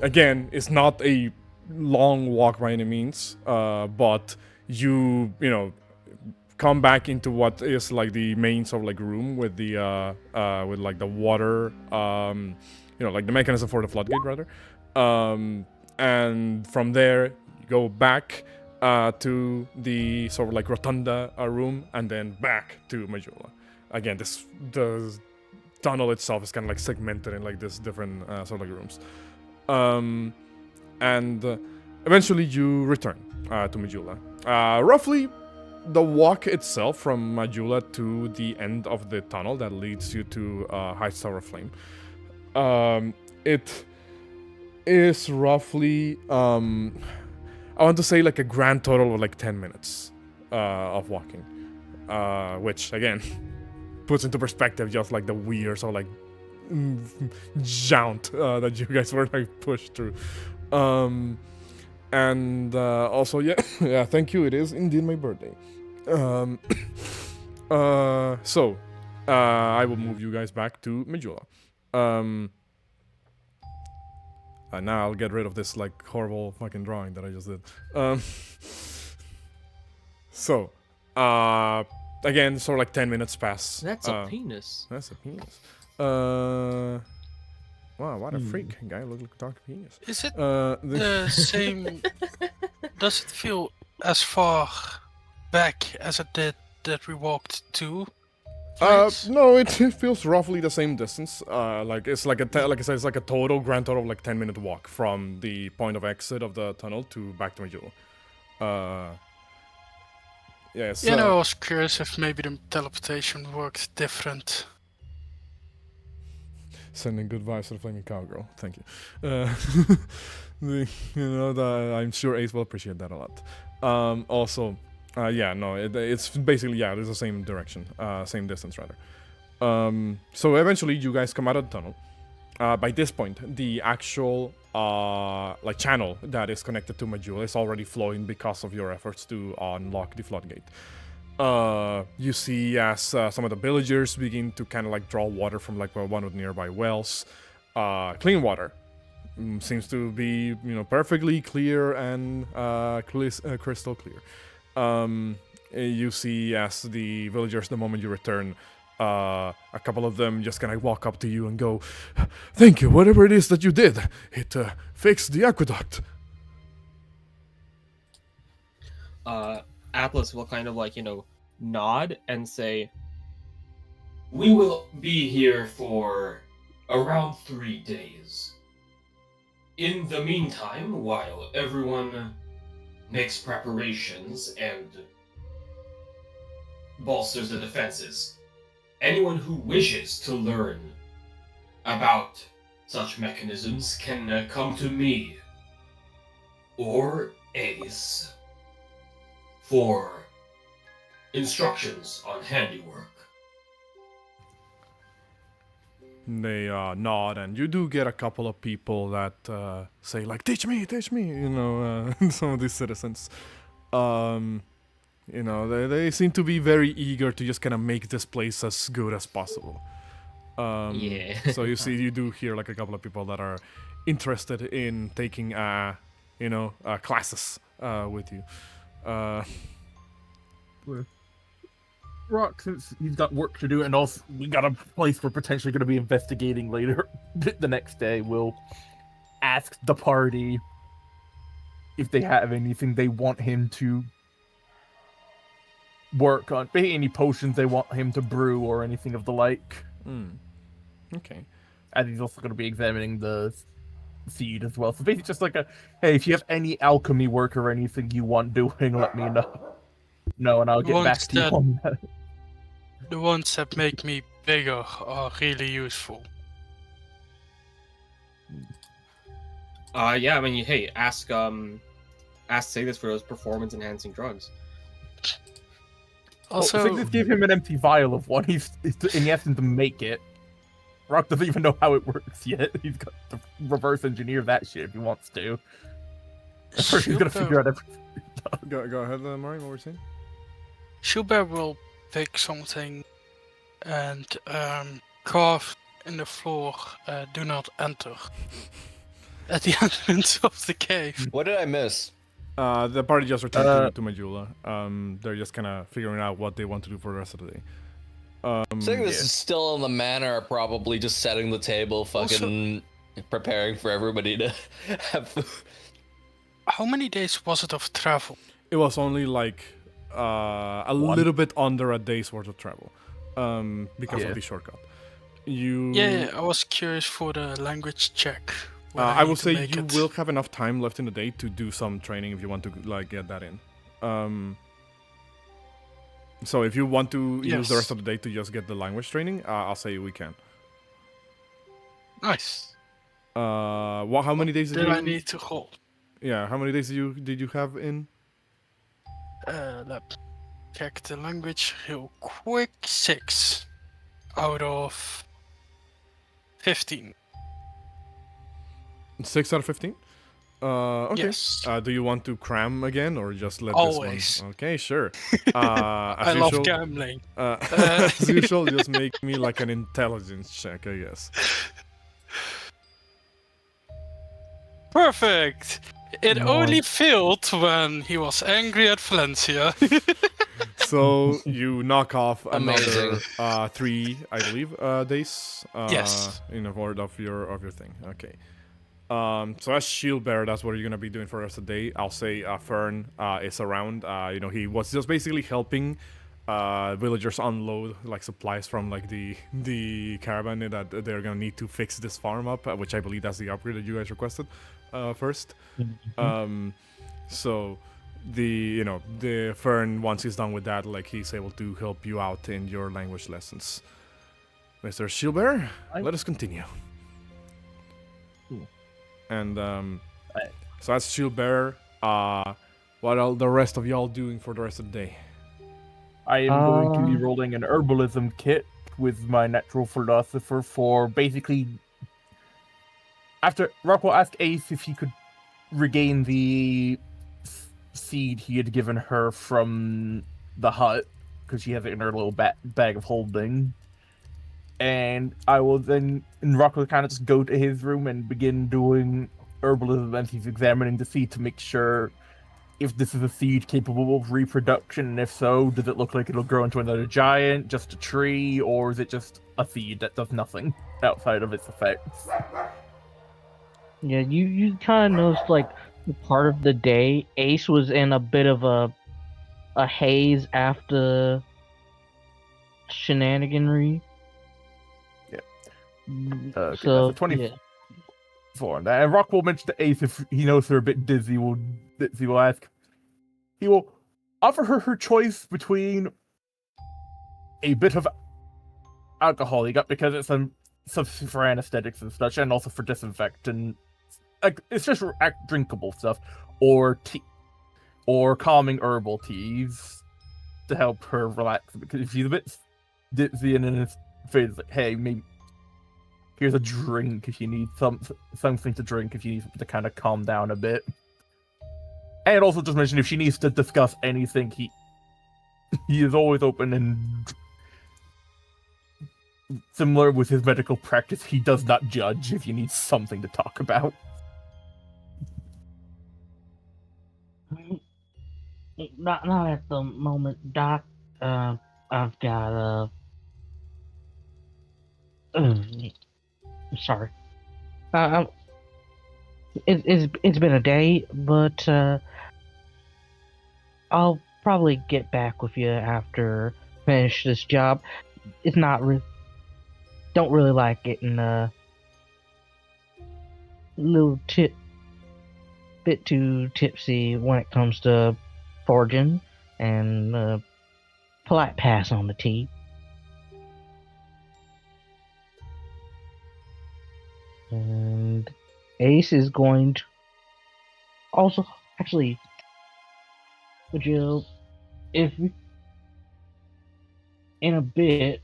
S1: Again, it's not a long walk by any means, but you know come back into what is like the main sort of like room with the with like the water, like the mechanism for the floodgate rather, and from there you go back to the sort of like rotunda room and then back to Majula. Again, the tunnel itself is kind of like segmented in like this different sort of like rooms, and eventually you return to Majula. Roughly, the walk itself from Majula to the end of the tunnel that leads you to Heights Tower of Flame. It is roughly, I want to say like a grand total of like 10 minutes of walking, which again puts into perspective just like the weird sort of like jaunt that you guys were like pushed through. And also, yeah, thank you. It is indeed my birthday. So I will move you guys back to Majula. Now I'll get rid of this like horrible fucking drawing that I just did. So again, sort of like 10 minutes pass.
S8: That's a penis.
S1: That's a penis. Wow, what a freak. Guy looks like a dark penis.
S4: Is it the same? Does it feel as far back as it did that we walked to?
S1: No, it feels roughly the same distance. Like it's like like I said, it's like a grand total of like 10-minute walk from the point of exit of the tunnel to back to Majula. Yes.
S4: I was curious if maybe the teleportation worked different.
S1: Sending good vibes to the flaming cowgirl. Thank you. I'm sure Ace will appreciate that a lot. Also, it's basically it's the same direction, same distance rather. So eventually, you guys come out of the tunnel. By this point, the actual like channel that is connected to Majula is already flowing because of your efforts to unlock the floodgate. You see as some of the villagers begin to kind of like draw water from like one of the nearby wells. Clean water seems to be perfectly clear and crystal clear. You see as the villagers, the moment you return, a couple of them just kind of walk up to you and go, "Thank you, whatever it is that you did, it fixed the aqueduct."
S8: Atlas will kind of like, nod and say,
S9: "We will be here for around 3 days. In the meantime, while everyone makes preparations and bolsters the defenses, anyone who wishes to learn about such mechanisms can come to me or Ace for instructions on handiwork.
S1: They nod, and you do get a couple of people that say like, teach me, you know, some of these citizens. You know, they seem to be very eager to just kind of make this place as good as possible.
S8: Yeah.
S1: So you do hear like a couple of people that are interested in taking, you know, classes with you.
S6: Rock, since he's got work to do, and also we got a place we're potentially going to be investigating later the next day, we'll ask the party if they have anything they want him to work on, any potions they want him to brew or anything of the like.
S1: Okay.
S6: And he's also going to be examining the seed as well. So basically just like hey, if you have any alchemy work or anything you want doing, let me know. No, and I'll get back to you on that.
S4: The ones that make me bigger are really useful.
S8: Yeah, I mean, hey, ask Signis for those performance-enhancing drugs.
S4: Also,
S6: Signis gave him an empty vial of one. He's and he asked him to make it. Rock doesn't even know how it works yet. He's got to reverse engineer that shit if he wants to. First, he's gonna figure out everything.
S1: Go ahead, Maureen, what were you saying?
S4: Schubert will pick something and carve in the floor, do not enter, at the entrance of the cave.
S2: What did I miss?
S1: The party just returned to Majula. They're just kind of figuring out what they want to do for the rest of the day.
S2: Saying this is still in the manor, probably just setting the table, fucking preparing for everybody to have food.
S4: How many days was it of travel?
S1: It was only like a little bit under a day's worth of travel, because of the shortcut.
S4: Yeah, I was curious for the language check.
S1: I will say you will have enough time left in the day to do some training if you want to like get that in. So if you want to use the rest of the day to just get the language training, I'll say we can.
S4: Nice.
S1: How many days
S4: did I need to hold?
S1: Yeah, how many days did you have in?
S4: Let's check the language real quick. 6 out of 15.
S1: 6 out of 15? Okay.
S4: Yes.
S1: Do you want to cram again or just let
S4: Always.
S1: this one? Okay, sure.
S4: I love gambling.
S1: As usual, just make me like an intelligence check, I guess.
S4: Perfect! It only failed when he was angry at Valencia.
S1: So you knock off
S2: Amazing.
S1: another 3, I believe, days.
S4: Yes.
S1: In avoid of your thing. Okay. So as shield bearer, that's what you're gonna be doing for the rest of the day. I'll say Fern is around. You know, he was just basically helping villagers unload like supplies from like the caravan that they're gonna need to fix this farm up, which I believe that's the upgrade that you guys requested first. So the Fern, once he's done with that, like he's able to help you out in your language lessons. Mr. Shieldbearer, let us continue. And so as shield bearer, what are the rest of y'all doing for the rest of the day?
S6: I am going to be rolling an herbalism kit with my natural philosopher for basically. After Rock will ask Ace if he could regain the seed he had given her from the hut, because she has it in her little bag of holding. And I will then, and Rock will kind of just go to his room and begin doing herbalism as he's examining the seed to make sure if this is a seed capable of reproduction, and if so, does it look like it'll grow into another giant, just a tree, or is it just a seed that does nothing outside of its effects?
S5: Yeah, you kind of noticed like part of the day, Ace was in a bit of a haze after shenaniganry.
S6: Okay,
S5: So
S6: that's a 24. And Rock will mention to Ace if he knows they're a bit dizzy. He will ask. He will offer her choice between a bit of alcohol he got because it's a substitute for anesthetics and such, and also for disinfectant. Like, it's just drinkable stuff, or tea, or calming herbal teas to help her relax. Because if she's a bit dizzy and in his face, like, hey, maybe here's a drink if you need something to drink if you need something to kind of calm down a bit. And also just mention if she needs to discuss anything, he is always open, and similar with his medical practice, he does not judge if you need something to talk about.
S5: Not at the moment, Doc. I've got I'm sorry. It's been a day, but I'll probably get back with you after finish this job. It's not don't really like getting little bit too tipsy when it comes to forging, and polite pass on the tea. And Ace is going to also, actually, would you, if in a bit,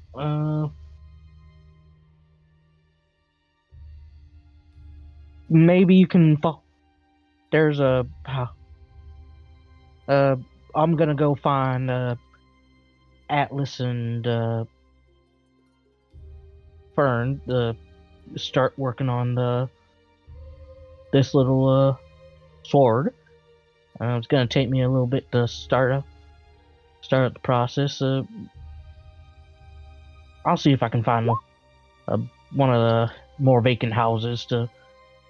S5: maybe you can there's a I'm gonna go find Atlas and Fern to start working on this little sword. It's gonna take me a little bit to start the process. I'll see if I can find one of the more vacant houses to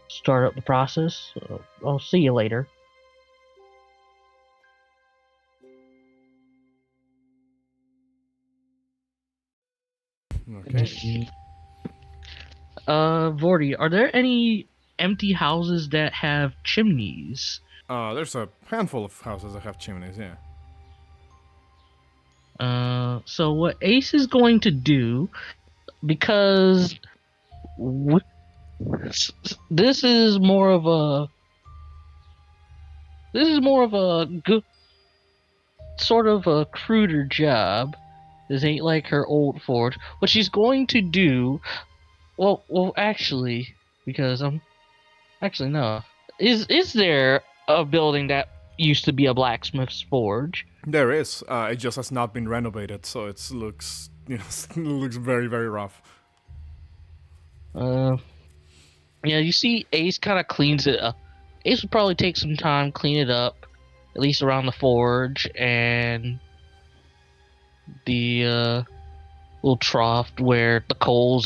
S5: start up the process. I'll see you later.
S1: Okay.
S5: Vorti, are there any empty houses that have chimneys?
S1: There's a handful of houses that have chimneys, yeah.
S5: So what Ace is going to do, because this is more of a good sort of a cruder job. This ain't like her old forge. What she's going to do, well, actually, because actually no, is there a building that used to be a blacksmith's forge?
S1: There is. It just has not been renovated, so it looks, it looks very, very rough.
S5: Yeah, you see, Ace kind of cleans it up. Ace would probably take some time, clean it up, at least around the forge and the little trough where the coals,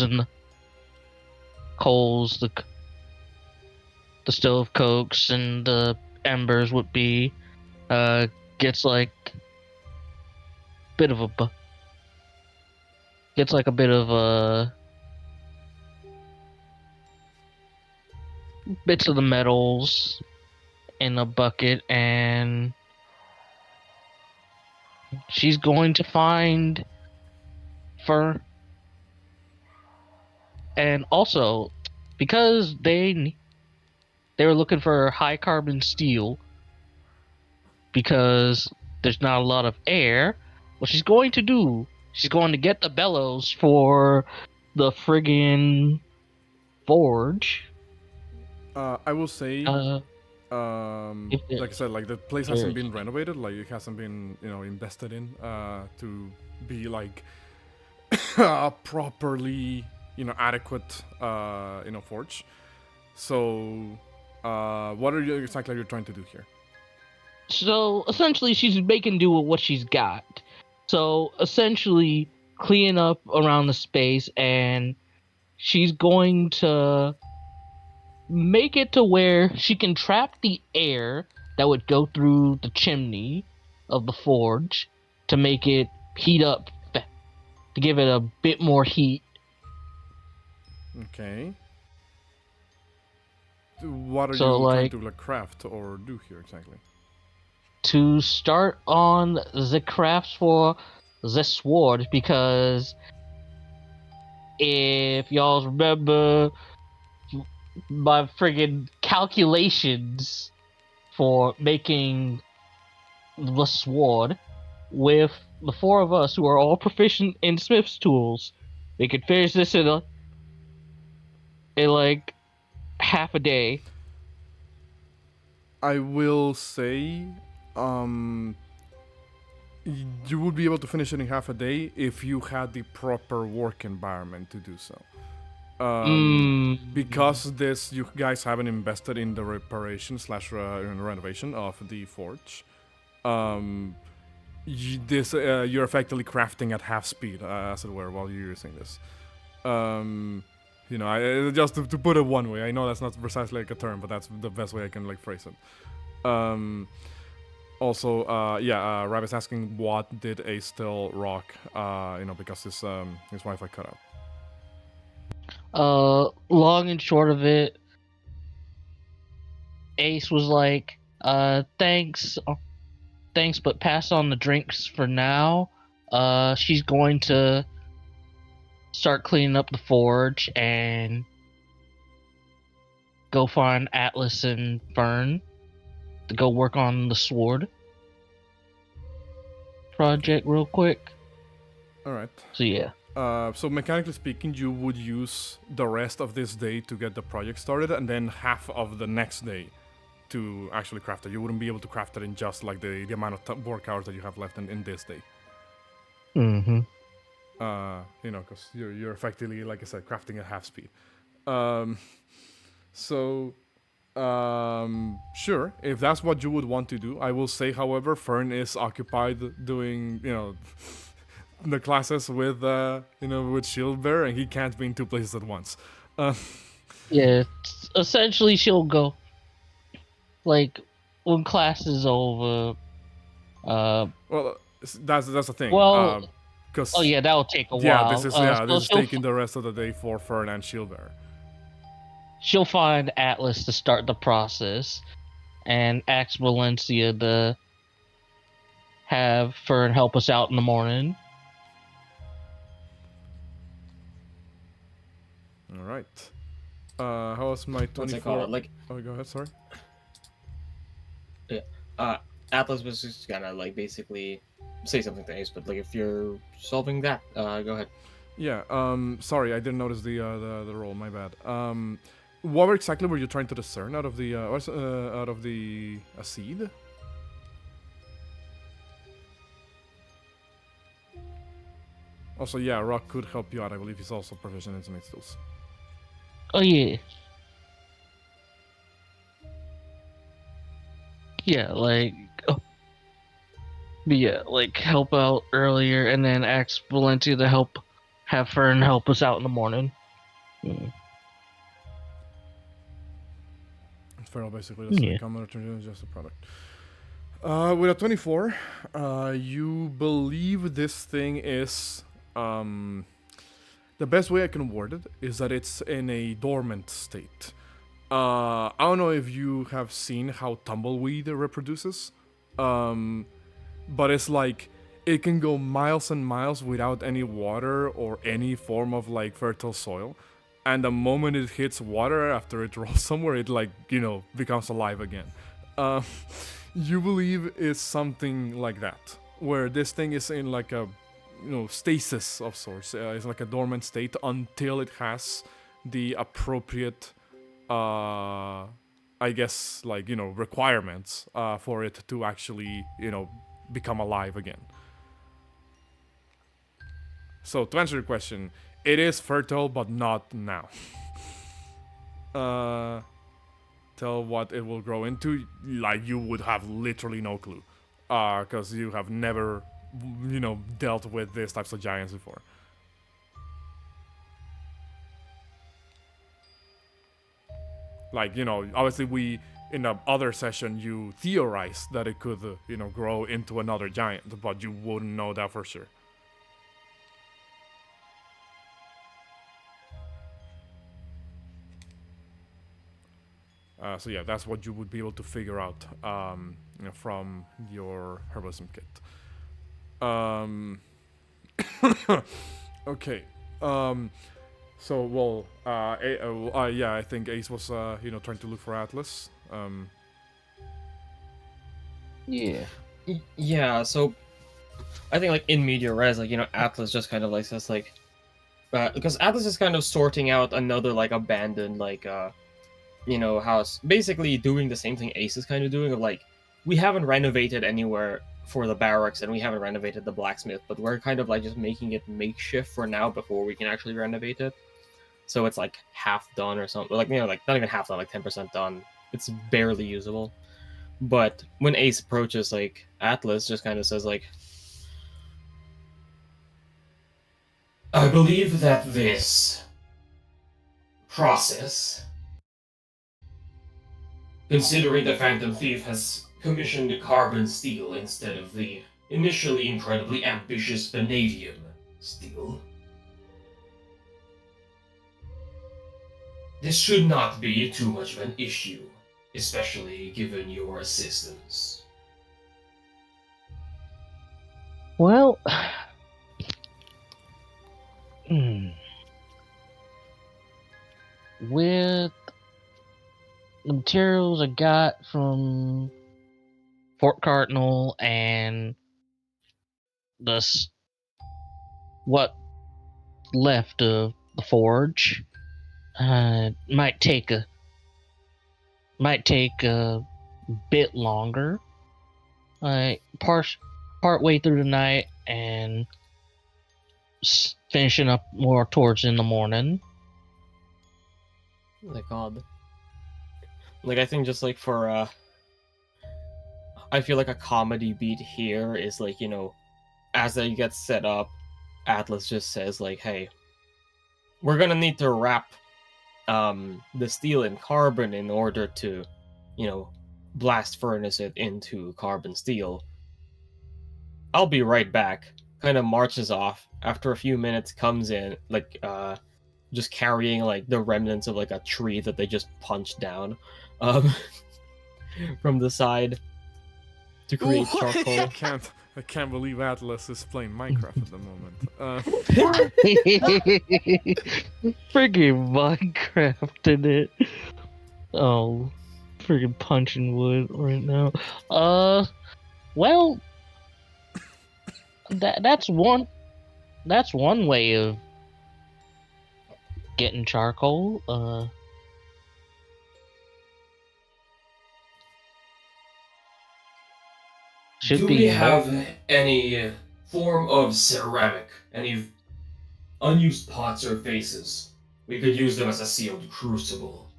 S5: the stove cokes and the embers would be. Gets like a bit of bits of the metals in a bucket, and she's going to find Fern. And also, because they were looking for high carbon steel, because there's not a lot of air, what she's going to do, she's going to get the bellows for the friggin' forge.
S1: I will say, like I said, like the place hasn't been renovated, like it hasn't been, invested in to be like properly, adequate, forge. So, what are you exactly you're trying to do here?
S5: So essentially, she's making do with what she's got. So essentially, clean up around the space, and she's going to make it to where she can trap the air that would go through the chimney of the forge to make it heat up, to give it a bit more heat.
S1: Okay. What are you trying to craft or do here exactly?
S5: To start on the crafts for the sword, because if y'all remember my friggin' calculations for making the sword, with the four of us who are all proficient in Smith's tools, we could finish this in like half a day.
S1: I will say, you would be able to finish it in half a day if you had the proper work environment to do so. Because you guys haven't invested in the reparation / renovation of the forge. You're effectively crafting at half speed, as it were, while you're using this. Just to put it one way, I know that's not precisely like a term, but that's the best way I can like phrase it. Rabbit's asking what did Ace still rock, because his Wi-Fi cut out.
S5: Long and short of it, Ace was like, thanks, but pass on the drinks for now. She's going to start cleaning up the forge and go find Atlas and Fern to go work on the sword project real quick.
S1: Alright.
S5: So yeah.
S1: So mechanically speaking, you would use the rest of this day to get the project started, and then half of the next day to actually craft it. You wouldn't be able to craft it in just like the amount of work hours that you have left in this day.
S5: Mm-hmm.
S1: Because you're effectively, like I said, crafting at half speed. Sure, if that's what you would want to do. I will say, however, Fern is occupied doing, the classes with Shieldbearer, and he can't be in two places at once.
S5: Yeah, essentially she'll go, like, when class is over.
S1: Well, that's the thing.
S5: Well,
S1: that
S5: will take a while.
S1: Yeah, this is
S5: so
S1: taking the rest of the day for Fern and Shieldbearer.
S5: She'll find Atlas to start the process, and ask Valencia to have Fern help us out in the morning.
S1: All right. How's my 24?
S8: Like,
S1: oh, go ahead. Sorry.
S8: Yeah. Atlas was just gonna basically say something to Ace, but if you're solving that, go ahead.
S1: Yeah. Sorry, I didn't notice the roll. My bad. What exactly were you trying to discern out of the seed? Also, yeah, Rock could help you out. I believe he's also proficient in some tools.
S5: Oh yeah. Yeah, help out earlier, and then ask Valencia to have Fern help us out in the morning.
S1: Feral basically doesn't become just a product. With a 24, you believe this thing is the best way I can word it is that it's in a dormant state. I don't know if you have seen how tumbleweed reproduces, but it's like it can go miles and miles without any water or any form of fertile soil. And the moment it hits water after it rolls somewhere, it becomes alive again. You believe it's something like that, where this thing is in a stasis of sorts. It's like a dormant state until it has the appropriate, requirements for it to actually, become alive again. So to answer your question, it is fertile, but not now. Tell what it will grow into, you would have literally no clue. Because you have never, dealt with these types of giants before. Obviously in the other session, you theorized that it could, grow into another giant, but you wouldn't know that for sure. So yeah, that's what you would be able to figure out from your herbalism kit. Okay. So, well, yeah, I think Ace was, trying to look for Atlas.
S5: Yeah.
S8: Yeah, so I think like in media res, like Atlas just kind of like says like, because Atlas is kind of sorting out another like abandoned like house, basically doing the same thing Ace is kind of doing of like, we haven't renovated anywhere for the barracks and we haven't renovated the blacksmith, but we're kind of like just making it makeshift for now before we can actually renovate it. So it's like half done or something, like like not even half done, like 10% done. It's barely usable. But when Ace approaches, like Atlas just kind of says like,
S9: I believe that this process, considering the Phantom Thief has commissioned carbon steel instead of the initially incredibly ambitious vanadium steel, this should not be too much of an issue, especially given your assistance.
S5: Well, with the materials I got from Fort Cardinal and what left of the forge, might take a bit longer. Part way through the night and finishing up more towards in the morning.
S8: like God, like I think just like for I feel like a comedy beat here is like as they get set up, Atlas just says like, hey, we're gonna need to wrap the steel in carbon in order to blast furnace it into carbon steel. I'll be right back. Kind of marches off. After a few minutes, comes in like just carrying like the remnants of like a tree that they just punched down from the side to create charcoal.
S1: I can't believe Atlas is playing Minecraft at the moment.
S5: Friggin' Minecraft in it. Oh, friggin' punching wood right now. Well, that's one way of getting charcoal.
S9: Do we have any form of ceramic? Any unused pots or vases? We could use them as a sealed crucible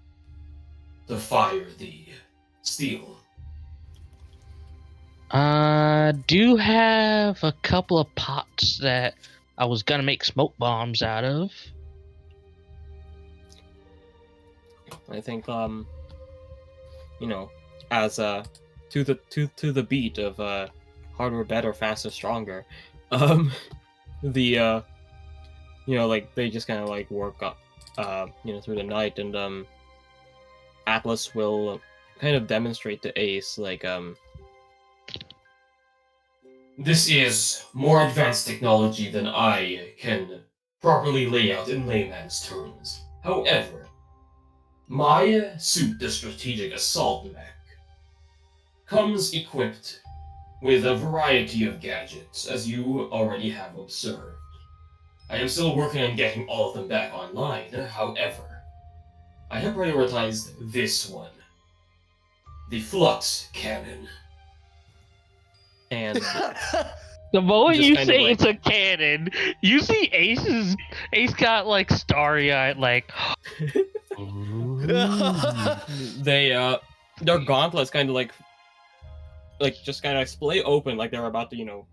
S9: to fire the steel.
S5: Do have a couple of pots that I was gonna make smoke bombs out of.
S8: I think as to the beat of harder, better, faster, stronger, the like they just kind of like work up through the night, and Atlas will kind of demonstrate to Ace like
S9: This is more advanced technology than I can properly lay out in layman's terms. However, my suit, the Strategic Assault Mech, comes equipped with a variety of gadgets, as you already have observed. I am still working on getting all of them back online, however, I have prioritized this one, the Flux Cannon.
S8: and
S5: The moment
S8: Just
S5: you
S8: kind of
S5: say
S8: like-
S5: it's a cannon, you see Ace got like starry eyed, like.
S8: their gauntlets kind of like just kind of splay open, like they're about to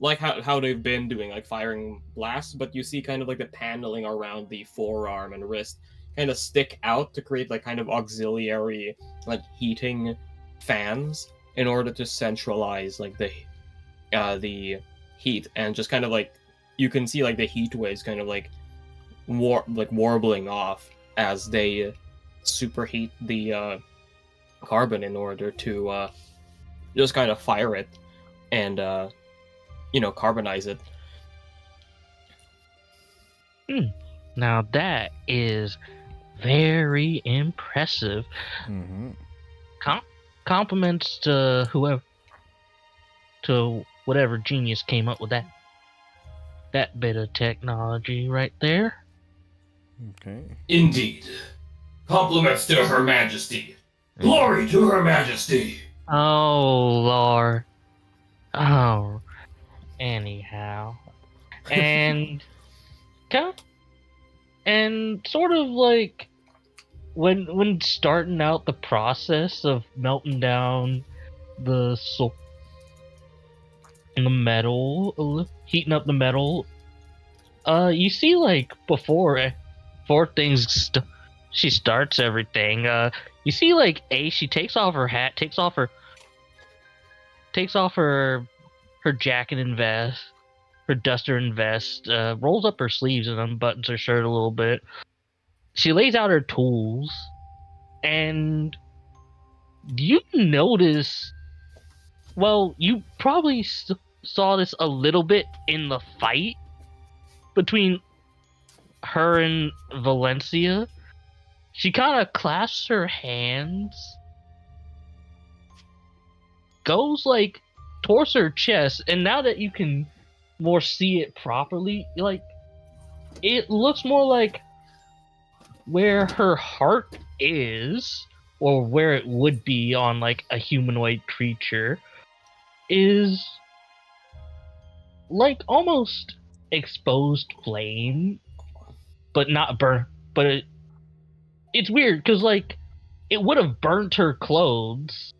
S8: like how they've been doing, like firing blasts, but you see kind of like the paneling around the forearm and wrist kind of stick out to create like kind of auxiliary like heating fans in order to centralize like the heat, and just kind of like you can see like the heat waves kind of like warbling off as they superheat the carbon in order to just kind of fire it and carbonize it.
S5: Now that is very impressive.
S1: Mm-hmm.
S5: Compliments to whatever genius came up with that bit of technology right there.
S1: Okay.
S9: Indeed. Compliments to Her Majesty. Glory to Her Majesty.
S5: Oh Lord. Oh. Anyhow, and sort of like when starting out the process of melting down the metal, heating up the metal, you see like before things she starts everything, you see like she takes off her hat, takes off her jacket and vest, her duster and vest, rolls up her sleeves and unbuttons her shirt a little bit. She lays out her tools, and you notice, well, you probably saw this a little bit in the fight between her and Valencia. She kind of clasps her hands, goes like towards her chest, and now that you can more see it properly, like it looks more like where her heart is, or where it would be on like a humanoid creature, is like almost exposed flame, but not burn. But it's weird because like it would have burnt her clothes,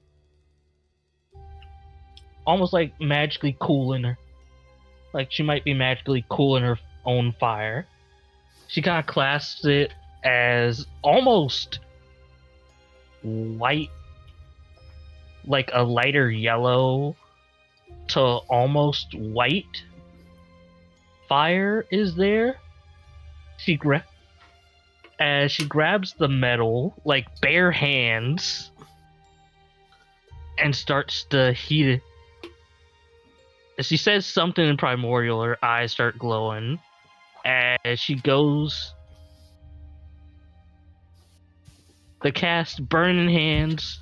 S5: almost like magically cooling her. Like she might be magically cooling her own fire. She kind of clasps it as almost white, like a lighter yellow to almost white fire is there. As she grabs the metal, like bare hands, and starts to heat it. As she says something in Primordial, her eyes start glowing. As she goes to cast Burning Hands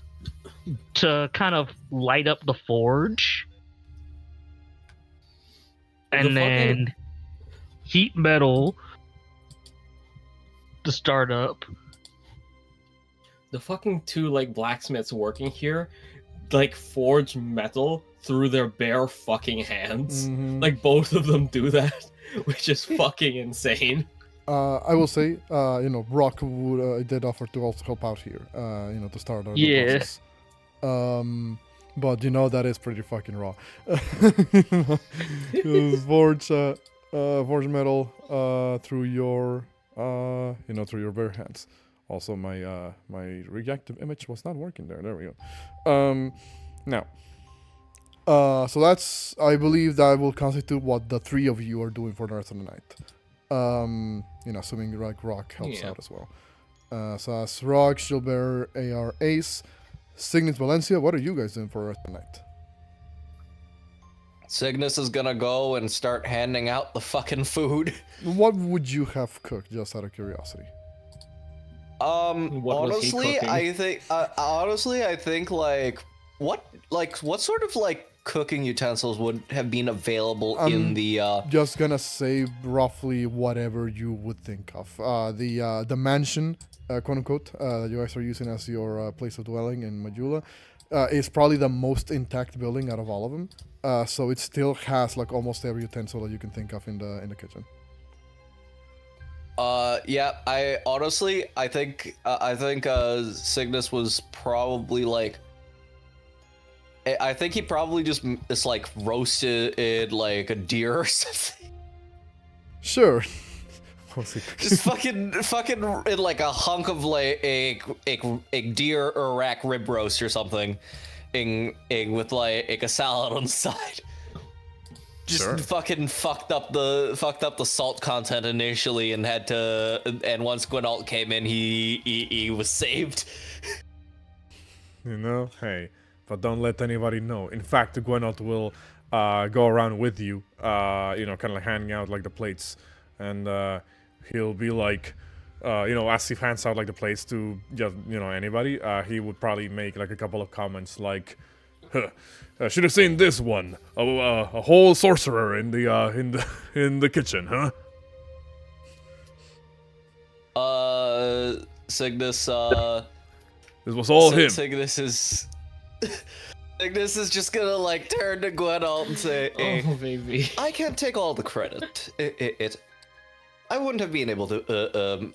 S5: to kind of light up the forge. And then heat metal to start up.
S8: The fucking two like blacksmiths working here like forge metal through their bare fucking hands.
S1: Mhm.
S8: Like both of them do that, which is fucking insane.
S1: I will say, Rock did offer to also help out here, to start the
S5: Yeah.
S1: process. But that is pretty fucking raw. Forge metal through your, through your bare hands. Also, my reactive image was not working there. There we go. Now, so that's, I believe that will constitute what the three of you are doing for the rest of the night. Assuming like Rock helps out as well. So as Rock, Gilbert, AR, Ace, Signis, Valencia, what are you guys doing for the rest of the night?
S2: Signis is gonna go and start handing out the fucking food.
S1: What would you have cooked, just out of curiosity?
S2: Honestly, I think what sort of like cooking utensils would have been available in the
S1: just gonna say roughly whatever you would think of. The mansion, quote unquote, that you guys are using as your place of dwelling in Majula, is probably the most intact building out of all of them. So it still has like almost every utensil that you can think of in the kitchen.
S2: Yeah, I think Signis was probably like, I think he probably just like roasted like a deer or something.
S1: Sure.
S2: Just fucking in like a hunk of like a deer or rack rib roast or something, with like a salad on the side. Just fucking fucked up the salt content initially, and once Gwynalt came in, he was saved.
S1: Hey, but don't let anybody know. In fact, Gwynalt will go around with you, kind of like handing out like the plates, and he'll be like, as he hands out like the plates to just anybody, he would probably make like a couple of comments like, huh, should have seen this one, a whole sorcerer in the kitchen, huh?
S2: Signis,
S1: This was all him.
S2: Signis is Signis is just gonna like turn to Gwynalt and say, hey,
S8: Oh, baby.
S2: I can't take all the credit. I wouldn't have been able to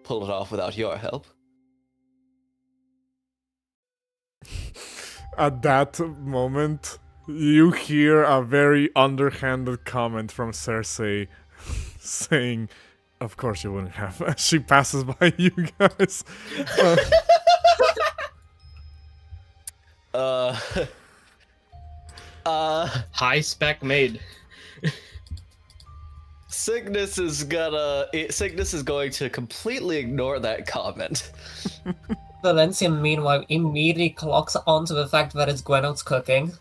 S2: pull it off without your help.
S1: At that moment, you hear a very underhanded comment from Cersei saying, of course you wouldn't have. She passes by you guys.
S8: High spec made.
S2: Signis is going to completely ignore that comment.
S7: Valencia, meanwhile, immediately clocks onto the fact that it's Gwenol's cooking.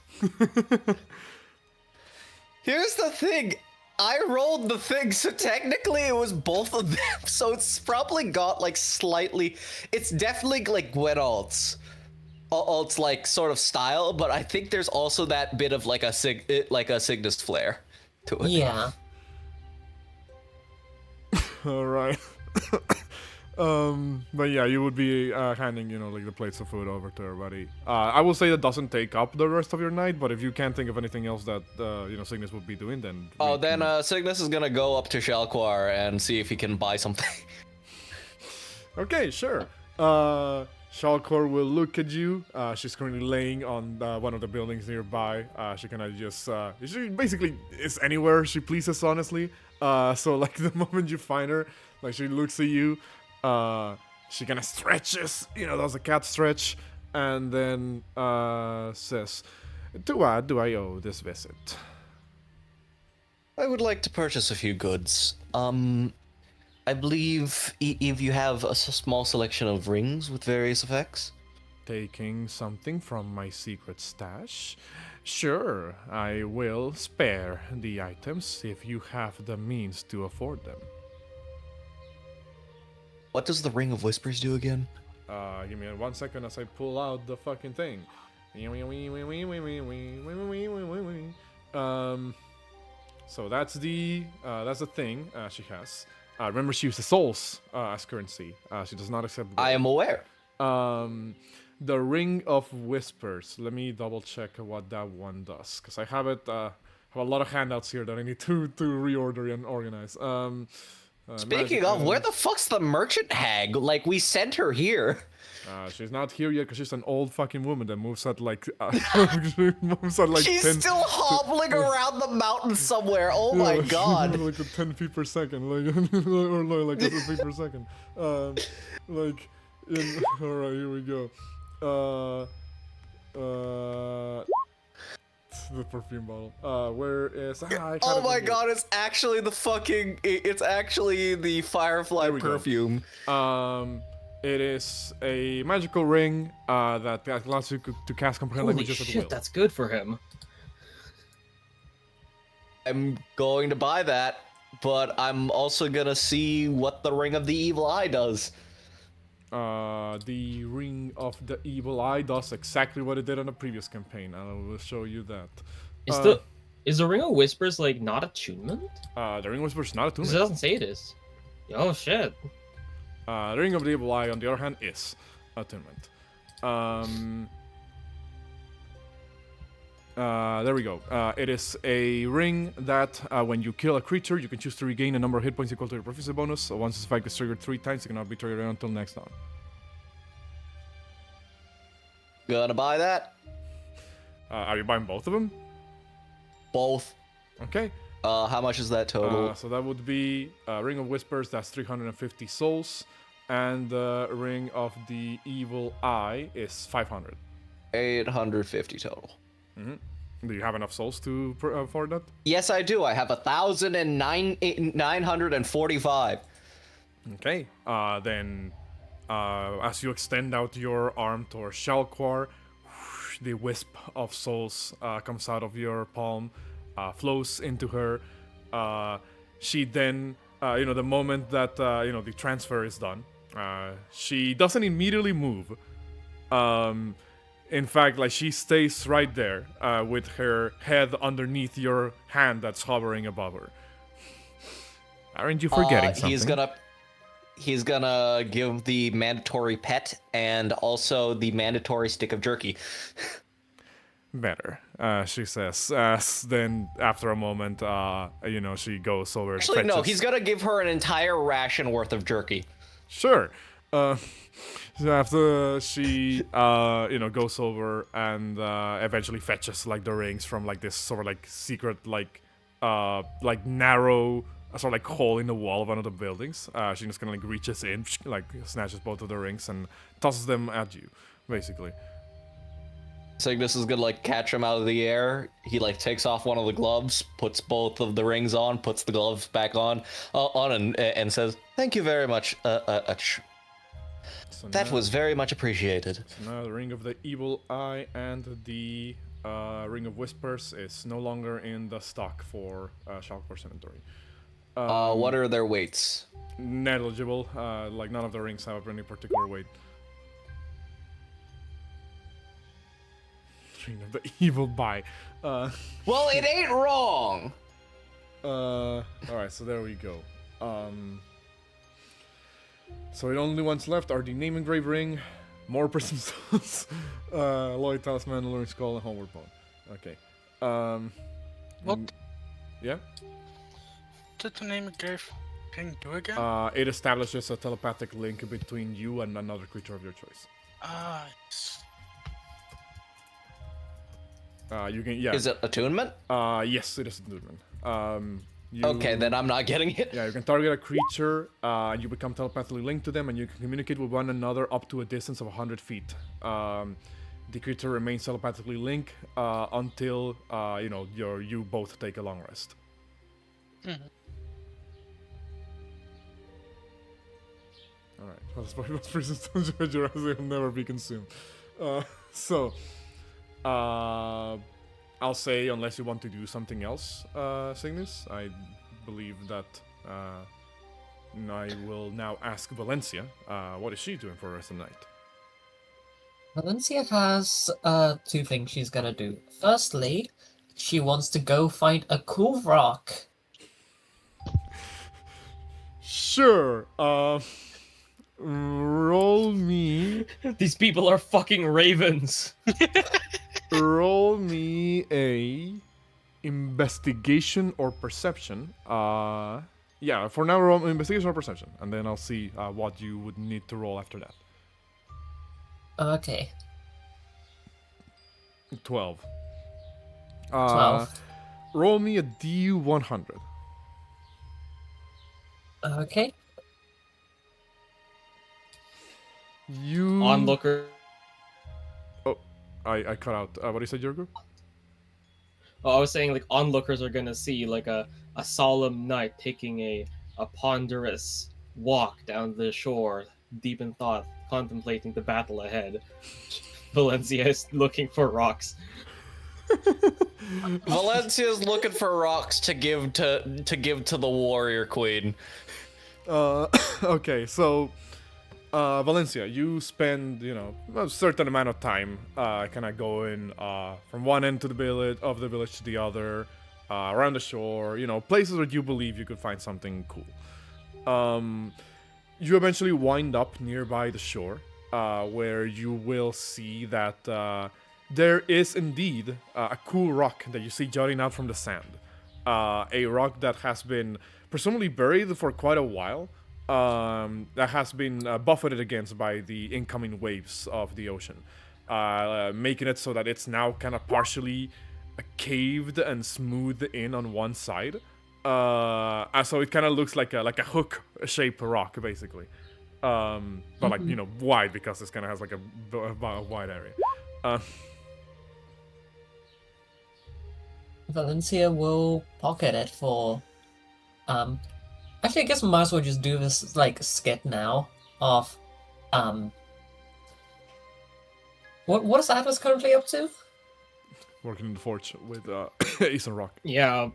S2: Here's the thing. I rolled the thing, so technically it was both of them. So it's probably got like slightly. It's definitely like Gwenol's like sort of style, but I think there's also that bit of like a Signis flair to it.
S7: Yeah.
S1: All right. But yeah, you would be handing, like the plates of food over to everybody. I will say that doesn't take up the rest of your night, but if you can't think of anything else that, Signis would be doing, then...
S2: Signis is gonna go up to Shalquar and see if he can buy something.
S1: Okay, sure. Shalkor will look at you. She's currently laying on one of the buildings nearby. She kind of just... she basically is anywhere she pleases, honestly. So, like, the moment you find her, like, she looks at you. She kind of stretches, does a cat stretch, and then says, "To what do I owe this visit?"
S2: I would like to purchase a few goods. I believe if you have a small selection of rings with various effects.
S1: Taking something from my secret stash? Sure, I will spare the items if you have the means to afford them.
S2: What does the Ring of Whispers do again?
S1: Give me 1 second as I pull out the fucking thing. So that's the thing she has. Remember, she uses souls as currency. She does not accept gold.
S2: I am aware.
S1: The Ring of Whispers. Let me double check what that one does, because I have it. Have a lot of handouts here that I need to reorder and organize.
S2: Speaking of, where the fuck's the merchant hag? Like, we sent her here.
S1: She's not here yet because she's an old fucking woman that moves at like... she's
S2: 10 still hobbling around the mountain somewhere. Oh my god.
S1: Like a 10 feet per second. Or like a feet per second. Alright, here we go. The perfume bottle. Where is...
S2: oh my god, it's actually the fucking... It's actually the Firefly perfume.
S1: It is a magical ring that allows you to cast comprehend languages at will.
S8: Shit, that's good for him.
S2: I'm going to buy that, but I'm also gonna see what the Ring of the Evil Eye does.
S1: The Ring of the Evil Eye does exactly what it did on the previous campaign, and I will show you that.
S8: Is the Ring of Whispers like not attunement?
S1: The Ring of Whispers is not attunement.
S8: It doesn't say it is. Oh shit.
S1: The Ring of the Evil Eye, on the other hand, is attunement. There we go. It is a ring that when you kill a creature, you can choose to regain a number of hit points equal to your proficiency bonus. So once this effect is triggered 3 times, it cannot be triggered until next round.
S2: Gonna buy that?
S1: Are you buying both of them?
S2: Both.
S1: Okay.
S2: How much is that total?
S1: So that would be Ring of Whispers, that's 350 souls. And the Ring of the Evil Eye is 500.
S2: 850 total.
S1: Mm-hmm. Do you have enough souls to afford that?
S2: Yes, I do. I have 1,945.
S1: Okay. Then, as you extend out your arm towards Shalquar, the wisp of souls comes out of your palm, flows into her. she then, the moment that the transfer is done, she doesn't immediately move. In fact, like she stays right there with her head underneath your hand that's hovering above her. Aren't you forgetting something?
S2: He's gonna give the mandatory pet and also the mandatory stick of jerky.
S1: Better, she says. Then after a moment, she goes over.
S2: Actually,
S1: fetches.
S2: no, he's gonna give her an entire ration worth of jerky.
S1: Sure. So after she, goes over and eventually fetches like the rings from like this sort of like secret like narrow sort of like hole in the wall of one of the buildings. She just kind of like reaches in, like snatches both of the rings and tosses them at you, basically.
S2: Signis is gonna like catch him out of the air. He like takes off one of the gloves, puts both of the rings on, puts the gloves back on and says, "Thank you very much. That was very much appreciated."
S1: So now the Ring of the Evil Eye and the Ring of Whispers is no longer in the stock for Shalkor's inventory.
S2: What are their weights?
S1: Negligible. Like none of the rings have any particular weight. Ring of the Evil Eye.
S2: Well, it ain't wrong.
S1: Alright, so there we go. So the only ones left are the Name Engrave Ring, more Prism Stones, Lloyd Talisman, Luring Skull, and Homeward Bone. Okay.
S4: What
S1: Yeah?
S4: did the name Engrave Ring do again?
S1: It establishes a telepathic link between you and another creature of your choice.
S4: Yes.
S1: You can, yeah.
S2: Is it attunement?
S1: Yes, it is attunement.
S2: Okay, then I'm not getting it.
S1: Yeah, you can target a creature, you become telepathically linked to them, and you can communicate with one another up to a distance of 100 feet. The creature remains telepathically linked until, you both take a long rest.
S4: Mm-hmm.
S1: Alright, well, Spike Prison Stones will never be consumed. I'll say, unless you want to do something else, Signis, I believe that I will now ask Valencia, what is she doing for the rest of the night?
S7: Valencia has two things she's gonna do. Firstly, she wants to go find a cool rock.
S1: Sure, roll me...
S8: These people are fucking ravens.
S1: Roll me a investigation or perception. Yeah, for now roll investigation or perception, and then I'll see what you would need to roll after that.
S7: Okay.
S1: 12.
S7: 12.
S1: Roll me a D100.
S7: Okay.
S1: You...
S8: Onlooker.
S1: Oh, I cut out. What did you say, Jorgo?
S8: Oh, I was saying, like, onlookers are gonna see, like, a solemn knight taking a ponderous walk down the shore, deep in thought, contemplating the battle ahead. Valencia is looking for rocks.
S2: Valencia's looking for rocks to give to the warrior queen.
S1: Okay, so Valencia, you spend a certain amount of time kind of going from one end of the village to the other, around the shore, places where you believe you could find something cool. You eventually wind up nearby the shore, where you will see that there is indeed a cool rock that you see jutting out from the sand. A rock that has been presumably buried for quite a while, that has been buffeted against by the incoming waves of the ocean, making it so that it's now kind of partially caved and smoothed in on one side. So it kind of looks like a hook-shaped rock, basically. But like, wide, because this kind of has like a wide area.
S7: Valencia will pocket it for... Actually, I guess we might as well just do this, like, skit now of... What is Atlas currently up to?
S1: working in the forge with Ace and Rock.
S8: Yeah,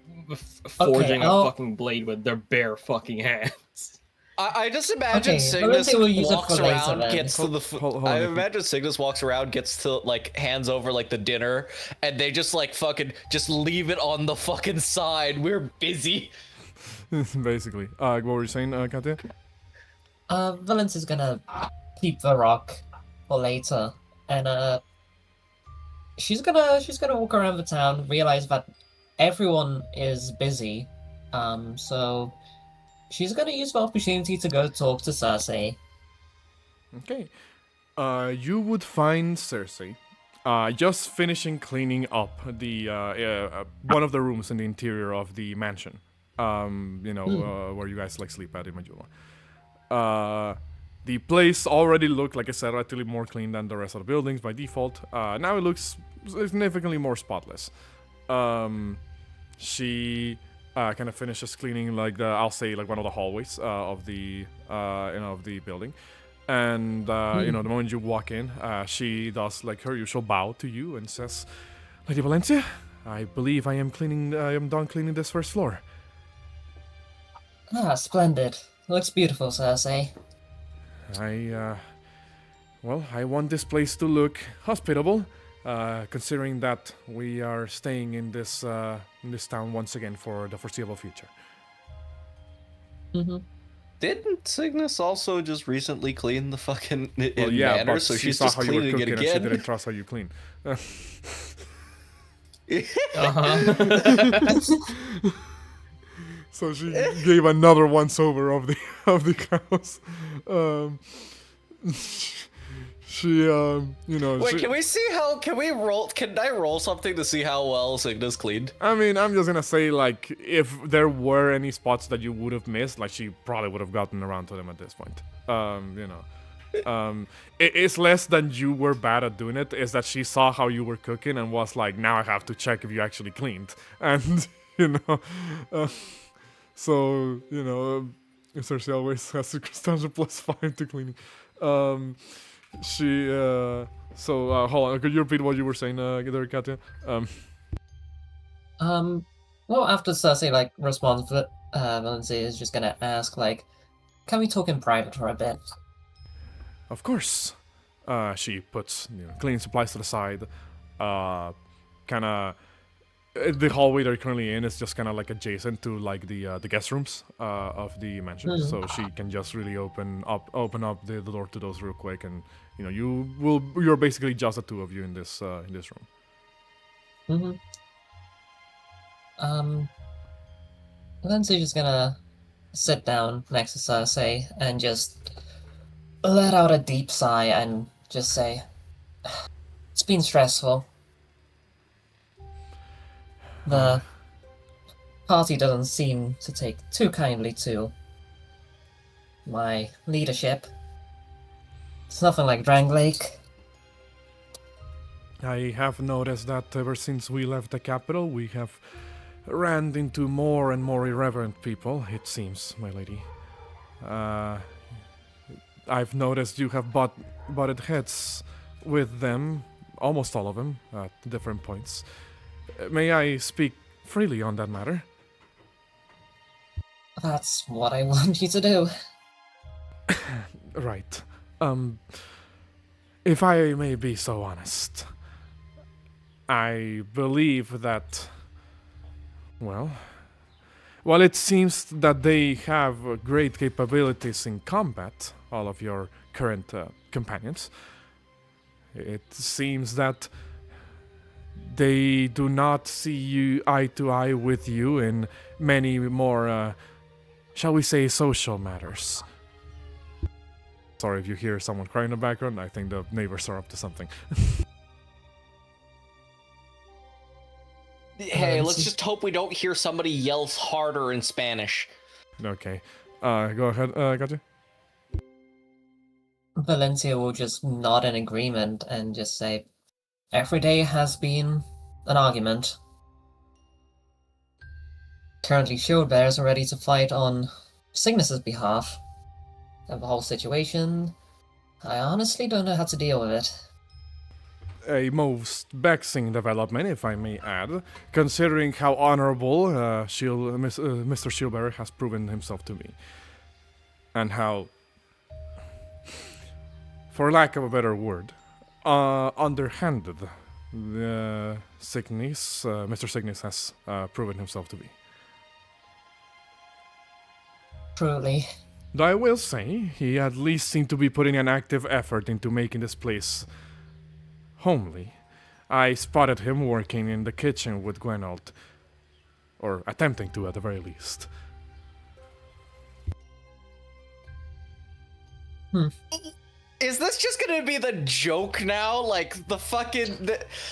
S8: forging
S7: I'll-
S8: a fucking blade with their bare fucking hands.
S2: I just imagine
S7: Okay,
S2: Signis
S7: Valencia will use it
S2: walks
S7: for laser
S2: around,
S7: then.
S2: gets to the.
S1: Hold on,
S2: I
S1: Nathan.
S2: imagine Signis walks around, gets to like hands over like the dinner, and they just like fucking just leave it on the fucking side. We're busy.
S1: Basically. What were you saying, Katya?
S7: Valencia's gonna keep the rock for later, and she's gonna walk around the town, realize that everyone is busy, so she's gonna use the opportunity to go talk to Cersei.
S1: Okay. You would find Cersei just finishing cleaning up the one of the rooms in the interior of the mansion. Where you guys like sleep at in Majula. The place already looked, like I said, relatively more clean than the rest of the buildings by default. Now it looks significantly more spotless. She kind of finishes cleaning like I'll say like one of the hallways of the of the building, and the moment you walk in, she does like her usual bow to you and says, "Lady Valencia, I believe I am done cleaning this first floor."
S7: Ah, splendid. Looks beautiful, Cersei.
S1: I want this place to look hospitable, considering that we are staying in this town once again for the foreseeable future.
S7: Mm-hmm.
S2: Didn't Signis also just recently clean the fucking
S1: Well, yeah,
S2: manor,
S1: but
S2: so
S1: she
S2: she's
S1: saw
S2: just
S1: how you were
S2: cleaning it
S1: cooking and she
S2: again?
S1: didn't trust how you clean. So she gave another once over of the house. She
S2: Wait, can we see how? Can I roll something to see how well Signis cleaned?
S1: I mean, I'm just gonna say, like, if there were any spots that you would have missed, like, she probably would have gotten around to them at this point. It's less than you were bad at doing it, is that she saw how you were cooking and was like, now I have to check if you actually cleaned. And, Cersei always has a standard +5 to cleaning. Hold on, could you repeat what you were saying there, Katya?
S7: Well, after Cersei, like, responds, Valencia is just gonna ask, like, can we talk in private for a bit?
S1: Of course. She puts cleaning supplies to the side. The hallway they're currently in is just kind of like adjacent to like the guest rooms of the mansion, so she can just really open up the door to those real quick, and you're basically just the two of you in this room.
S7: Valencia's just gonna sit down next to Cersei and just let out a deep sigh and just say, it's been stressful. The party doesn't seem to take too kindly to my leadership. It's nothing like Drangleic.
S1: I have noticed that ever since we left the capital, we have ran into more and more irreverent people, it seems, my lady. I've noticed you have butted heads with them, almost all of them, at different points. May I speak freely on that matter?
S7: That's what I want you to do.
S1: Right. If I may be so honest, I believe that, well, while it seems that they have great capabilities in combat, all of your current companions, it seems that they do not see you eye to eye with you in many more, shall we say, social matters. Sorry if you hear someone crying in the background, I think the neighbors are up to something.
S2: Hey, let's just hope we don't hear somebody yell harder in Spanish.
S1: Okay. Go ahead, Gotcha.
S7: Valencia will just nod in agreement and just say, every day has been an argument. Currently, shield bearers are ready to fight on Signis' behalf. And the whole situation, I honestly don't know how to deal with it.
S1: a most vexing development, if I may add, considering how honorable Mr. Shieldbearer has proven himself to be. And how, for lack of a better word, underhanded the Mr. Signis has proven himself to be.
S7: Truly.
S1: Though I will say, he at least seemed to be putting an active effort into making this place homely. I spotted him working in the kitchen with Gwenold, or attempting to at the very least.
S2: Is this just gonna be the joke now? Like the fucking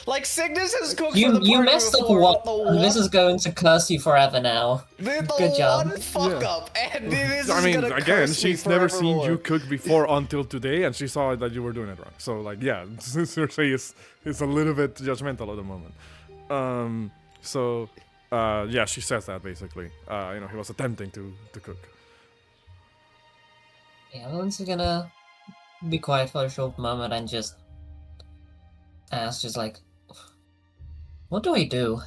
S2: like Signis has cooked for
S7: You
S2: the party
S7: you messed up
S2: before,
S7: one.
S2: but the one,
S7: This is going to curse you forever now.
S2: the
S7: Good job.
S2: one fuck
S1: Yeah.
S2: up, and this
S1: I
S2: is
S1: mean,
S2: gonna
S1: again,
S2: curse me
S1: she's never seen
S2: forevermore.
S1: you cook before until today, and she saw that you were doing it wrong. So, like, yeah, Cersei is a little bit judgmental at the moment. Yeah, she says that basically. He was attempting to cook.
S7: Yeah, Lynn's gonna be quiet for a short moment and just ask, just like, what do I do?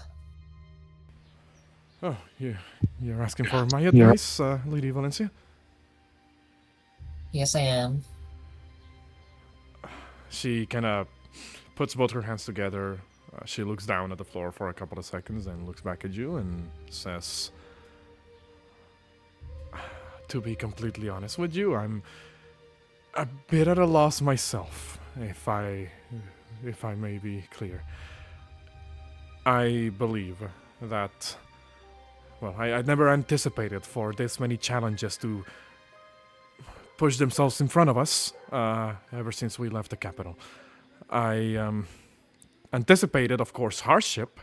S1: Oh, you're asking for my advice, Lady Valencia?
S7: Yes, I am.
S1: She kind of puts both her hands together. She looks down at the floor for a couple of seconds and looks back at you and says, to be completely honest with you, I'm a bit at a loss myself, if I may be clear. I believe that, well, I never anticipated for this many challenges to push themselves in front of us ever since we left the capital. I anticipated, of course, hardship.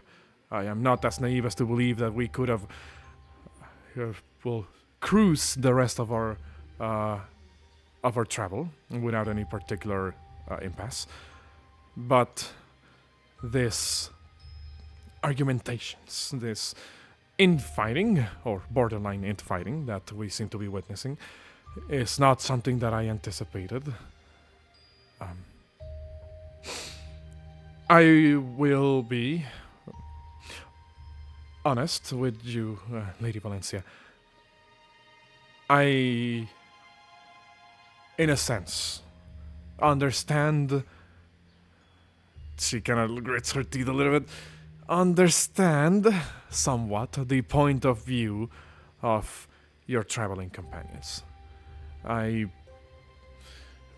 S1: I am not as naive as to believe that we could have cruise the rest of our travel without any particular impasse. But this argumentations, this infighting or borderline infighting that we seem to be witnessing is not something that I anticipated. I will be honest with you, Lady Valencia. I, in a sense, understand. She kind of grits her teeth a little bit. Understand somewhat the point of view of your traveling companions. I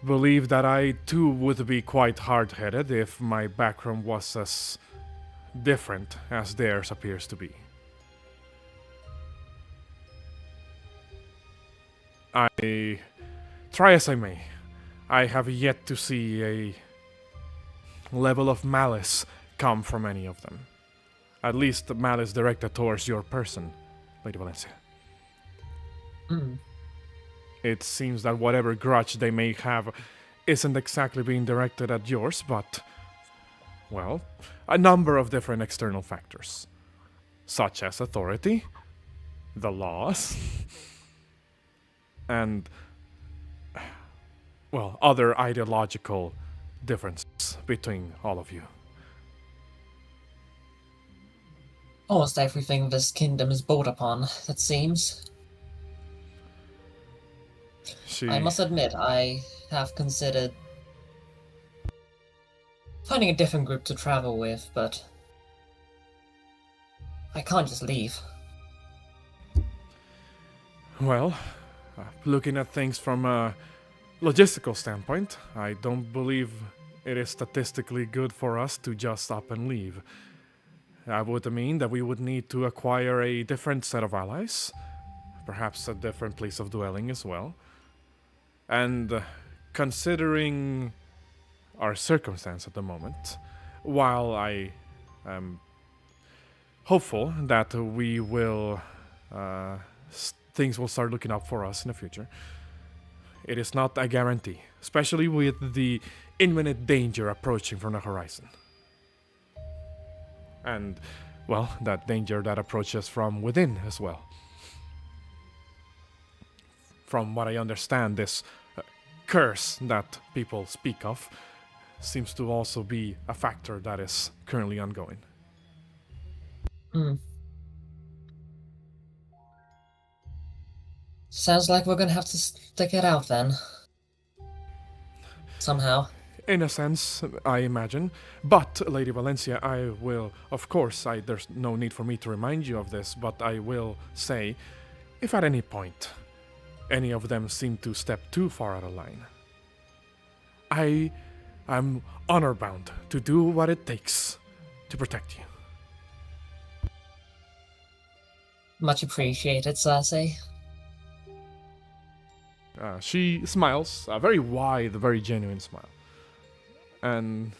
S1: believe that I too would be quite hard-headed if my background was as different as theirs appears to be. I try as I may. I have yet to see a level of malice come from any of them. At least malice directed towards your person, Lady Valencia. It seems that whatever grudge they may have isn't exactly being directed at yours, but, well, a number of different external factors, such as authority, the laws, and, well, other ideological differences between all of you.
S7: Almost everything this kingdom is built upon, it seems. I must admit, I have considered finding a different group to travel with, but I can't just leave.
S1: Well, looking at things from a logistical standpoint, I don't believe it is statistically good for us to just up and leave. That would mean that we would need to acquire a different set of allies, perhaps a different place of dwelling as well. And considering our circumstance at the moment, while I am hopeful that we will, things will start looking up for us in the future, it is not a guarantee, especially with the imminent danger approaching from the horizon. And, well, that danger that approaches from within as well. From what I understand, this curse that people speak of seems to also be a factor that is currently ongoing.
S7: Hmm. Sounds like we're gonna have to stick it out then. Somehow.
S1: In a sense, I imagine. But, Lady Valencia, I will, of course, there's no need for me to remind you of this, but I will say, if at any point any of them seem to step too far out of line, I am honor-bound to do what it takes to protect you.
S7: Much appreciated, Cersei.
S1: She smiles, a very wide, very genuine smile, and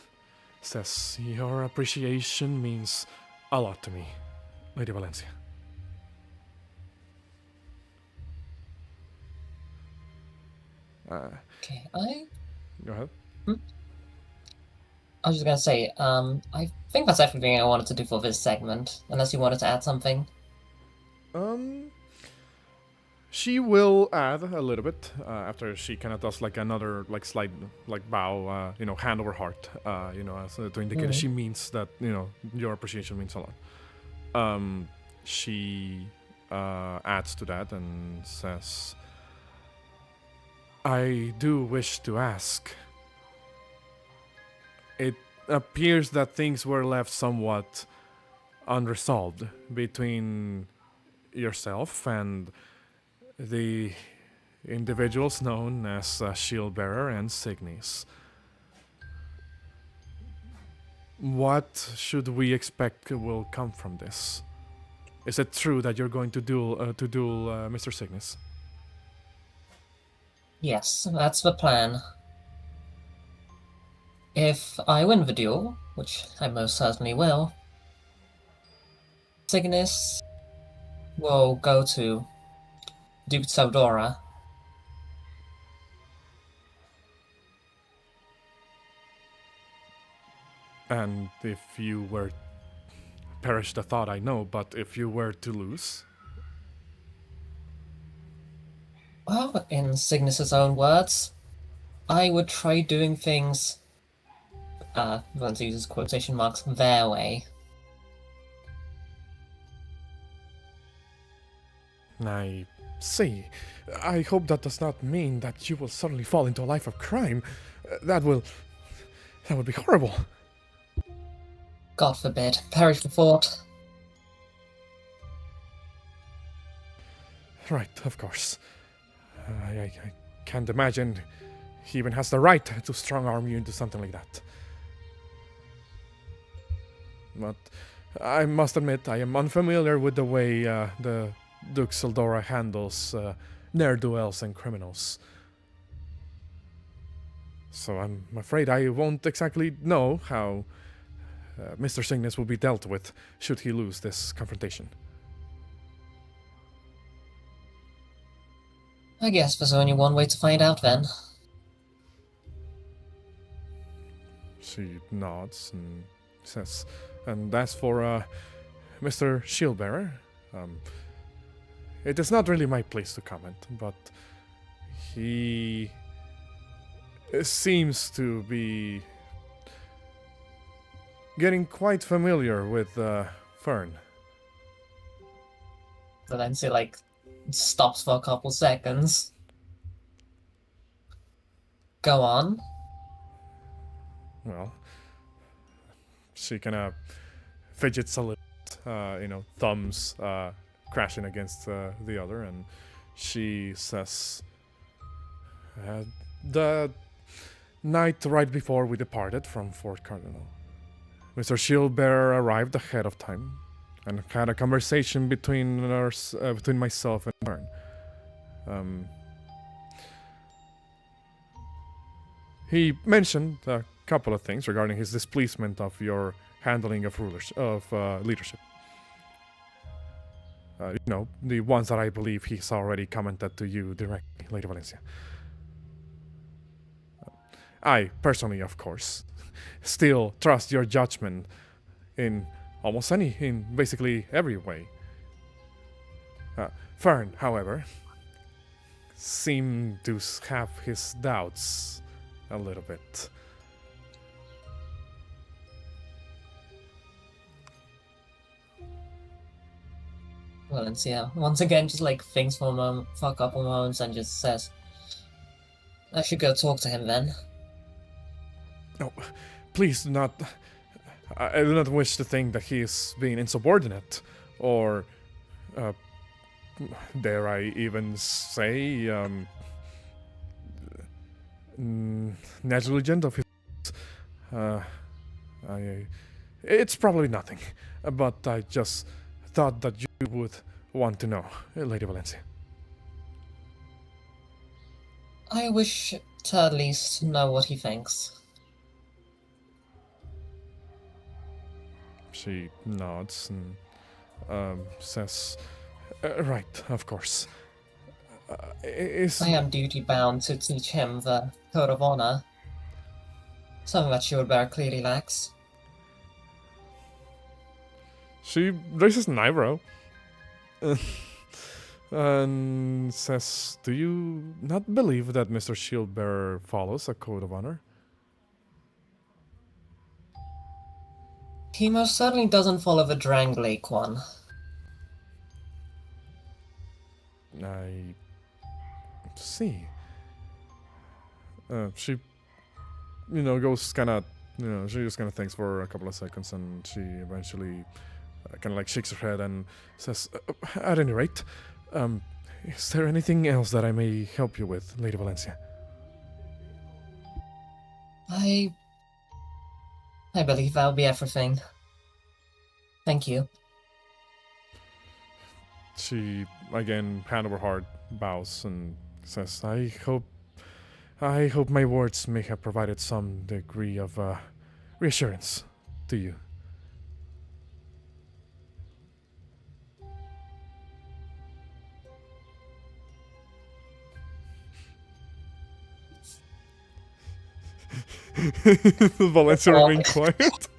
S1: says, "Your appreciation means a lot to me, Lady Valencia."
S7: Okay,
S1: Go ahead.
S7: I was just gonna say, I think that's everything I wanted to do for this segment, unless you wanted to add something.
S1: She will add a little bit after she kind of does like another like slight like bow, hand over heart, as, to indicate she means that your appreciation means a lot. She adds to that and says, "I do wish to ask. It appears that things were left somewhat unresolved between yourself and the individuals known as Shieldbearer and Signis. What should we expect will come from this? Is it true that you're going to duel Mr. Signis?"
S7: Yes, that's the plan. If I win the duel, which I most certainly will, Signis will go to Duke Saldora.
S1: And if you were... perish the thought, I know, but if you were to lose...
S7: Well, in Signis's own words, I would try doing things, once he uses quotation marks, their way.
S1: I see. I hope that does not mean that you will suddenly fall into a life of crime. That would be horrible.
S7: God forbid. Perish the thought.
S1: Right, of course. I can't imagine he even has the right to strong-arm you into something like that. But I must admit, I am unfamiliar with the way the Duke Saldora handles ne'er-do-wells and criminals. So I'm afraid I won't exactly know how Mr. Signis will be dealt with should he lose this confrontation.
S7: I guess there's only one way to find out then.
S1: She nods and says, "And as for Mr. Shieldbearer, it is not really my place to comment, but he seems to be getting quite familiar with Fern."
S7: Valencia, stops for a couple seconds. Go on.
S1: Well, she kind of fidgets a little, thumbs crashing against the other, and she says, "The night right before we departed from Fort Cardinal, Mr. Shieldbearer arrived ahead of time and had a conversation between myself and Fern. He mentioned a couple of things regarding his displeasement of your handling of leadership. The ones that I believe he's already commented to you directly, Lady Valencia. I, personally, of course, still trust your judgment in basically every way. Fern, however, seemed to have his doubts a little bit.
S7: Valencia once again just like thinks for a couple moments and just says, "I should go talk to him then."
S1: No, please do not. I do not wish to think that he is being insubordinate, or, dare I even say, negligent of his. It's probably nothing, but I just thought that you would want to know, Lady Valencia.
S7: I wish to at least know what he thinks.
S1: She nods and says, right, of course.
S7: I am duty-bound to teach him the Code of Honor. Something that Shieldbearer clearly lacks.
S1: She raises an eyebrow and says, do you not believe that Mr. Shieldbearer follows a Code of Honor?
S7: He most certainly doesn't follow the Drangleic one.
S1: I see. She, goes kind of, she just kind of thinks for a couple of seconds, and she eventually kind of like shakes her head and says, at any rate, is there anything else that I may help you with, Lady Valencia?
S7: I believe that'll be everything. Thank you.
S1: She, again, hand over heart, bows and says, I hope my words may have provided some degree of reassurance to you. Valencia remained quiet.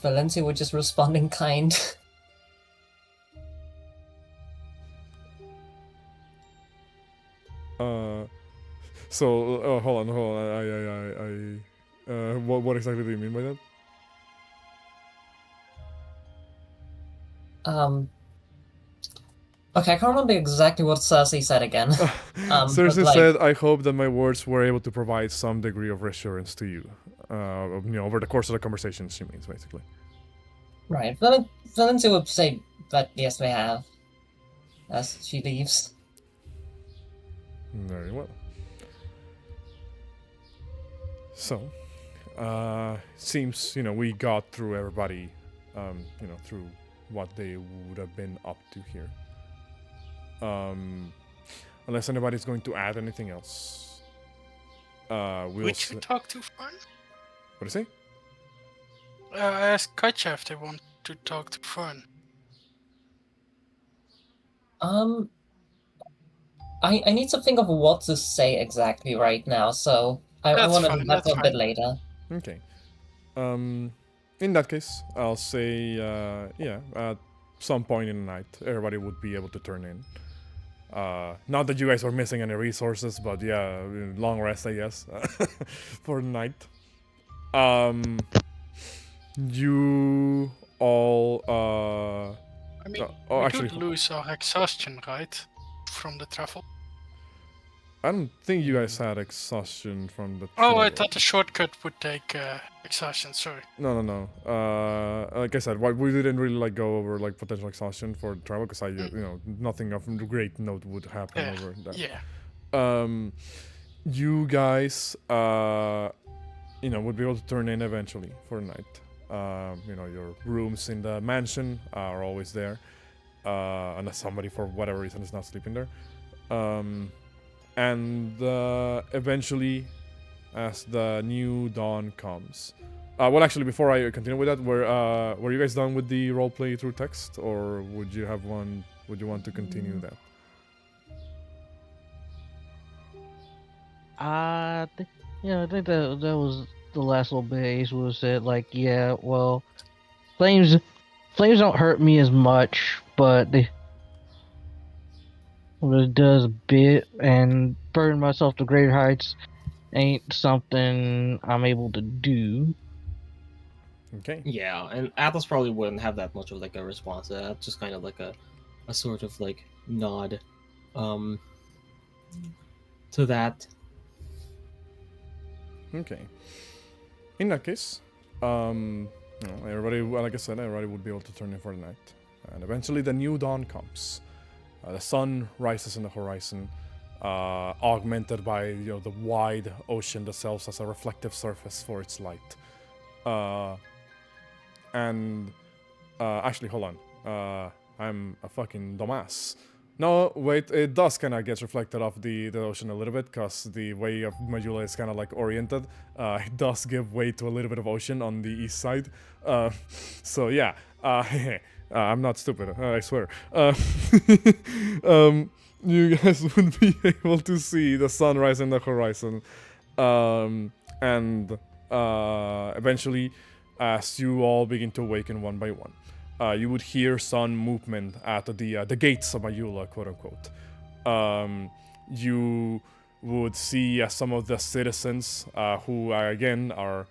S7: Valencia would just respond in kind.
S1: So, hold on. What exactly do you mean by that?
S7: Okay, I can't remember exactly what Cersei said again.
S1: Cersei said, I hope that my words were able to provide some degree of reassurance to you. Over the course of the conversation, she means, basically.
S7: Right. Valencia would say that yes, they have. As she leaves.
S1: Very well. So, seems, we got through everybody, through what they would have been up to here. Unless anybody's going to add anything else.
S4: Which we talk to Fern?
S1: What do you say?
S4: I asked Katja if they want to talk to Fern.
S7: I need to think of what to say exactly right now, so I want to do that for a bit later.
S1: Okay. In that case, I'll say, at some point in the night, everybody would be able to turn in. Not that you guys are missing any resources, but yeah, long rest, I guess, for the night. You all,
S4: I mean, we did lose our exhaustion, right? From the travel.
S1: I don't think you guys had exhaustion from the travel.
S4: Oh, I thought the shortcut would take exhaustion, sorry.
S1: No. Like I said, we didn't really go over potential exhaustion for travel because nothing of great note would happen over that.
S4: Yeah.
S1: You guys, would be able to turn in eventually for the night. Your rooms in the mansion are always there, unless somebody for whatever reason is not sleeping there. And eventually, as the new dawn comes. Well, actually, before I continue with that, were you guys done with the roleplay through text, or would you want to continue that?
S5: I think that was the last little bit Ace was said. Well, flames don't hurt me as much, but But it does a bit, and burning myself to greater heights ain't something I'm able to do.
S1: Okay.
S8: Yeah, and Atlas probably wouldn't have that much of like a response to that. Just kind of like a sort of like nod, to that.
S1: Okay. In that case, everybody, well, like I said, everybody would be able to turn in for the night, and eventually the new dawn comes. The sun rises in the horizon, augmented by the wide ocean that serves as a reflective surface for its light. Actually, hold on. I'm a fucking dumbass. No, wait, it does kind of get reflected off the ocean a little bit, because the way of Majula is kind of like oriented. It does give way to a little bit of ocean on the east side. So yeah, I'm not stupid, I swear. You guys would be able to see the sunrise in the horizon. And eventually, as you all begin to awaken one by one, you would hear sun movement at the gates of Mayula, quote unquote. You would see some of the citizens who again are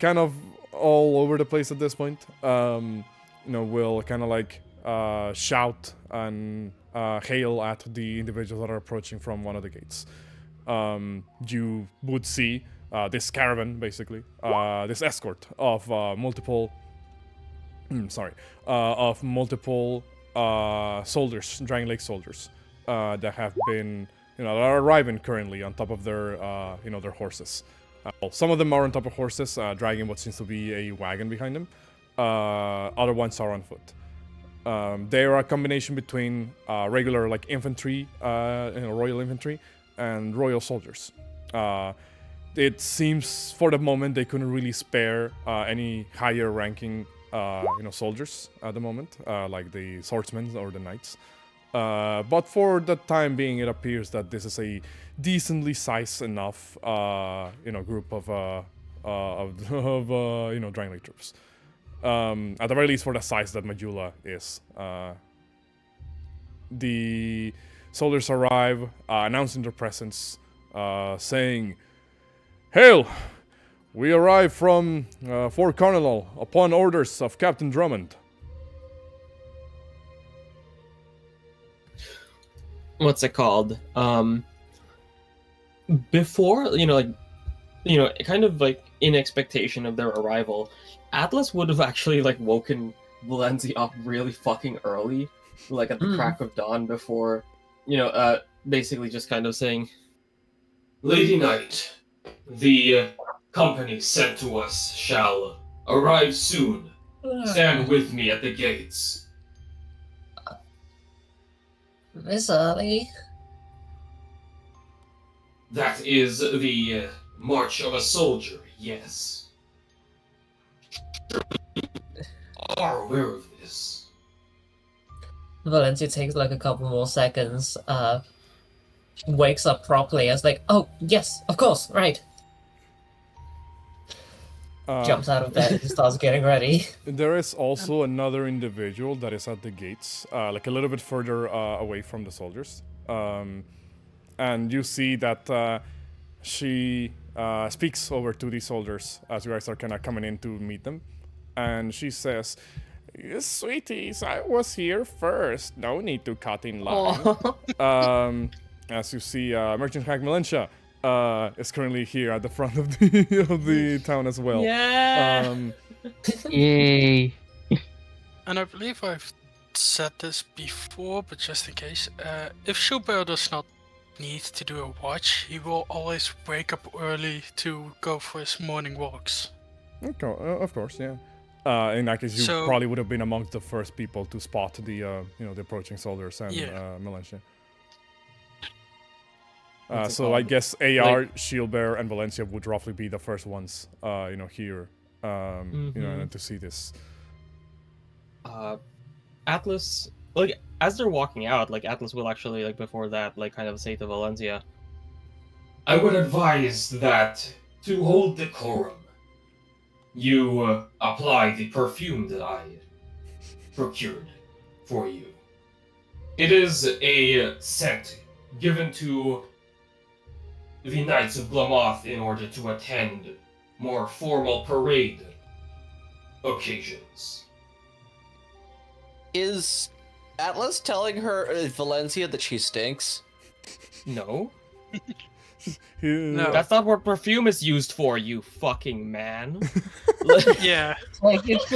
S1: kind of all over the place at this point. Will kind of like shout and hail at the individuals that are approaching from one of the gates. You would see this caravan, basically, this escort of multiple soldiers, Drangleic soldiers, that have been, that are arriving currently on top of their, their horses. Some of them are on top of horses, dragging what seems to be a wagon behind them. Other ones are on foot. They are a combination between regular, like, infantry, royal infantry, and royal soldiers. It seems, for the moment, they couldn't really spare any higher-ranking soldiers at the moment, like the swordsmen or the knights. But for the time being, it appears that this is a decently sized enough, group of Drangleic troops. At the very least, for the size that Majula is. The soldiers arrive, announcing their presence, saying, "Hail! We arrive from Fort Carnival upon orders of Captain Drummond."
S8: What's it called? Before, kind of like in expectation of their arrival, Atlas would have actually like woken Valencia up really fucking early, like at the crack of dawn, before, basically just kind of saying,
S9: Lady Knight, the company sent to us shall arrive soon. Stand with me at the gates.
S7: This early?
S9: That is the march of a soldier, yes. Are aware of this.
S7: Valencia takes like a couple more seconds, wakes up properly, as like, oh, yes, of course, right. Jumps out of bed and starts getting ready.
S1: There is also another individual that is at the gates, like a little bit further away from the soldiers. And you see that she speaks over to the soldiers as you guys are kind of coming in to meet them. And she says, "Sweeties, I was here first. No need to cut in line." As you see, Merchant Hack Melentia is currently here at the front of the town as well.
S8: Yeah.
S5: Yay.
S4: And I believe I've said this before, but just in case, if Schubert does not need to do a watch, he will always wake up early to go for his morning walks.
S1: Okay, of course, yeah. In that case, you probably would have been amongst the first people to spot the the approaching soldiers and Melentia. So I guess AR, Shieldbearer, and Valencia would roughly be the first ones, here, to see this.
S8: Atlas, like, as they're walking out, like, Atlas will actually, like, before that, like, kind of say to Valencia,
S9: I would advise that to hold decorum, you apply the perfume that I procured for you. It is a scent given to the Knights of Glamoth in order to attend more formal parade occasions.
S2: Is Atlas telling her Valencia that she stinks?
S8: No.
S1: No.
S8: That's not what perfume is used for, you fucking man.
S4: Yeah.
S10: Like it's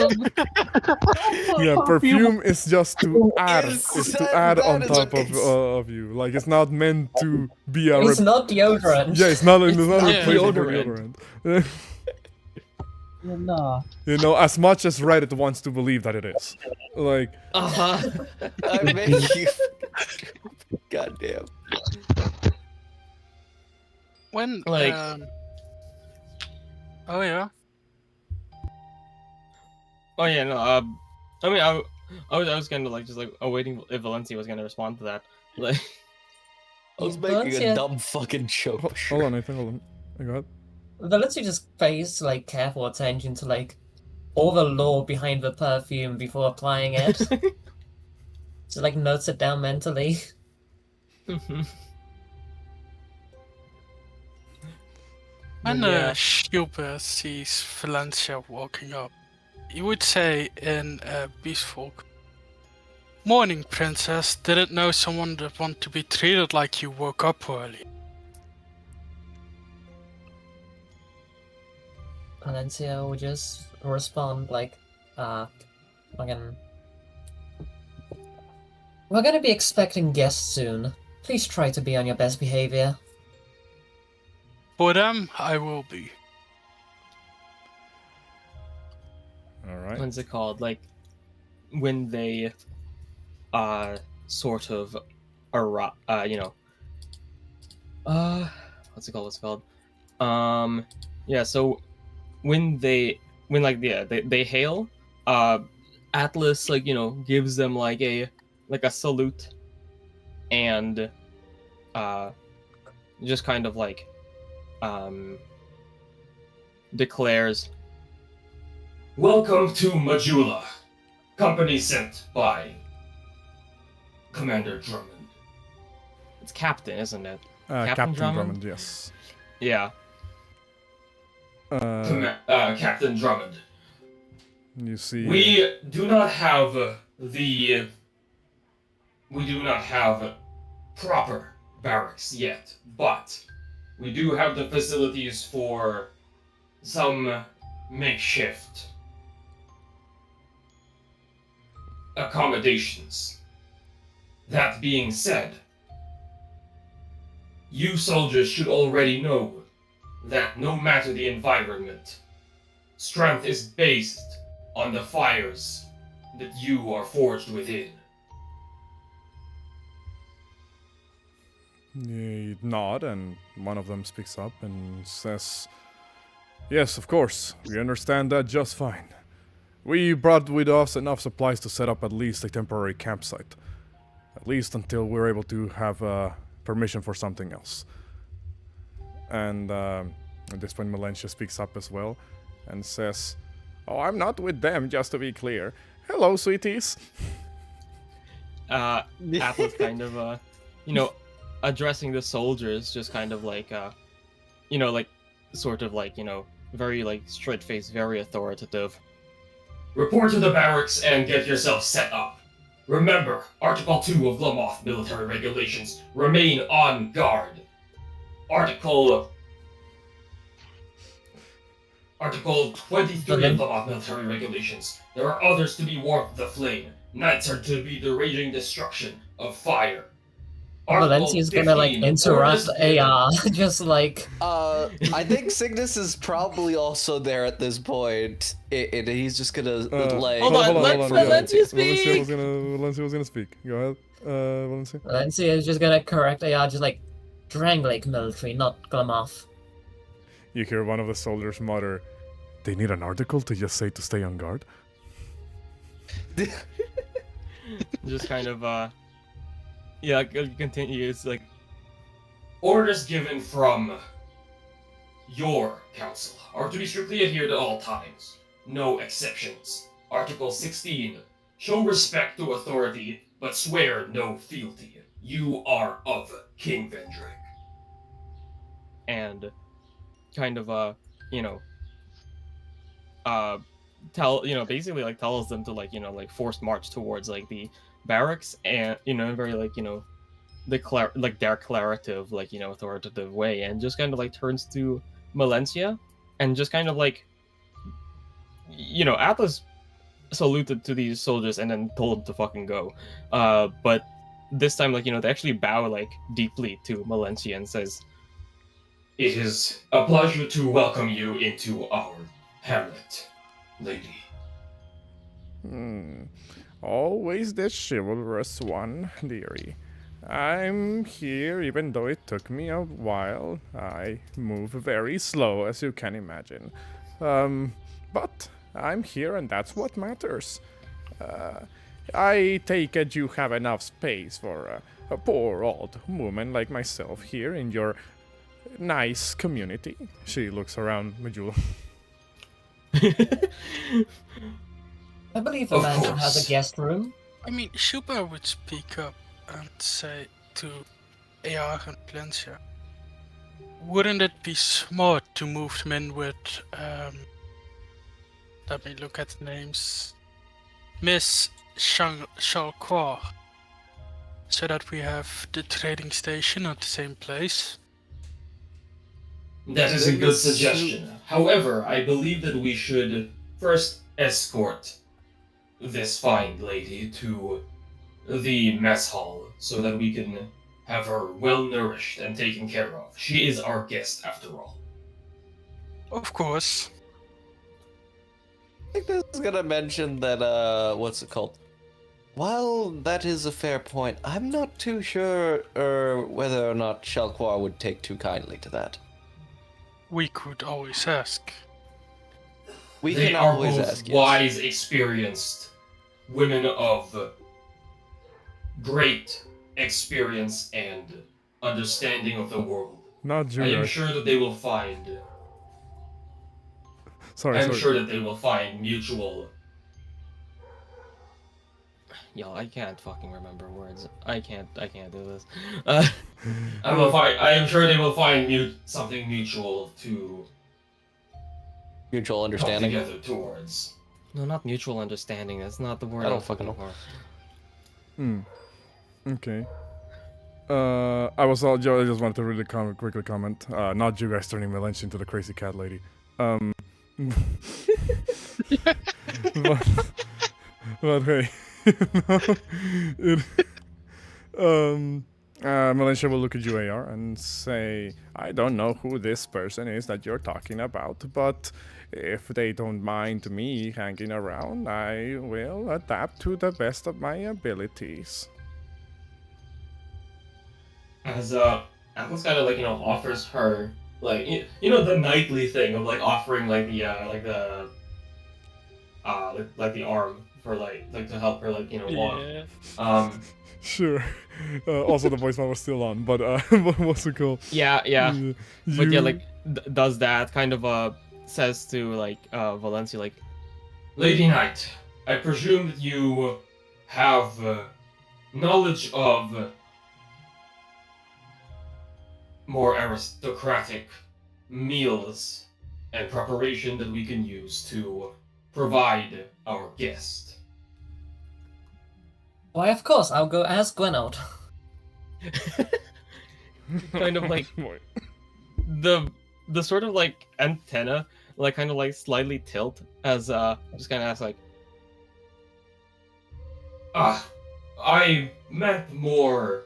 S1: Yeah, perfume is just to add.
S2: It's
S1: It's to
S2: that-
S1: add
S2: that
S1: on
S2: is
S1: top
S2: what
S1: of you. Like it's not meant to be a.
S7: It's not deodorant.
S1: Yeah, it's not. It's not
S8: not
S1: replacement for
S8: deodorant.
S1: deodorant.
S10: nah.
S1: You know, as much as Reddit wants to believe that it is, like.
S2: I make you. Goddamn.
S4: When
S8: Like-
S4: oh yeah.
S8: Oh yeah, no. I mean, I was kind of like just like awaiting if Valencia was gonna respond to that. Like,
S2: I was making
S7: Valencia-
S2: a dumb fucking joke.
S1: Hold on, Nathan. Hold on. I got.
S7: Valencia just pays like careful attention to like all the lore behind the perfume before applying it. So like notes it down mentally.
S4: When
S8: Yeah.
S4: Shilber sees Valencia walking up, he would say in Beast Folk, "Morning, princess. Didn't know someone that want to be treated like you woke up early."
S7: Valencia will just respond like, fucking... We're gonna be expecting guests soon. Please try to be on your best behavior.
S4: For them, I will be.
S1: All right.
S8: What's it called? Like when they sort of you know, what's it called? Yeah, so when they hail, Atlas, like, you know, gives them like a salute, and just kind of like declares,
S9: Welcome to Majula, company sent by Commander Drummond.
S8: it's Captain, isn't it?
S1: Captain
S8: Drummond?
S1: Drummond, yes.
S8: Yeah.
S9: Captain Drummond.
S1: You see.
S9: We do not have proper barracks yet, but we do have the facilities for some makeshift accommodations. That being said, you soldiers should already know that no matter the environment, strength is based on the fires that you are forged within.
S1: You nod, and one of them speaks up and says, "Yes, of course. We understand that just fine. We brought with us enough supplies to set up at least a temporary campsite. At least until we're able to have permission for something else." And at this point, Valencia speaks up as well and says, "Oh, I'm not with them, just to be clear. Hello, sweeties."
S8: Atlas kind of, you know, addressing the soldiers, just kind of like, you know, like, sort of like, you know, very like straight-faced, very authoritative.
S9: Report to the barracks and get yourself set up. Remember, Article 2 of Glamoth military regulations, remain on guard. Article 23 of Glamoth military regulations, there are others to be warmth of the flame. Knights are to be the raging destruction of fire.
S7: Valencia's gonna like
S9: 15,
S7: interrupt
S9: orders given.
S7: AR, just like...
S2: I think Signis is probably also there at this point. And he's just gonna like...
S8: Hold on, let Valencia speak!
S1: Valencia was gonna speak. Go ahead, Valencia.
S7: Valencia is just gonna correct AR, just like, Drangleic military, not Glamoth.
S1: You hear one of the soldiers mutter, "They need an article to just say to stay on guard?"
S8: Just kind of, yeah, continues like,
S9: Orders given from your council are to be strictly adhered at all times. No exceptions. Article 16. Show respect to authority but swear no fealty. You are of King Vendrick.
S8: And kind of basically like tells them to like like forced march towards like the barracks, and very like declarative like authoritative way, and just kind of like turns to Malencia and just kind of like Atlas saluted to these soldiers and then told them to fucking go, but this time like they actually bow like deeply to Malencia and says,
S9: "It is a pleasure to welcome you into our hamlet, lady."
S1: Always the chivalrous one, dearie. I'm here even though it took me a while. I move very slow, as you can imagine. But I'm here and that's what matters. I take it you have enough space for a poor old woman like myself here in your nice community. She looks around Majula.
S7: I believe the mansion has a guest room.
S4: I mean, Shuba would speak up and say to AR and Valencia, wouldn't it be smart to move them in with, let me look at the names, Miss Chalcoir, so that we have the trading station at the same place?
S9: That is a good suggestion. However, I believe that we should first escort this fine lady to the mess hall so that we can have her well nourished and taken care of. She is our guest after all.
S4: Of course.
S2: I think this is gonna mention that, what's it called? While that is a fair point, I'm not too sure whether or not Chalcoir would take too kindly to that.
S4: We could always ask.
S2: We
S9: They
S2: can
S9: are
S2: always
S9: both
S2: ask. Yes.
S9: wise, experienced women of great experience and understanding of the world.
S1: Not
S9: I
S1: Junior.
S9: am sure that they will find.
S1: Sorry.
S9: sure that they will find mutual.
S8: Yo, I can't fucking remember words. I can't do this.
S9: I am sure they will find something mutual to
S2: Mutual
S9: come
S2: understanding.
S9: together towards.
S8: No, not mutual understanding. That's not the word
S2: I don't
S8: was
S2: fucking
S8: looking
S2: know.
S8: for.
S1: Okay. I just wanted to really quickly comment. Not you guys turning Melange into the crazy cat lady. But hey. Melange will look at you, AR, and say, I don't know who this person is that you're talking about, but if they don't mind me hanging around, I will adapt to the best of my abilities.
S9: As Atlas kind of like offers her like the nightly thing of like offering like the the arm for like to help her walk.
S4: Yeah.
S1: Sure. Also, the voicemail was still on, but what's it called?
S8: Yeah.
S1: You-
S8: But yeah, like does that kind of says to like Valencia like,
S9: Lady Knight, I presume that you have knowledge of more aristocratic meals and preparation that we can use to provide our guest.
S7: Why, of course, I'll go ask Gwen out.
S8: kind of like
S1: Boy.
S8: the sort of like antenna like kind of like slightly tilt as just kind of asks like,
S9: I meant more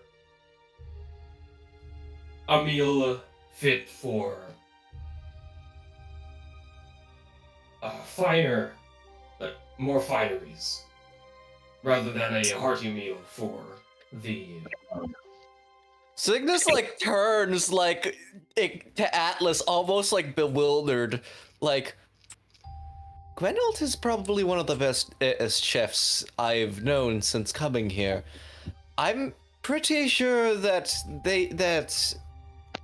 S9: a meal fit for finer, more fineries, rather than a hearty meal for the.
S2: Signis like turns like to Atlas, almost like bewildered. Like, Gwendolyn is probably one of the best chefs I've known since coming here. I'm pretty sure that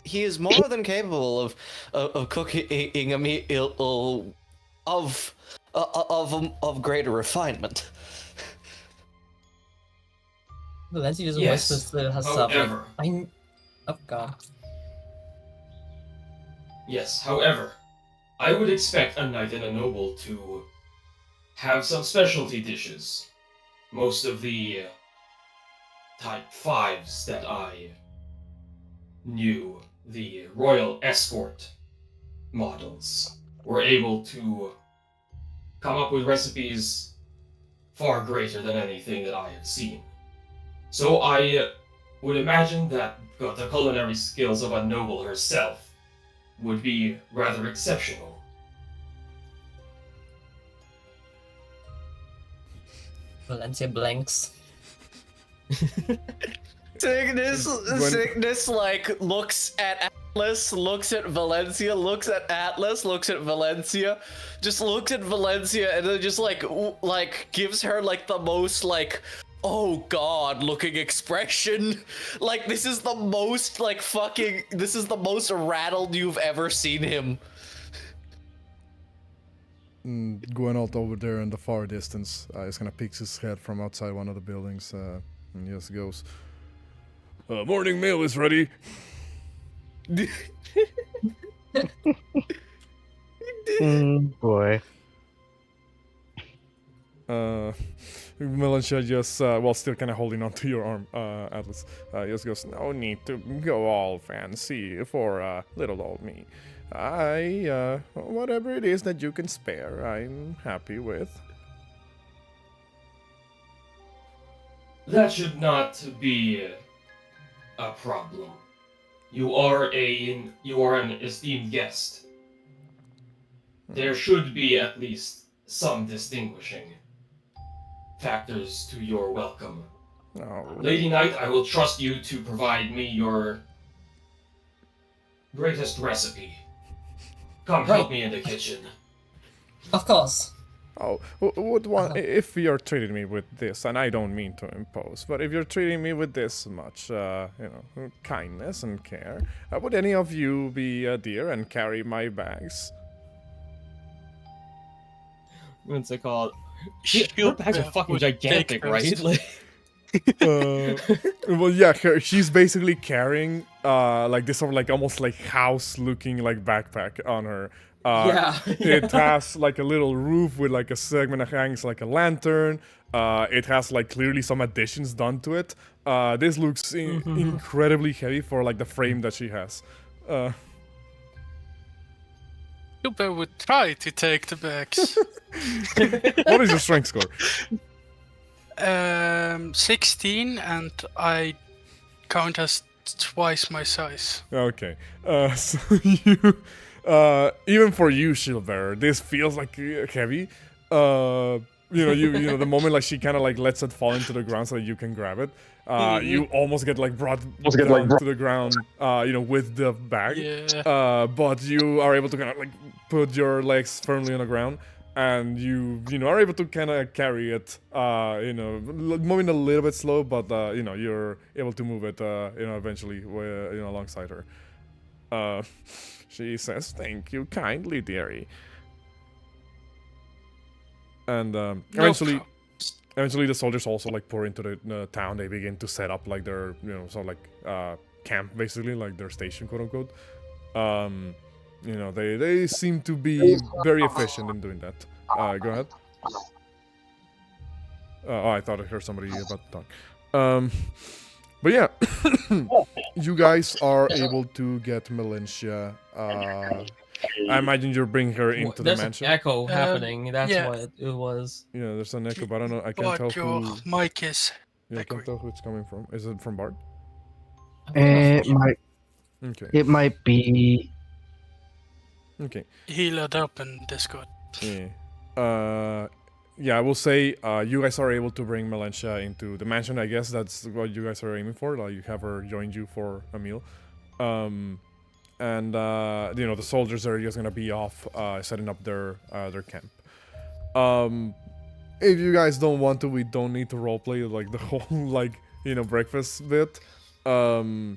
S2: he is more than capable of cooking a meal of greater refinement.
S7: Valencia just
S9: Yes.
S7: whispers to herself,
S9: However,
S7: oh god.
S9: yes, however, I would expect a knight and a noble to have some specialty dishes. Most of the type 5s that I knew, the royal escort models, were able to come up with recipes far greater than anything that I have seen. So I would imagine that the culinary skills of a noble herself would be rather exceptional.
S7: Valencia blinks.
S2: Signis like looks at Atlas, looks at Valencia, looks at Atlas, looks at Valencia, just looks at Valencia, and then just like gives her like the most like, oh god looking expression. Like this is the most like fucking, this is the most rattled you've ever seen him.
S1: Going out over there in the far distance, he's gonna peek his head from outside one of the buildings, and he just goes, morning meal is ready.
S5: Boy.
S1: Melancha just, while still kind of holding on to your arm, Atlas, just goes, no need to go all fancy for little old me. Whatever it is that you can spare, I'm happy with.
S9: That should not be a problem. You are an esteemed guest. There should be at least some distinguishing factors to your welcome.
S1: Oh.
S9: Lady Knight, I will trust you to provide me your greatest recipe. Come help me in the kitchen.
S7: Of course.
S1: Oh, would one, if you're treating me with this, and I don't mean to impose, but if you're treating me with this much, kindness and care, would any of you be a dear and carry my bags?
S8: What's it called? Her bags are fucking gigantic, right? Like...
S1: Well, yeah, she's basically carrying like this sort of like almost like house-looking like backpack on her. It has like a little roof with like a segment that hangs like a lantern. It has like clearly some additions done to it. This looks incredibly heavy for like the frame that she has.
S4: You better would try to take the bags.
S1: What is your strength score?
S4: 16, and I count as twice my size.
S1: Okay. So you, even for you, Shieldbearer, this feels like heavy. The moment like she kind of like lets it fall into the ground so that you can grab it. You almost get like brought down to the ground, with the bag.
S4: Yeah.
S1: But you are able to kind of like put your legs firmly on the ground. And you are able to kind of carry it, moving a little bit slow, but you're able to move it, eventually, alongside her. She says, "Thank you kindly, dearie." And eventually, the soldiers also like pour into the town. They begin to set up like their, sort of like camp, basically, like their station, quote unquote. They seem to be very efficient in doing that. Go ahead. I thought I heard somebody about to talk. But yeah, you guys are able to get Melancha. I imagine you're bringing her into the mansion.
S3: There's an echo happening. That's what it was.
S1: Yeah, there's an echo, but I don't know. I can't tell
S4: Your
S1: who.
S4: mic is.
S1: Yeah, I can't tell who it's coming from. Is it from Bart?
S10: It might.
S1: Okay.
S10: It might be.
S1: Okay.
S4: Heal it up in Discord.
S1: Yeah. Yeah, I will say you guys are able to bring Melancha into the mansion. I guess that's what you guys are aiming for. Like, you have her join you for a meal. The soldiers are just gonna be off setting up their camp. If you guys don't want to, we don't need to roleplay like the whole breakfast bit.
S8: Oh,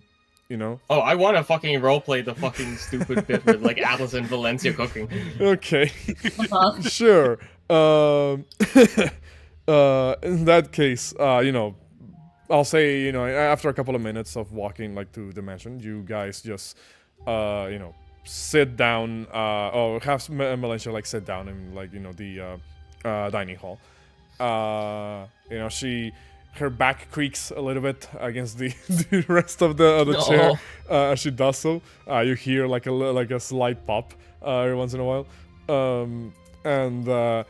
S8: I want to fucking roleplay the fucking stupid bit with like Atlas and Valencia cooking.
S1: Okay. Sure. In that case, I'll say, after a couple of minutes of walking like to the mansion, you guys just sit down, or have Melentia like sit down in like the dining hall. Her back creaks a little bit against the, the rest of the chair as she does so. You hear like a slight pop every once in a while, and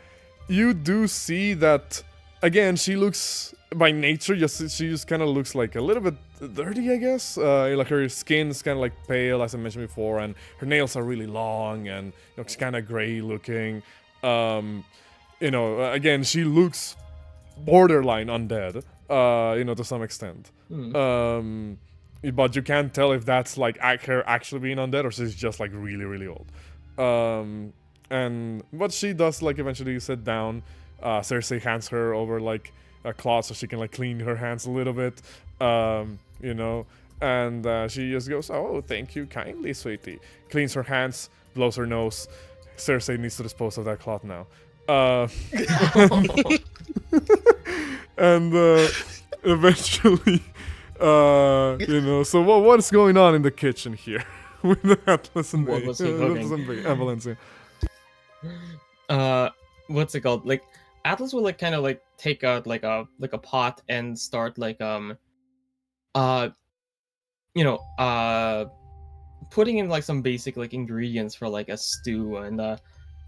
S1: you do see that again. She looks by nature she just kind of looks like a little bit dirty, I guess. Like her skin's kind of like pale, as I mentioned before, and her nails are really long and looks kind of gray looking. Again, she looks borderline undead, to some extent. But you can't tell if that's like her actually being undead or she's just like really, really old. But she does like eventually sit down. Cersei hands her over like a cloth so she can like clean her hands a little bit, and she just goes, "Oh, thank you kindly, sweetie." Cleans her hands, blows her nose. Cersei needs to dispose of that cloth now. And eventually, so what's going on in the kitchen here with Atlas and Valencia?
S8: What's it called? Like, Atlas will like kind of like take out like a pot and start like putting in like some basic like ingredients for like a stew, and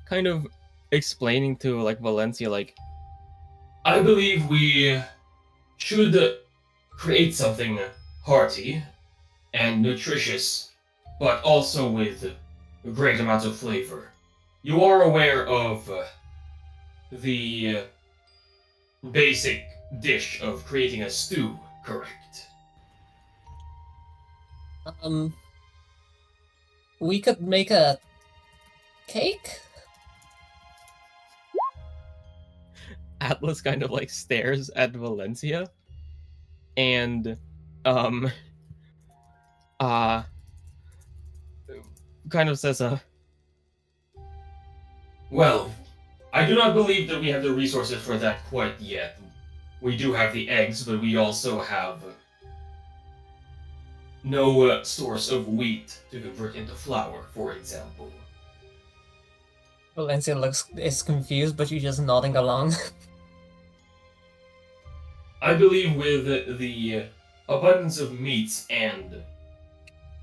S8: kind of explaining to like Valencia like,
S9: I believe we should create something hearty and nutritious, but also with a great amount of flavor. You are aware of the basic dish of creating a stew, correct?
S7: We could make a cake?
S8: Atlas kind of like stares at Valencia and kind of says
S9: well, I do not believe that we have the resources for that quite yet. We do have the eggs, but we also have no source of wheat to convert into flour, for example.
S7: Valencia is confused, but she's just nodding along.
S9: I believe with the abundance of meats and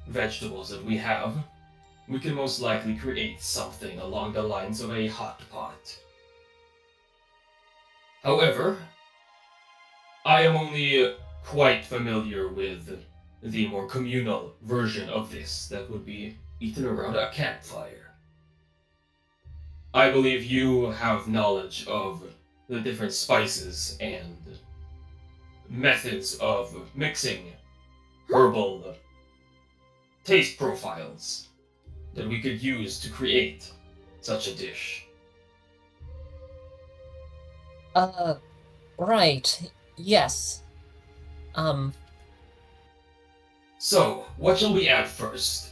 S9: vegetables that we have, we can most likely create something along the lines of a hot pot. However, I am only quite familiar with the more communal version of this that would be eaten around a campfire. I believe you have knowledge of the different spices and methods of mixing herbal taste profiles that we could use to create such a dish.
S7: Right. Yes.
S9: So, what shall we add first?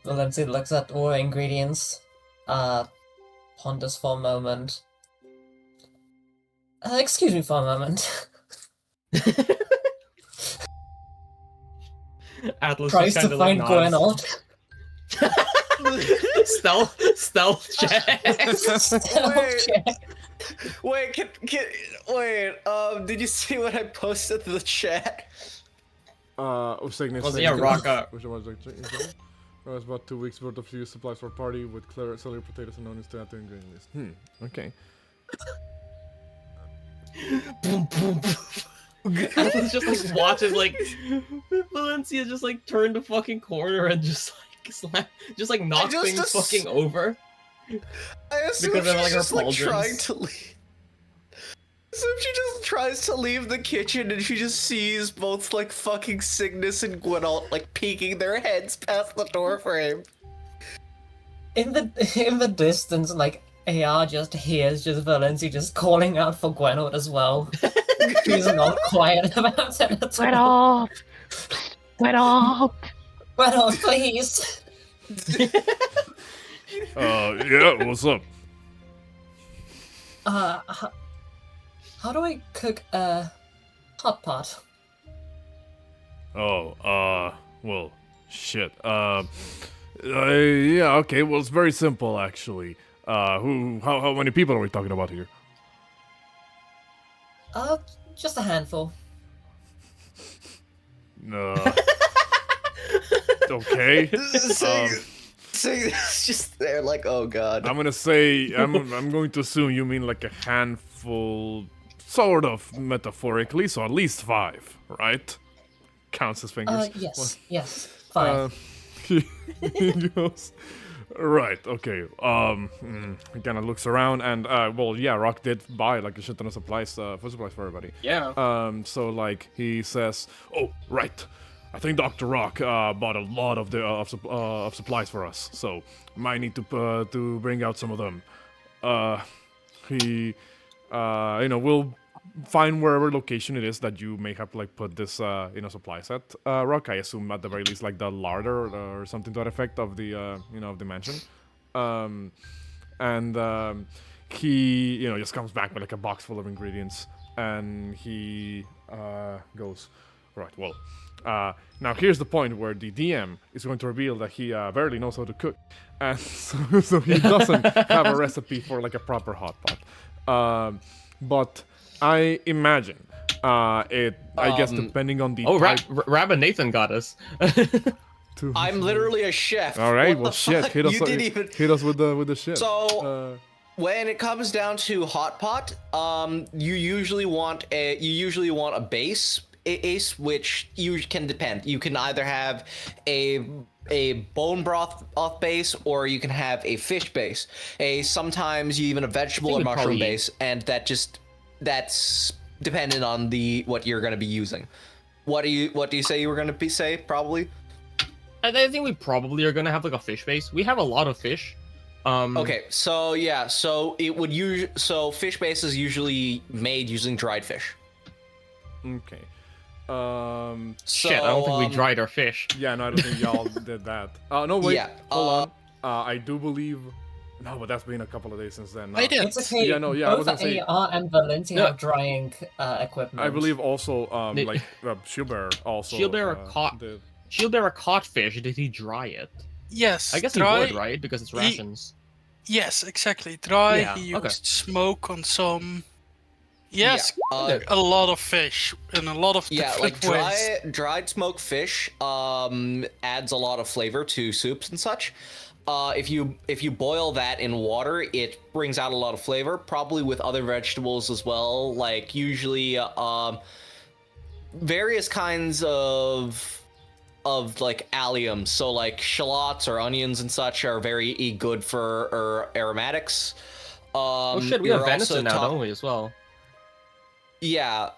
S7: Valencia looks at all ingredients, ponders for a moment. Excuse me for a moment.
S8: Atlas
S7: Tries to find Gwenald.
S8: Stealth check.
S2: Wait, did you see what I posted to the chat?
S1: Signis.
S8: Was it a rock up?
S1: Which was was about 2 weeks worth of food supplies for a party with celery potatoes and onions to add to the ingredient list. Okay.
S8: Boom, boom, boom. Atlas just like watches like Valencia just like turn the fucking corner and just like knock things fucking over.
S2: I assume
S8: because of like her
S2: just like
S8: pauldrons.
S2: trying to leave. So she just tries to leave the kitchen and she just sees both like fucking Signis and Gwenalt like peeking their heads past the doorframe.
S7: In the distance, like AR just hears just Valencia just calling out for Gwenald as well. She's not quiet about it at all.
S5: Gwenald!
S7: Gwenald, please.
S1: Yeah, what's up?
S7: How do I cook a hot pot?
S1: Oh, well, shit. Yeah, okay, well, it's very simple, actually. How many people are we talking about here?
S7: Just a handful.
S1: Okay.
S2: It's just there, like, oh god.
S1: I'm gonna say, I'm going to assume you mean like a handful, sort of metaphorically, so at least 5, right? Counts his fingers.
S7: Yes, 5.
S1: He goes, right, okay. He kind of looks around, and well, yeah, Rock did buy like a shit ton of supplies, food supplies for everybody.
S8: Yeah.
S1: So like he says, oh, right. I think Dr. Rock bought a lot of the of supplies for us, so might need to bring out some of them. He, we'll find wherever location it is that you may have to like put this supply set. Rock, I assume at the very least like the larder or something to that effect of the of the mansion. He just comes back with like a box full of ingredients, and he goes, right, well. Now here's the point where the DM is going to reveal that he barely knows how to cook, and so he doesn't have a recipe for like a proper hot pot. But I imagine I guess depending on the
S8: Rabbit Nathan got us.
S2: I'm literally a chef.
S1: All right,
S2: What
S1: well
S2: the
S1: shit,
S2: fuck?
S1: hit us,
S2: You didn't even...
S1: hit us with the shit.
S2: So when it comes down to hot pot, you usually want a base ace, which you can depend. You can either have a bone broth base, or you can have a fish base. Sometimes even a vegetable or mushroom base, and that's dependent on what you're going to be using. What do you say you were going to say? Probably.
S8: I think we probably are going to have like a fish base. We have a lot of fish.
S2: Okay, so yeah, so fish base is usually made using dried fish.
S1: Okay.
S8: Shit, I don't think we dried our fish.
S1: Yeah, no, I don't think y'all did that. No, wait,
S2: yeah,
S1: hold on. I do believe... No, but that's been a couple of days since then.
S4: I did.
S7: It's okay.
S1: Yeah, no, yeah, I was
S7: both
S1: gonna say...
S7: AR and Valencia have drying equipment.
S1: I believe also, like, Shieldbearer also...
S8: Shieldbearer caught fish. Did he dry it?
S4: Yes.
S8: I guess he would, right? Because it's rations.
S4: Yes, exactly. Dry,
S8: Yeah,
S4: he
S8: okay.
S4: used smoke on some... Yes,
S2: Yeah,
S4: a lot of fish in a lot of different ways.
S2: Dried smoked fish adds a lot of flavor to soups and such. If you boil that in water, it brings out a lot of flavor, probably with other vegetables as well, like usually various kinds of like alliums, so like shallots or onions and such are very good for aromatics.
S8: Oh shit, we have venison now, don't we, as well?
S2: Yeah,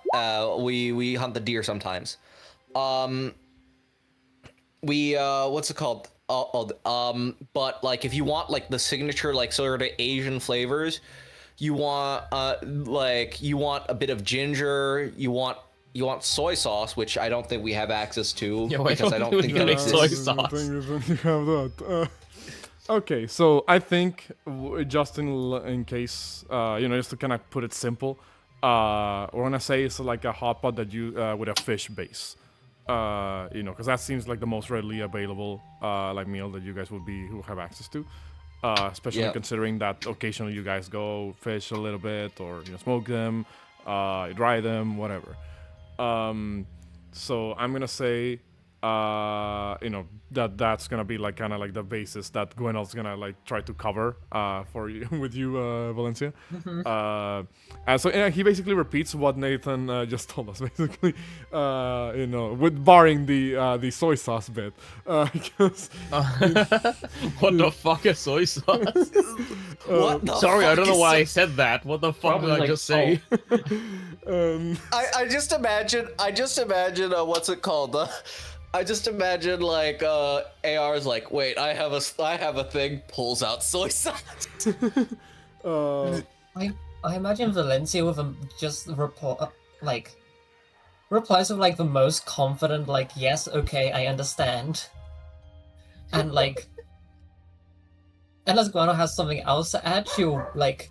S2: we hunt the deer sometimes. What's it called? But like if you want like the signature like sort of Asian flavors, you want a bit of ginger, you want soy sauce, which I don't think we have access to, because I don't think that exists.
S8: Soy sauce.
S1: You have that. Okay, so I think just in case just to kind of put it simple, we're gonna say it's like a hot pot that you with a fish base, because that seems like the most readily available like meal that you guys will have access to, especially considering that occasionally you guys go fish a little bit or smoke them, dry them, whatever. So I'm gonna say that's gonna be like kind of like the basis that Gwynel's gonna like try to cover for you with you, Valencia. And so he basically repeats what Nathan just told us, basically, with barring the soy sauce bit. What
S8: the fuck is soy sauce?
S2: Sorry,
S8: I don't know why I said that. What the fuck did I just say?
S2: I just imagine what's it called? I just imagine like AR is like, wait, I have a thing, pulls out soy sauce.
S7: I imagine Valencia with just replies with like the most confident, like, yes, okay, I understand. And like, unless Guano has something else to add, she'll like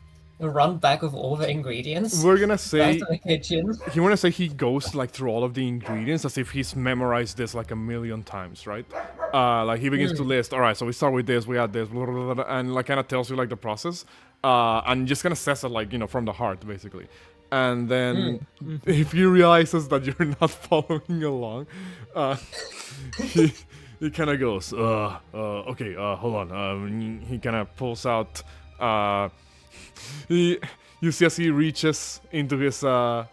S7: run back with all the ingredients.
S1: We're gonna
S7: Back
S1: say
S7: to the kitchen.
S1: he goes like through all of the ingredients as if he's memorized this like a million times, right? Like he begins to list. All right, so we start with this, we add this, blah, blah, blah, blah, and like kind of tells you like the process, and just kind of says it like from the heart basically. And then if he realizes that you're not following along, he kind of goes, okay, hold on. He kind of pulls out. You see as he reaches into his backpack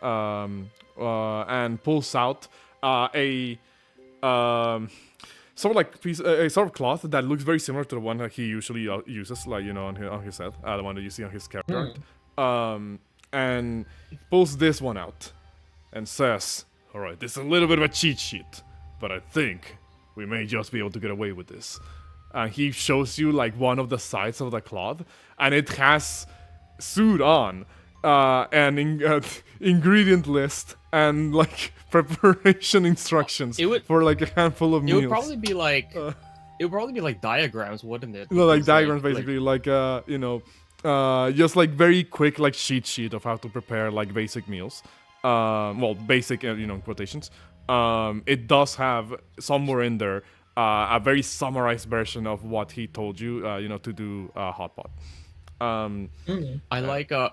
S1: and pulls out a sort of like piece, a sort of cloth that looks very similar to the one that he usually uses, like on his head, the one that you see on his character. And pulls this one out and says, "All right, this is a little bit of a cheat sheet, but I think we may just be able to get away with this." And he shows you like one of the sides of the cloth, and it has suit on, and ingredient list and like preparation instructions for like a handful of meals.
S8: It would probably be like diagrams, wouldn't it?
S1: No, like diagrams basically, just like very quick like cheat sheet of how to prepare like basic meals. Well, basic quotations. It does have somewhere in there a very summarized version of what he told you, to do hot pot.
S8: I like the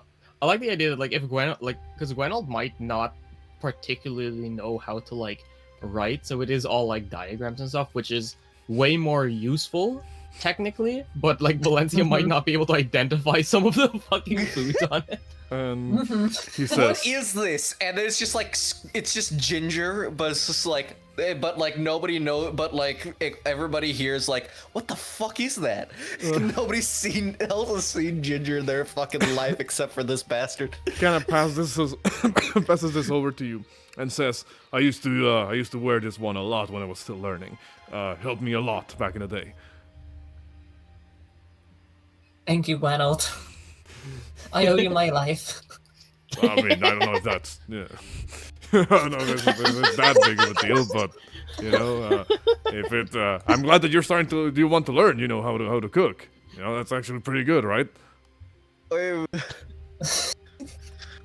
S8: idea that like if because Gwenold might not particularly know how to like write, so it is all like diagrams and stuff, which is way more useful technically. But like Valencia might not be able to identify some of the fucking foods on it.
S1: And he says,
S2: "What is this?" And it's just like it's just ginger, but it's just like, but like nobody knows, but like everybody hears like, "What the fuck is that?" Nobody's else has seen ginger in their fucking life except for this bastard.
S1: Kind of passes this over to you and says, I used to wear this one a lot when I was still learning. Helped me a lot back in the day."
S7: Thank you, Gwenold. I owe you my life.
S1: I mean, I don't know if that's I don't know if it's that big of a deal, but if it, I'm glad that you're starting to. Do you want to learn? How to cook. That's actually pretty good, right?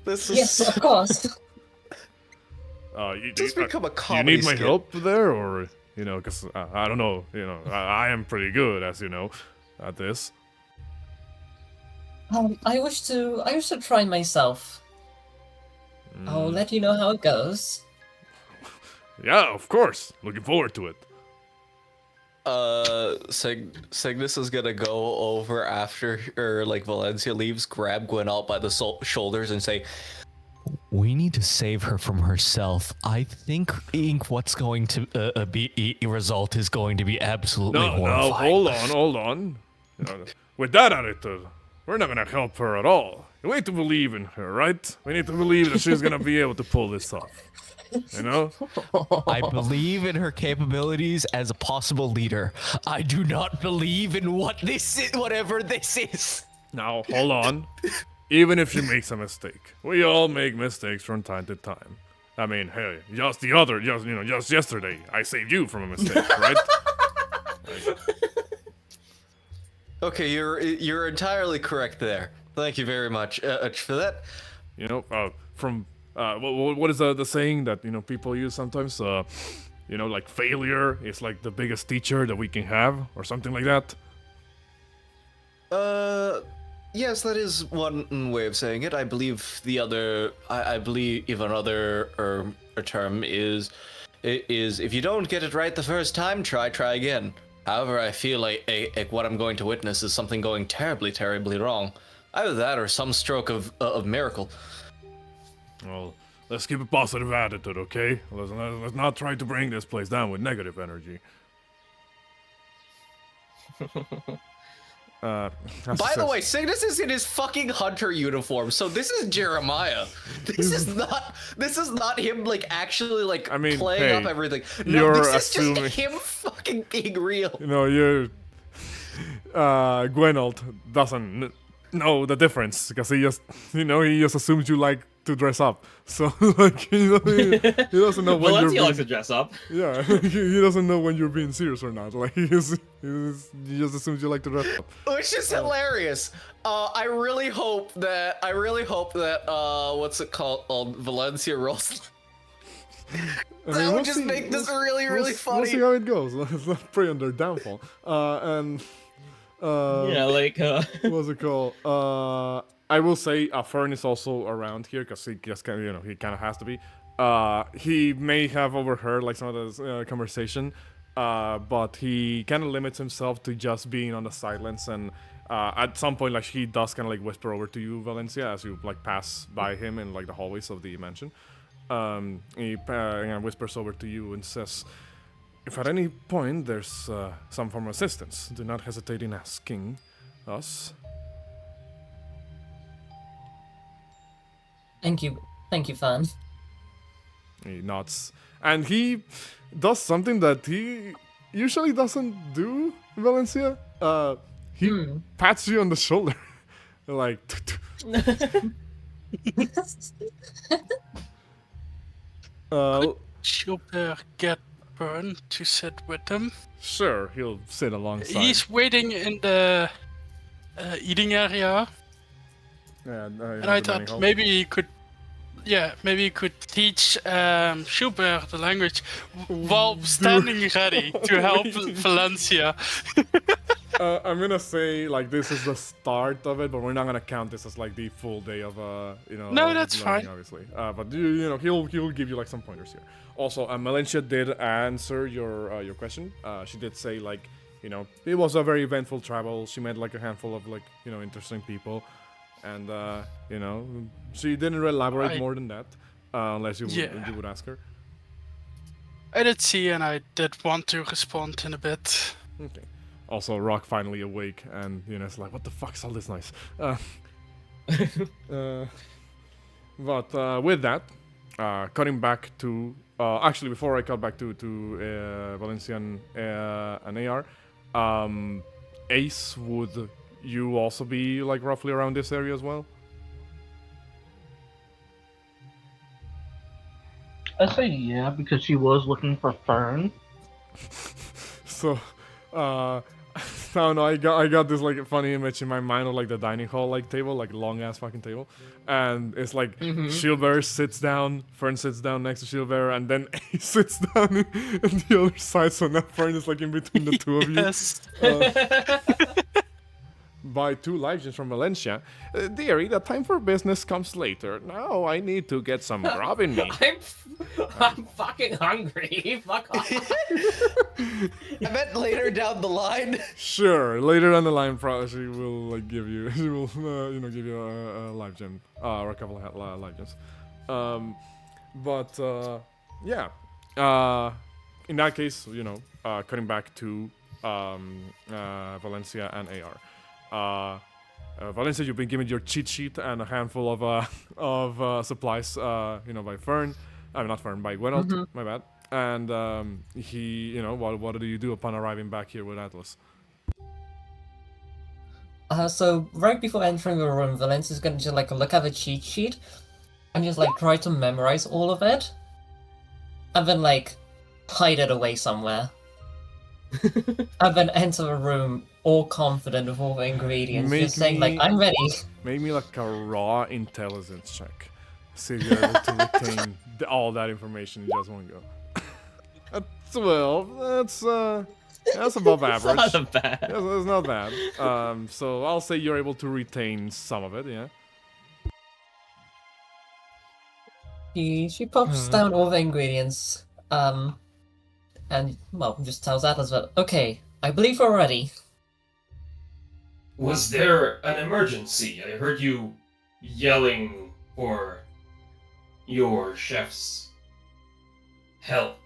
S2: This is
S7: Yes, of course.
S2: Just become a
S1: you
S2: comedy
S1: need my
S2: skit.
S1: help there, or because I don't know. I am pretty good, as you know, at this.
S7: I wish to try myself. I'll let you know how it goes.
S1: Yeah, of course. Looking forward to it.
S2: Signis is gonna go over after, or like Valencia leaves, grab Gwen out by the shoulders and say,
S11: "We need to save her from herself. I think what's going to be result is going to be absolutely horrifying."
S1: No, hold on. With that attitude, we're not gonna help her at all. We need to believe in her, right? We need to believe that she's gonna be able to pull this off.
S11: I believe in her capabilities as a possible leader. I do not believe in whatever this is.
S1: Now, hold on. Even if she makes a mistake, we all make mistakes from time to time. I mean, hey, just yesterday, I saved you from a mistake, right?
S2: "Okay, you're entirely correct there. Thank you very much for that."
S1: What is the saying that people use sometimes? Like failure is like the biggest teacher that we can have, or something like that.
S2: Yes, that is one way of saying it. I believe the other, I believe even another term is if you don't get it right the first time, try again. However, I feel like what I'm going to witness is something going terribly, terribly wrong. Either that or some stroke of miracle.
S1: Well, let's keep a positive attitude, okay? Let's not try to bring this place down with negative energy.
S2: By the way, Signis is in his fucking hunter uniform, so this is Jeremiah. This is not him like actually like playing up everything. No, this is just him fucking being real.
S1: Gwenold doesn't know the difference because he just assumes you like to dress up. So like he doesn't know when
S8: Valencia
S1: you're
S8: likes to
S1: being,
S8: dress up.
S1: yeah, he doesn't know when you're being serious or not. Like he just assumes you like to dress up.
S2: Which is hilarious. I really hope that what's it called? Valencia rolls. That would just make this really
S1: We'll
S2: funny.
S1: see how it goes. Let's not pray on their downfall.
S8: Yeah, like
S1: what's it called? I will say Fern is also around here because he just kind of, he kind of has to be. He may have overheard like some of this conversation, but he kind of limits himself to just being on the sidelines. And at some point, like he does kind of like whisper over to you, Valencia, as you like pass by him in like the hallways of the mansion. He whispers over to you and says, "If at any point there's some form of assistance, do not hesitate in asking us."
S7: Thank you, Fan.
S1: He nods, and he does something that he usually doesn't do, Valencia. He pats you on the shoulder, like.
S4: Could Gilbert get Bern to sit with him?
S1: Sure, he'll sit alongside.
S4: He's waiting in the eating area.
S1: And
S4: I thought maybe he could, maybe he could teach Schubert the language while standing ready to help Valencia.
S1: I'm gonna say like this is the start of it, but we're not gonna count this as like the full day of
S4: No, that's
S1: learning,
S4: fine.
S1: obviously. But he'll give you like some pointers here. Also, Valencia did answer your question. She did say like it was a very eventful travel. She met like a handful of like interesting people. And she didn't elaborate more than that, unless you would ask her.
S4: I did see, and I did want to respond in a bit.
S1: Okay. Also, Rock finally awake, and it's like, what the fuck's all this noise? But with that, cutting back to actually before I cut back to Valencia and AR, Ace would. You also be like roughly around this area as well?
S10: I say yeah, because she was looking for Fern.
S1: So, I don't know, I got this like funny image in my mind of like the dining hall like table, like long ass fucking table, and it's like Shieldbearer sits down, Fern sits down next to Shieldbearer, and then he sits down on the other side, so now Fern is like in between the two of you. By 2 life gems from Valencia. Dearie, the time for business comes later. Now I need to get some grub in me.
S8: I'm fucking hungry. Fuck off.
S2: I meant later down the line.
S1: Sure, later down the line, probably she will like give you, give you a life gem, or a couple of life gems. In that case, cutting back to Valencia and AR. Valencia, you've been given your cheat sheet and a handful of supplies, by Fern. Not Fern, by Gwenold, my bad. And he, what do you do upon arriving back here with Atlas?
S7: So right before entering the room, Valencia's gonna just like look at the cheat sheet and just like try to memorize all of it, and then like hide it away somewhere. And then enter the room all confident with all the ingredients, just saying like, I'm ready.
S1: Make me like a raw intelligence check. See if you're able to retain all that information in just one go. At 12, that's above average.
S8: It's not bad.
S1: It's not bad. So I'll say you're able to retain some of it, yeah?
S7: She pops down all the ingredients, and, well, just tells Atlas that, okay, I believe we're ready.
S9: Was there an emergency? I heard you yelling for your chef's help.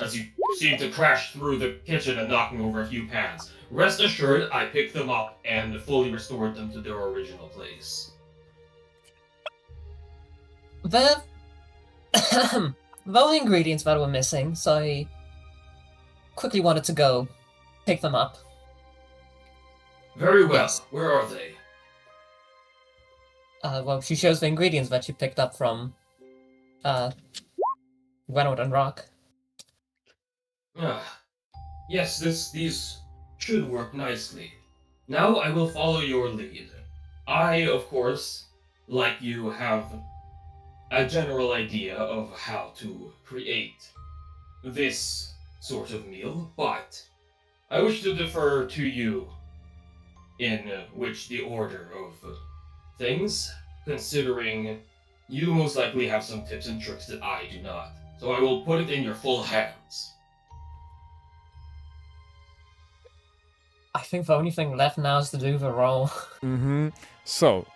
S9: As you seemed to crash through the kitchen and knocking over a few pans. Rest assured, I picked them up and fully restored them to their original place.
S7: There were ingredients that were missing, so I quickly wanted to go pick them up.
S9: Very well.
S7: Yes.
S9: Where are they?
S7: Well, she shows the ingredients that she picked up from Gwenwood and Rock.
S9: Yes, these should work nicely. Now I will follow your lead. I, of course, like you, have a general idea of how to create this sort of meal, but I wish to defer to you in which the order of things, considering you most likely have some tips and tricks that I do not. So I will put it in your full hands.
S7: I think the only thing left now is to do the roll.
S1: Mm-hmm. So,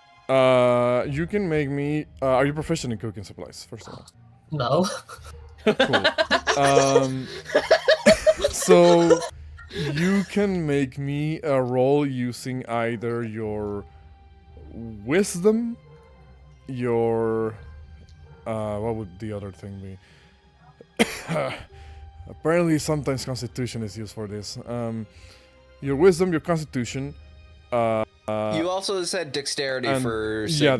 S1: you can make me. Are you proficient in cooking supplies? First of all.
S7: No.
S1: Cool. So you can make me a roll using either your wisdom, your what would the other thing be? Apparently, sometimes Constitution is used for this. Your wisdom, your Constitution.
S2: You also said dexterity for Signis.
S1: Yeah,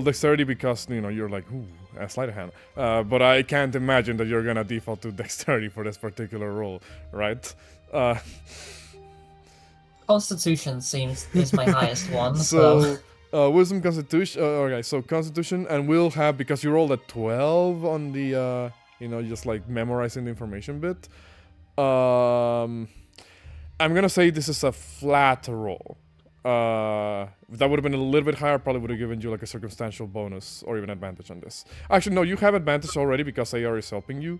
S1: dexterity because you're like, ooh, a sleight of hand. But I can't imagine that you're gonna default to dexterity for this particular roll, right?
S7: Constitution is my highest one.
S1: So wisdom, Constitution. Okay, so Constitution, and we'll have, because you rolled a 12 on the just like memorizing the information bit. I'm gonna say this is a flat roll. If that would have been a little bit higher, probably would have given you like a circumstantial bonus or even advantage on this. Actually, no, you have advantage already because AR is helping you.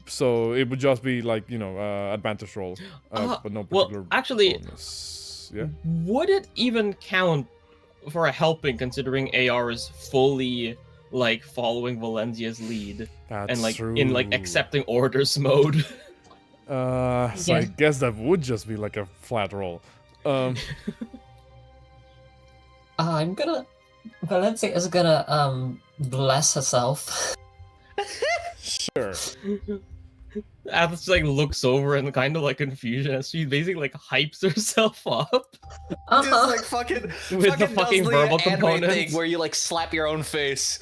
S1: So it would just be like advantage roll, but no particular.
S8: Well, actually,
S1: bonus. Yeah.
S8: Would it even count for a helping, considering AR is fully like following Valencia's lead and like
S1: true.
S8: in like accepting orders mode?
S1: So
S7: Yeah.
S1: I guess that would just be like a flat roll.
S7: Valencia is gonna bless herself.
S1: Sure.
S8: Atlas like looks over and kind of like confusion as she basically like hypes herself up.
S2: Just like fucking
S8: With the fucking
S2: does
S8: verbal
S2: anime
S8: components.
S2: thing where you like slap your own face.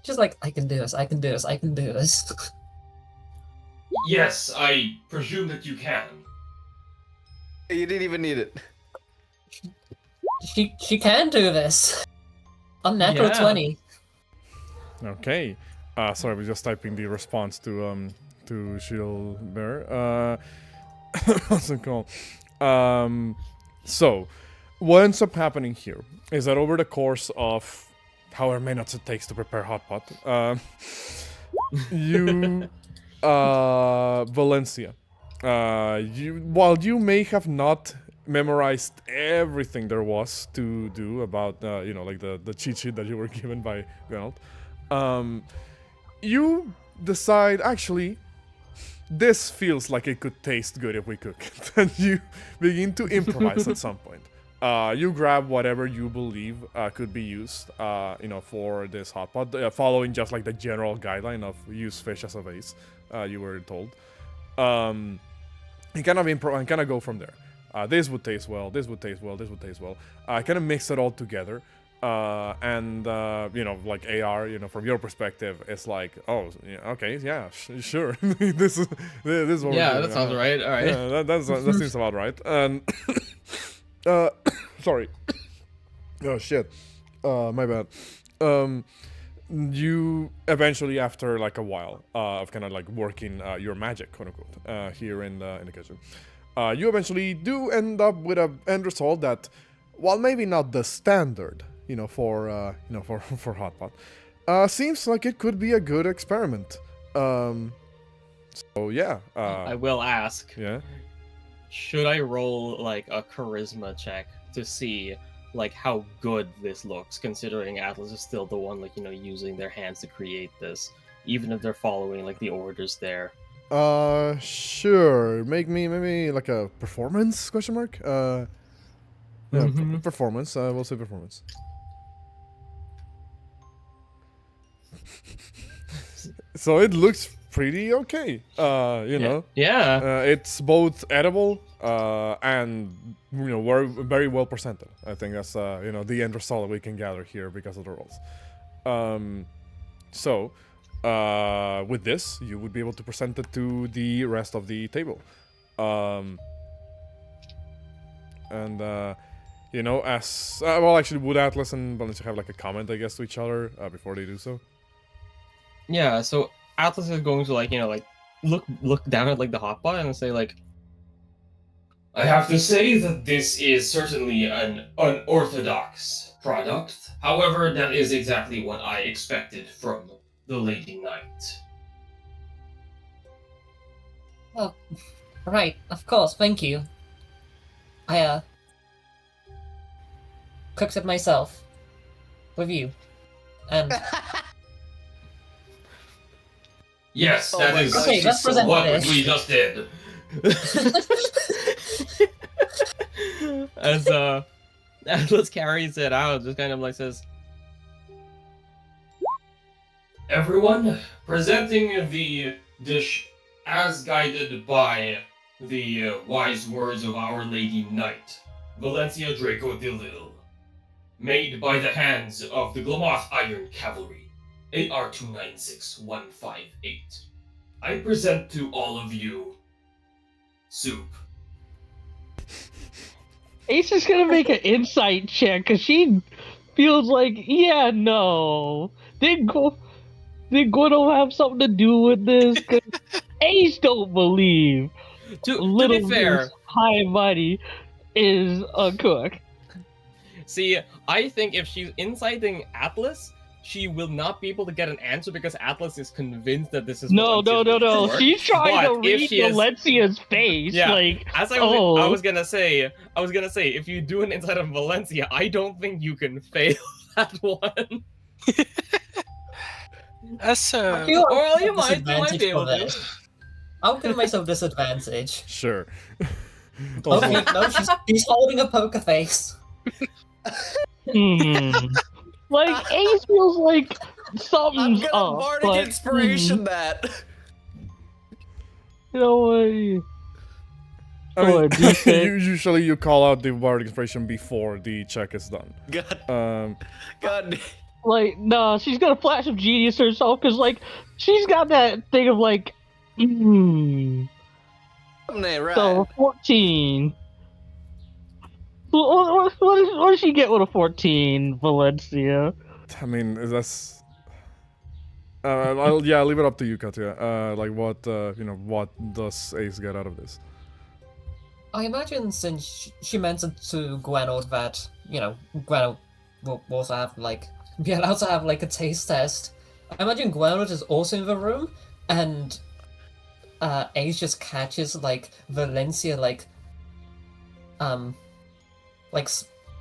S7: Just like, I can do this, I can do this, I can do this.
S9: Yes, I presume that you can.
S2: You didn't even need it.
S7: She can do this. Unnatural
S8: Yeah.
S7: 20.
S1: Okay. Sorry, I was just typing the response to Shield Bear. What's it called? So, what ends up happening here is that over the course of however many minutes it takes to prepare hot pot, you, Valencia, while you may have not memorized everything there was to do about, like the cheat sheet that you were given by Gernald, you decide, actually, this feels like it could taste good if we cook it. And you begin to improvise at some point. You grab whatever you believe could be used, for this hot pot, following just like the general guideline of use fish as a base, you were told. And kind of go from there. This would taste well, this would taste well, this would taste well. Kind of mix it all together. And like AR, from your perspective, it's like, oh, yeah, okay, yeah, sure. this is what
S8: Yeah,
S1: we're doing.
S8: that sounds right. All right.
S1: Yeah, that seems about right. And sorry. Oh shit. My bad. You eventually, after like a while of kind of like working your magic, quote unquote, here in the kitchen, you eventually do end up with an end result that, while maybe not the standard, for hot pot, seems like it could be a good experiment. So yeah.
S8: I will ask.
S1: Yeah.
S8: Should I roll like a charisma check to see like how good this looks, considering Atlas is still the one using their hands to create this, even if they're following like the orders there?
S1: Sure. Make me maybe like a performance ? Yeah, performance. We'll say performance. So it looks pretty okay.
S8: Yeah.
S1: It's both edible and were very well presented. I think that's the end result we can gather here because of the rolls. So with this, you would be able to present it to the rest of the table. As well, actually, would Atlas and Valencia have like a comment, I guess, to each other before they do so?
S8: Yeah, so Atlas is going to look down at the hotbar and say
S9: I have to say that this is certainly an unorthodox product. However, that is exactly what I expected from the Lady Knight.
S7: Well, right, of course, thank you. I, cooked it myself. With you. And...
S9: Yes, that is
S7: Okay, let's present
S9: what
S7: this.
S9: we just did.
S8: as Atlas carries it out, just kind of says,
S9: Everyone, presenting the dish as guided by the wise words of Our Lady Knight, Valencia Draco de Lille, made by the hands of the Glamoth Iron Cavalry, AR296158. I present to all of you soup.
S5: Ace is gonna make an insight check because she feels like, yeah, no. Did Gordo have something to do with this? 'Cause Ace don't believe
S8: to be fair,
S5: Miss High and Mighty is a cook.
S8: See, I think if she's inciting Atlas, she will not be able to get an answer because Atlas is convinced that this is
S5: No.
S8: report.
S5: She's trying
S8: But
S5: to read
S8: if she is-
S5: Valencia's face.
S8: Yeah,
S5: like,
S8: as I was gonna say, if you do an insight on Valencia, I don't think you can fail that one.
S4: As
S7: I feel
S8: Or you
S7: I'm
S8: might
S7: disadvantaged
S8: be able
S7: for
S8: to.
S7: this. I'll give myself disadvantage.
S1: Sure.
S7: Okay, no, she's holding a poker face.
S5: Like, Ace feels like something's
S12: I'm gonna
S5: up.
S12: bardic
S5: but,
S12: inspiration that.
S5: You know what?
S1: I mean, usually you call out the bardic inspiration before the check is done.
S12: God.
S5: Like, no, she's gonna flash of genius herself because, like, she's got that thing of like,
S12: Right.
S5: So 14. What does she get with a 14, Valencia?
S1: I mean, that's. I'll leave it up to you, Katya. What does Ace get out of this?
S7: I imagine since she mentioned to Gwenold that, Gwenold will also have, be allowed to have, a taste test. I imagine Gwenold is also in the room, and Ace just catches, Valencia,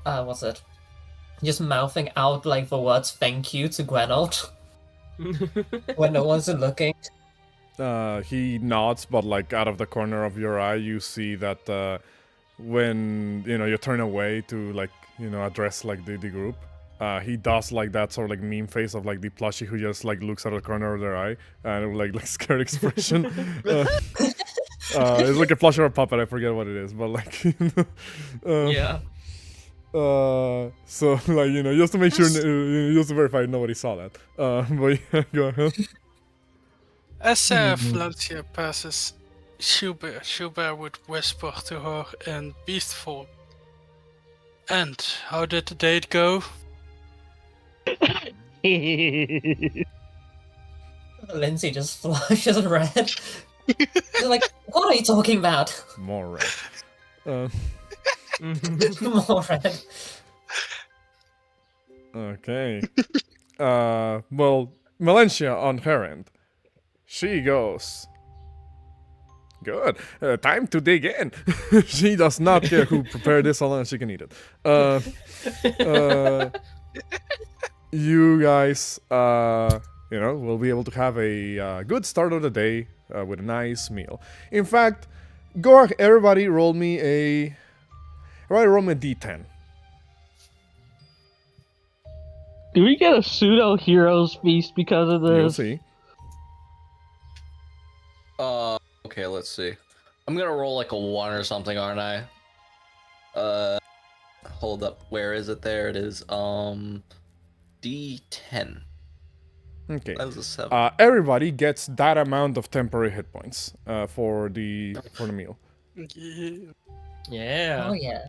S7: what's it? Just mouthing out, the words thank you to Gwenold. When no one's looking.
S1: He nods, but out of the corner of your eye, you see that when you turn away to address the group, he does that sort of meme face of the plushie who just looks out of the corner of their eye and scared expression. It's like a plushie or a puppet, I forget what it is, but
S8: yeah.
S1: So just to make sure, just to verify nobody saw that. But yeah, go ahead.
S4: As Valencia passes Schubert would whisper to her in beast form. And how did the date go?
S7: Lindsay just flushes red. She's like, what are you talking about?
S1: More red.
S7: More red.
S1: Okay. Well, Valencia on her end. She goes. Good. Time to dig in. She does not care who prepared this, as long as she can eat it. You guys, will be able to have a good start of the day with a nice meal. In fact, everybody roll me a D10.
S5: Do we get a pseudo heroes feast because of this?
S1: You'll see.
S12: Okay, let's see. I'm gonna roll a 1 or something, aren't I? Hold up. Where is it? There it is. D10.
S1: Okay.
S12: That was a 7.
S1: Everybody gets that amount of temporary hit points for the meal.
S8: Yeah.
S7: Oh yeah.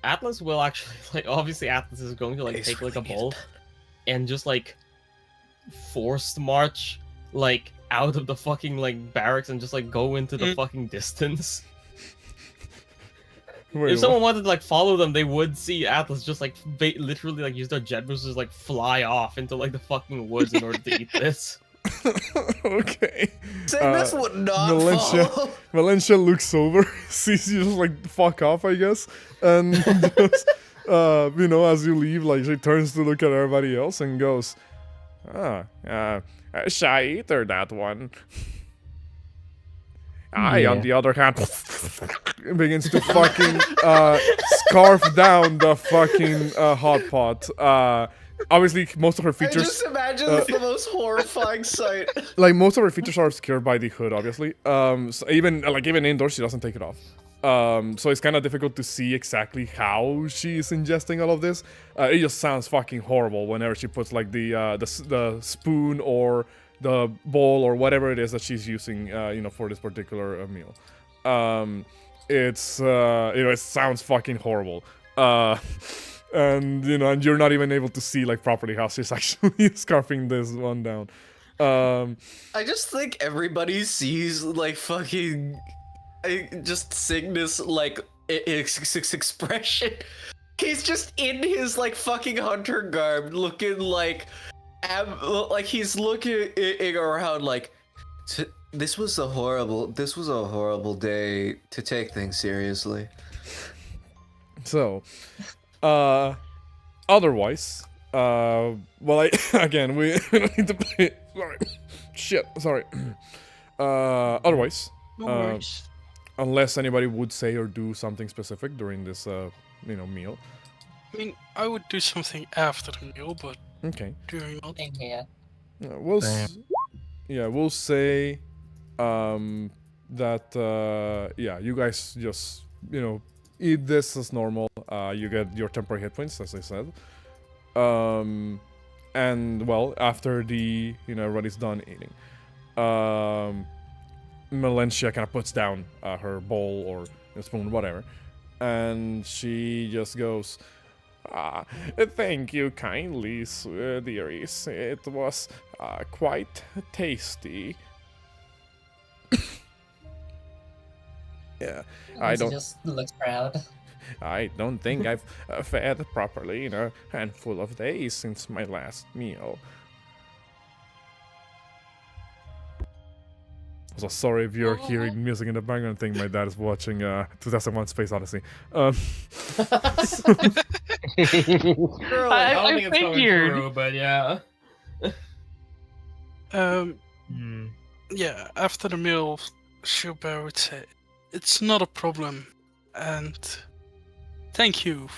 S8: Atlas will actually like obviously Atlas is going to like take like a bolt and just like forced march like out of the fucking like barracks and just like go into the fucking distance.
S1: Wait,
S8: If someone wanted to like follow them, they would see Atlas just like literally like use their jet boosters like fly off into like the fucking woods in order to eat this.
S1: Okay.
S12: Cygnus would not follow.
S1: Valencia looks over, sees you just like fuck off, I guess, and just, you know, as you leave, like she turns to look at everybody else and goes, shy eater, that one. I, on the other hand, begins to fucking scarf down the fucking hot pot. Obviously, most of her features.
S12: I just imagine it's the most horrifying sight.
S1: Like most of her features are obscured by the hood, obviously. So even indoors, she doesn't take it off. So it's kind of difficult to see exactly how she's ingesting all of this. It just sounds fucking horrible whenever she puts like the spoon or the bowl or whatever it is that she's using, you know, for this particular meal. It's you know, it sounds fucking horrible. And you know, and you're not even able to see like properly how she's actually scarfing this one down.
S12: I just think everybody sees like fucking just Cygnus like expression. He's just in his like fucking hunter garb, looking like he's looking around like. This was a horrible day to take things seriously.
S1: So, otherwise, well, again, we don't need to play. Sorry. Otherwise,
S4: No worries.
S1: unless anybody would say or do something specific during this, you know, meal.
S4: I mean, I would do something after the meal, but
S1: Okay.
S4: during not.
S7: Same here.
S1: We'll we'll say, that yeah, you guys just, you know, eat this as normal. You get your temporary hit points, as I said. And well, after the, you know, everybody's done eating, Melentia kind of puts down her bowl or a spoon, whatever, and she just goes, thank you kindly, dearies. It was quite tasty. Yeah, I
S7: She
S1: don't.
S7: just looks proud.
S1: I don't think I've fed properly in a handful of days since my last meal. So sorry if you're hearing music in the background. I think my dad is watching 2001: Space Odyssey.
S8: I don't think it's coming through, but yeah.
S4: Yeah, after the meal, Schubert would say, it's not a problem, and thank you,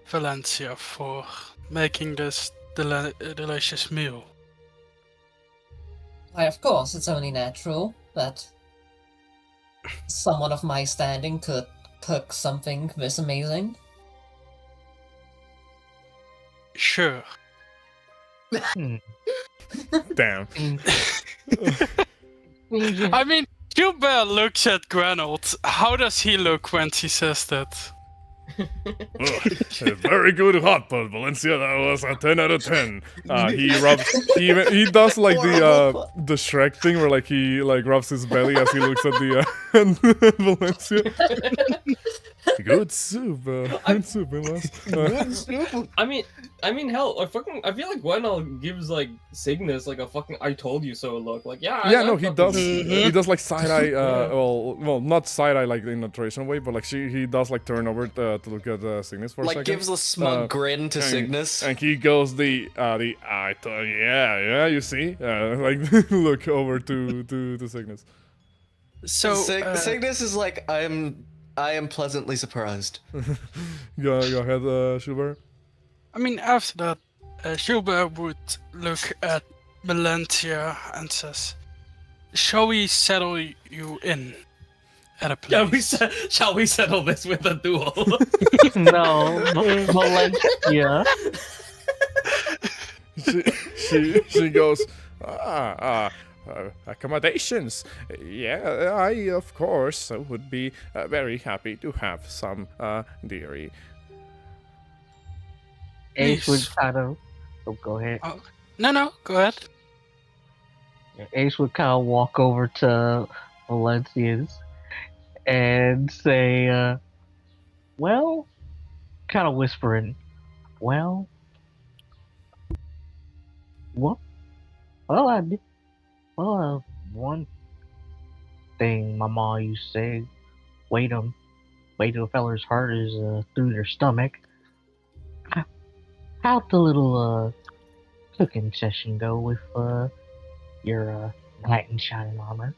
S4: Valencia, for making this delicious meal.
S7: Why, of course, it's only natural that someone of my standing could cook something this amazing.
S4: Sure.
S1: Damn.
S4: I mean, Schubert looks at Granold. How does he look when she says that?
S1: Very good hot pot, Valencia. That was a 10 out of 10. He rubs. He does like the Shrek thing where like he like rubs his belly as he looks at the Valencia. Good soup. Good soup,
S8: Good soup. I mean, hell, I feel like Gwenal gives like Signis like a fucking "I told you so" look. Like, yeah.
S1: Yeah, no, he does. He does like side eye. Well, not side eye like in a traditional way, but like he does like turn over to look at Signis for a second.
S12: Like gives a smug grin to Signis,
S1: and he goes I thought, yeah, you see, like look over to Signis.
S4: So
S12: Signis is like, I am pleasantly surprised.
S1: Go ahead, Schubert.
S4: I mean, after that, Schubert would look at Melentia and says, shall we settle you in? at a place.
S8: Shall we settle this with a duel?
S5: No, Valencia.
S1: She goes, accommodations. Yeah, I of course would be very happy to have some, dearie.
S5: Ace would kind of. Oh, go ahead.
S4: No, go ahead.
S5: Ace would kind of walk over to Valencia's and say, well, kind of whispering, well, one thing my mom used to say, wait till a feller's heart is through their stomach. How'd the little cooking session go with your knight in shining armor?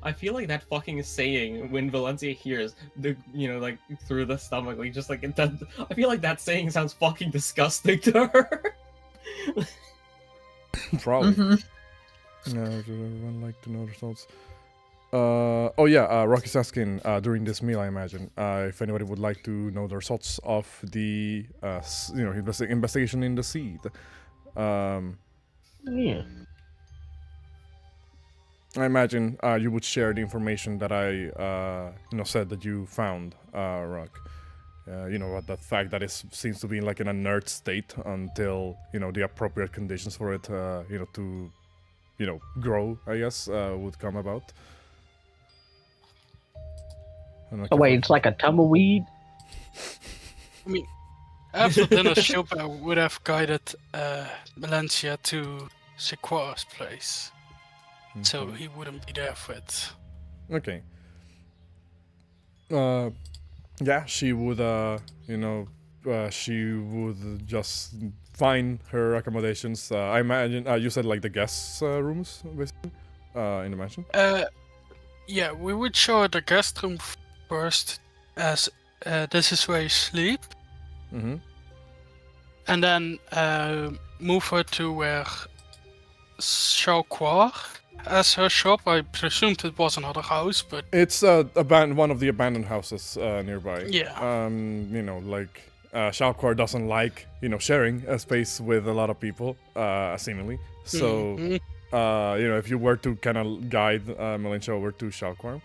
S8: I feel like that fucking saying when Valencia hears the like through the stomach, like just like that. I feel like that saying sounds fucking disgusting to her.
S1: Probably. Yeah, does everyone like to know the results? Oh yeah, Rocky's asking during this meal, I imagine, if anybody would like to know the results of the investigation in the seed.
S5: Yeah.
S1: I imagine you would share the information that I said that you found, Rock. What the fact that it seems to be like in a nerd state until the appropriate conditions for it, to grow, I guess, would come about.
S5: So wait, it's like a tumbleweed?
S4: I mean, after dinner, Shilpa would have guided Valencia to Sequoia's place, so he wouldn't be there for it.
S1: Okay. Yeah, she would, she would just find her accommodations. I imagine, you said like the guest rooms, basically, in the mansion?
S4: Yeah, we would show her the guest room first, as this is where you sleep.
S1: Mm-hmm.
S4: And then move her to where Shalquar has her shop. I presumed it was another house, but
S1: it's one of the abandoned houses nearby.
S4: Yeah.
S1: Shalquar doesn't like sharing a space with a lot of people, seemingly. So if you were to kind of guide Melincha over to Shalquar,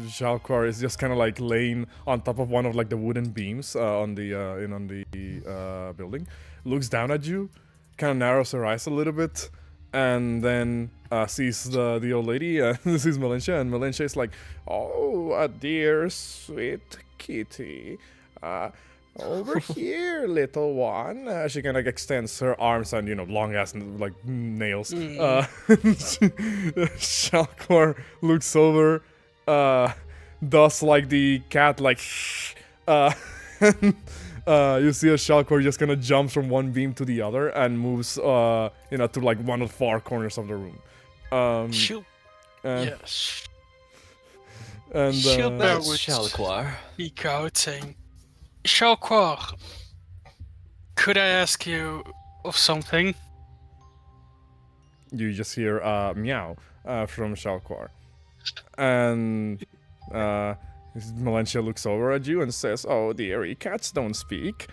S1: Shalquar is just kind of like laying on top of one of like the wooden beams on the building, looks down at you, kind of narrows her eyes a little bit, and then sees the old lady, sees Melincha, and Melincha is like, "Oh, a dear sweet kitty, over here, little one." She kind of extends her arms and long ass like nails. Shalquar looks over, does like the cat like you see a Shalquar just kind of jumps from one beam to the other and moves to like one of the far corners of the room.
S4: She'll yes.
S1: And
S4: Shalquar speak out saying, "Shalquar, could I ask you of something?"
S1: You just hear meow from Shalquar, and Melincha looks over at you and says, "Oh dearie, cats don't speak."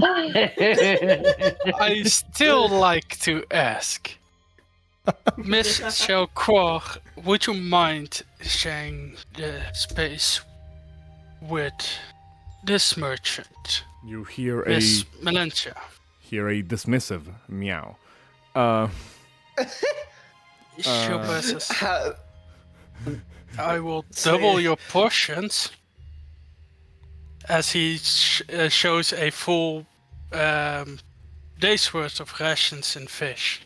S4: I still like to ask, Miss Shalquar, would you mind sharing the space with this merchant?
S1: You hear
S4: Miss Melincha.
S1: Hear a dismissive meow.
S4: Shilpa says, "I will double your portions," as he shows a full day's worth of rations and fish.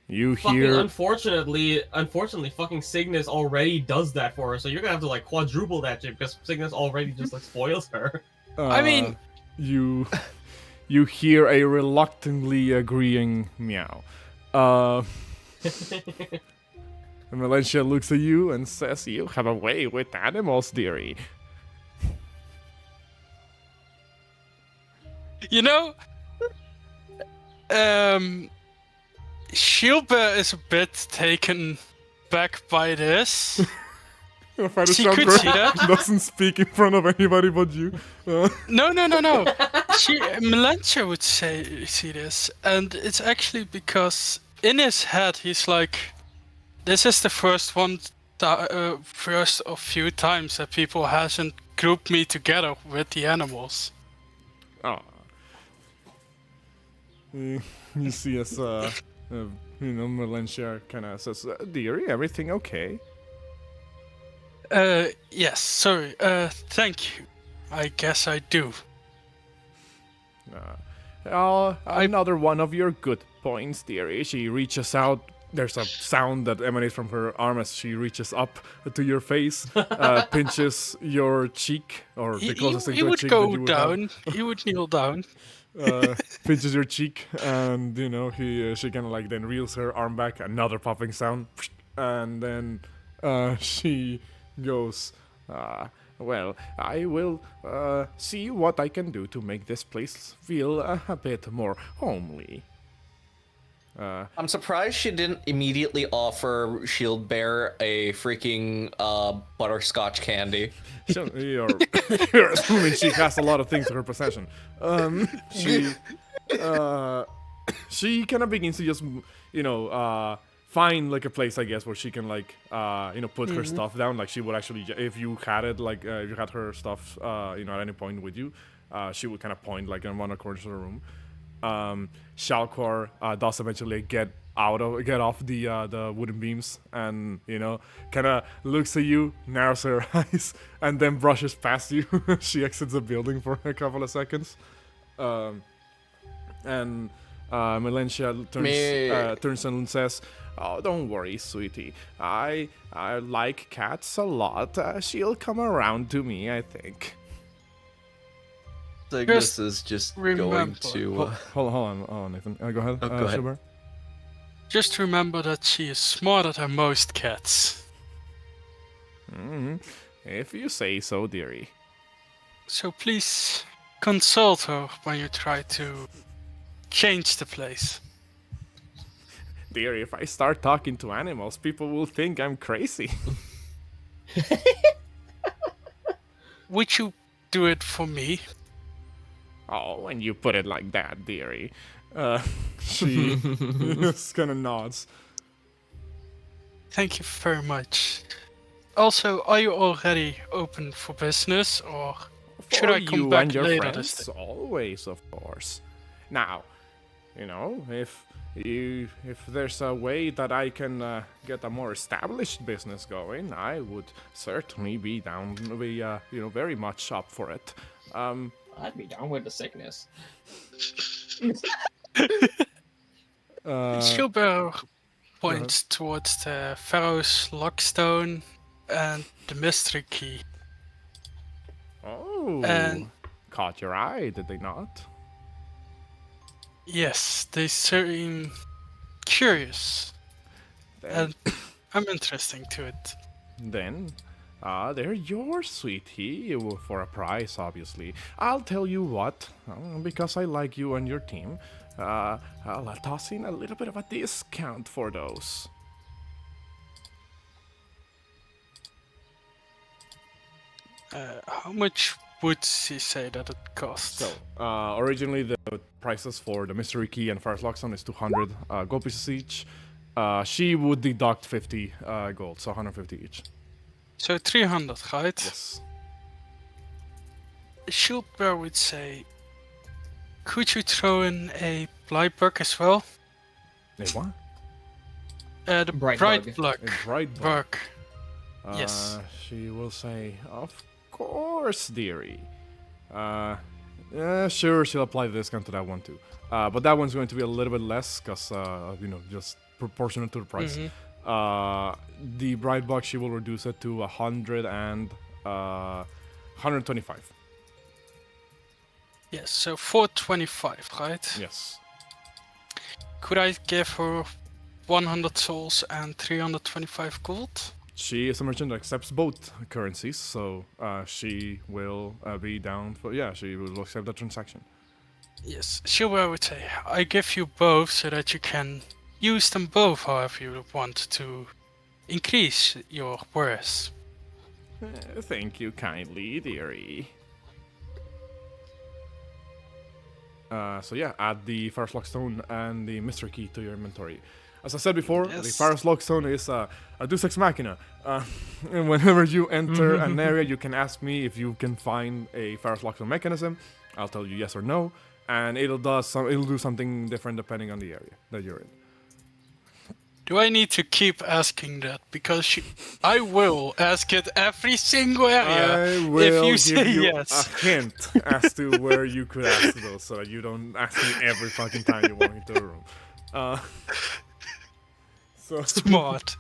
S1: You
S8: hear? Unfortunately, fucking Signis already does that for her, so you're gonna have to like quadruple that shit because Signis already just like spoils her.
S4: I mean,
S1: you hear a reluctantly agreeing meow. Melincha looks at you and says, "You have a way with animals, dearie."
S4: Shilpa is a bit taken aback by this.
S1: Fighter
S4: She could see that.
S1: doesn't speak in front of anybody but you.
S4: No. Melantia would see this, and it's actually because in his head he's like, this is the first of few times that people hasn't grouped me together with the animals.
S1: Oh. You see as Melantia kind of says, "Dearie, everything okay?"
S4: Yes. Sorry. Thank you. I guess I do.
S1: Another one of your good points, dearie. She reaches out. There's a sound that emanates from her arm as she reaches up to your face, pinches your cheek, or the closest thing
S4: He
S1: to a
S4: would
S1: cheek
S4: go
S1: that you would
S4: down. He would kneel down.
S1: pinches your cheek, and she kind of like then reels her arm back. Another popping sound, and then she goes, well, I will see what I can do to make this place feel a bit more homely.
S12: I'm surprised she didn't immediately offer Shield Bear a freaking butterscotch candy.
S1: You're assuming she has a lot of things in her possession. She kind of begins to just, find like a place, I guess, where she can like, put her stuff down. Like she would actually, if you had it, like if you had her stuff, at any point with you, she would kind of point like in one of the corners of the room. Shalkor does eventually get off the wooden beams and kind of looks at you, narrows her eyes, and then brushes past you. She exits the building for a couple of seconds, and Melantia turns and says, "Oh, don't worry, sweetie. I like cats a lot. She'll come around to me, I think."
S12: This is just going to...
S1: Hold on, Nathan. Go ahead.
S12: Go ahead.
S1: Silver.
S4: Just remember that she is smarter than most cats.
S1: If you say so, dearie.
S4: So please consult her when you try to change the place.
S1: Dearie, if I start talking to animals, people will think I'm crazy.
S4: Would you do it for me?
S1: Oh, when you put it like that, dearie. She just kind of nods.
S4: Thank you very much. Also, are you already open for business, or should I come back
S1: and your
S4: later
S1: friends,
S4: this day?
S1: always, of course. Now, if there's a way that I can get a more established business going, I would certainly be down, very much up for it.
S8: I'd be down with the sickness.
S4: Scourgeborn points towards the Pharaoh's Lockstone and the Mystery Key.
S1: Oh,
S4: And
S1: caught your eye, did they not?
S4: yes, they seem curious, and I'm interested to it.
S1: Then, they're yours, sweetie, for a price, obviously. I'll tell you what, because I like you and your team, I'll toss in a little bit of a discount for those.
S4: How much would she say that it costs?
S1: So, originally the prices for the Mystery Key and Fire's Lockstone is 200 gold pieces each. She would deduct 50 gold, so 150 each.
S4: So 300, right?
S1: Yes.
S4: Scourgeborn would say, could you throw in a blight bug as well?
S1: A what?
S4: The bright bug.
S1: A bright
S4: bug. Yes.
S1: She will say, of course, dearie. Sure, she'll apply the discount to that one too. But that one's going to be a little bit less, because, just proportionate to the price. The bright bug, she will reduce it to 100 and 125.
S4: Yes, so 425, right?
S1: Yes.
S4: Could I give her 100 souls and 325 gold?
S1: She is a merchant that accepts both currencies, so she will be down for... Yeah, she will accept the transaction.
S4: Yes, Scourgeborn would say, I give you both so that you can use them both however you want to increase your worth.
S1: Thank you kindly, dearie. So yeah, add the First Lock Stone and the Mystery Key to your inventory. As I said before, the First Lock Stone is a Deus Ex Machina. And whenever you enter an area, you can ask me if you can find a First Lock Stone mechanism. I'll tell you yes or no, and it'll do something different depending on the area that you're in.
S4: Do I need to keep asking that? Because I will ask it every single area
S1: I will
S4: if you
S1: give
S4: say
S1: you
S4: yes.
S1: a hint as to where you could ask those, so that you don't ask me every fucking time you walk into a room. So
S4: Smart.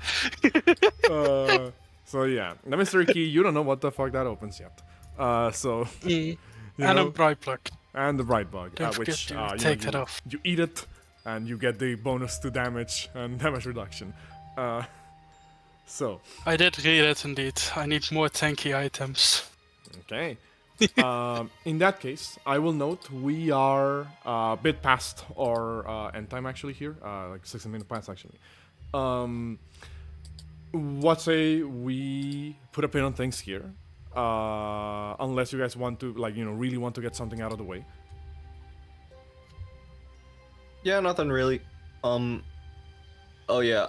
S1: So yeah, the mystery key. You don't know what the fuck that opens yet. You
S4: And a
S1: know,
S4: bright plug.
S1: and the bright bug,
S4: Don't forget
S1: which
S4: to take that off.
S1: You eat it, and you get the bonus to damage and damage reduction. So
S4: I did read it indeed. I need more tanky items.
S1: okay. In that case, I will note we are a bit past our end time actually here, like 60 minutes past actually. What say we put a pin on things here, unless you guys want to, like, you know, really want to get something out of the way.
S12: Yeah, nothing really. Oh yeah.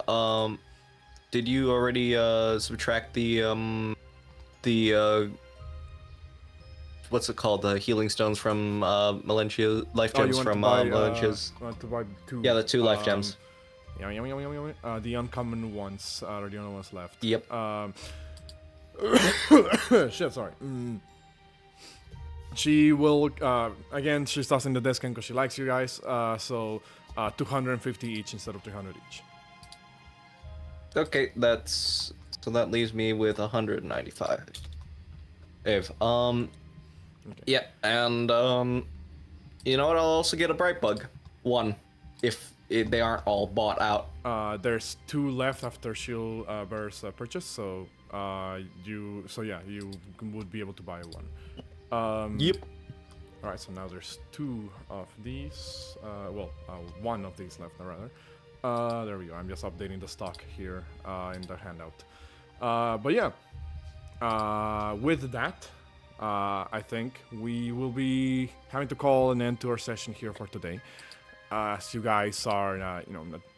S12: Did you already subtract the what's it called? The healing stones from Melentia, life gems from Melentia's.
S1: Want to buy two?
S12: Yeah, the 2 life gems.
S1: The uncommon ones are the only ones left.
S12: Yep.
S1: Shit, sorry. She will, again, she's tossing the discount because she likes you guys, so 250 each instead of 300 each.
S12: Okay, so that leaves me with 195. Okay. Yeah, and you know what? I'll also get a bright bug, 1, if they aren't all bought out.
S1: There's 2 left after she'll bear's purchase, so you would be able to buy 1.
S12: Yep.
S1: All right, so now there's 2 of these. 1 of these left, rather. There we go. I'm just updating the stock here in the handout. But yeah, with that, I think we will be having to call an end to our session here for today. As you guys are, a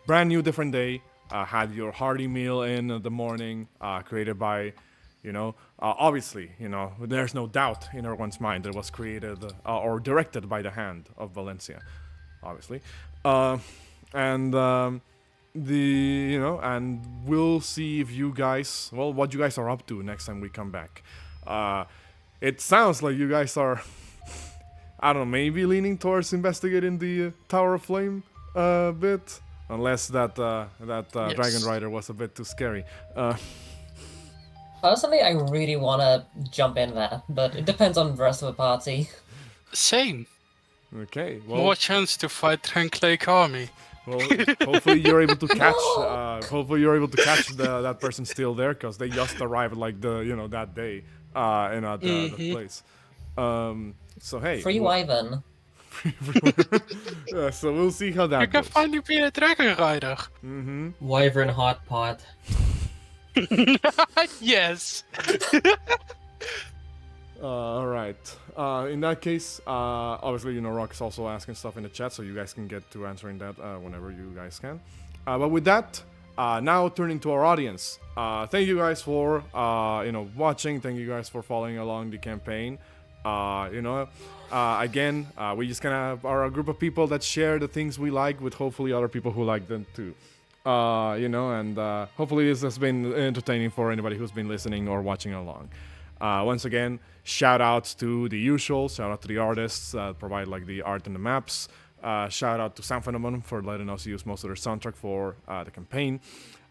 S1: brand new, different day. Had your hearty meal in the morning, created by, obviously, there's no doubt in everyone's mind that it was created or directed by the hand of Valencia, obviously. And we'll see if you guys, what you guys are up to next time we come back. It sounds like you guys are, I don't know, maybe leaning towards investigating the Tower of Flame a bit, unless that
S4: Yes.
S1: Dragon Rider was a bit too scary.
S7: Personally, I really want to jump in there, but it depends on the rest of the party.
S4: Same.
S1: Okay, well,
S4: More chance to fight Drangleic army.
S1: well, hopefully you're able to catch. Hopefully you're able to catch that person still there, because they just arrived like that day in the place. So hey,
S7: Free Wyvern.
S1: so we'll see how that
S4: You can
S1: goes.
S4: finally be a Dragon Rider.
S3: Wyvern hot pot.
S4: Yes.
S1: All right. In that case, obviously, Rock is also asking stuff in the chat, so you guys can get to answering that whenever you guys can. But with that, now turning to our audience. Thank you guys for watching. Thank you guys for following along the campaign. Again, we just kind of are a group of people that share the things we like with hopefully other people who like them too. And hopefully this has been entertaining for anybody who's been listening or watching along. Once again, shout outs to the usual, shout out to the artists that provide like the art and the maps. Shout out to Sound Phenomenon for letting us use most of their soundtrack for the campaign.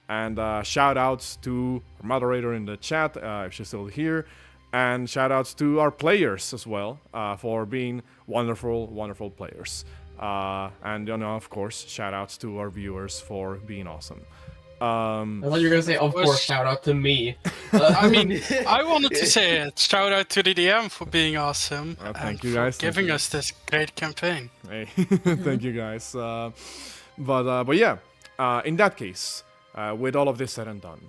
S1: And shout outs to our moderator in the chat, if she's still here. And shout outs to our players as well, for being wonderful, wonderful players. And of course, shout outs to our viewers for being awesome.
S3: I thought you were gonna say, of course, shout out to me.
S4: I mean, I wanted to say it. Shout out to the DM for being awesome.
S1: Thank
S4: and
S1: you guys.
S4: for giving us this great campaign.
S1: Hey, thank you guys. But yeah, in that case, with all of this said and done,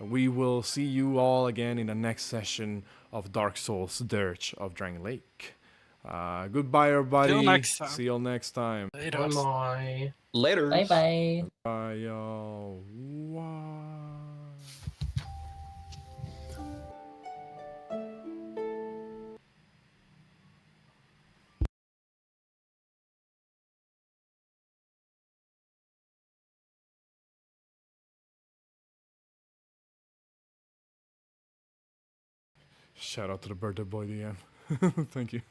S1: We will see you all again in the next session of Dark Souls Dirge of Drangleic. Goodbye, everybody.
S4: Till next time.
S1: See you all next time.
S4: Later.
S3: Bye.
S12: Later.
S7: Bye bye.
S1: Bye, y'all. Wow. Shout out to the birthday boy DM. Thank you.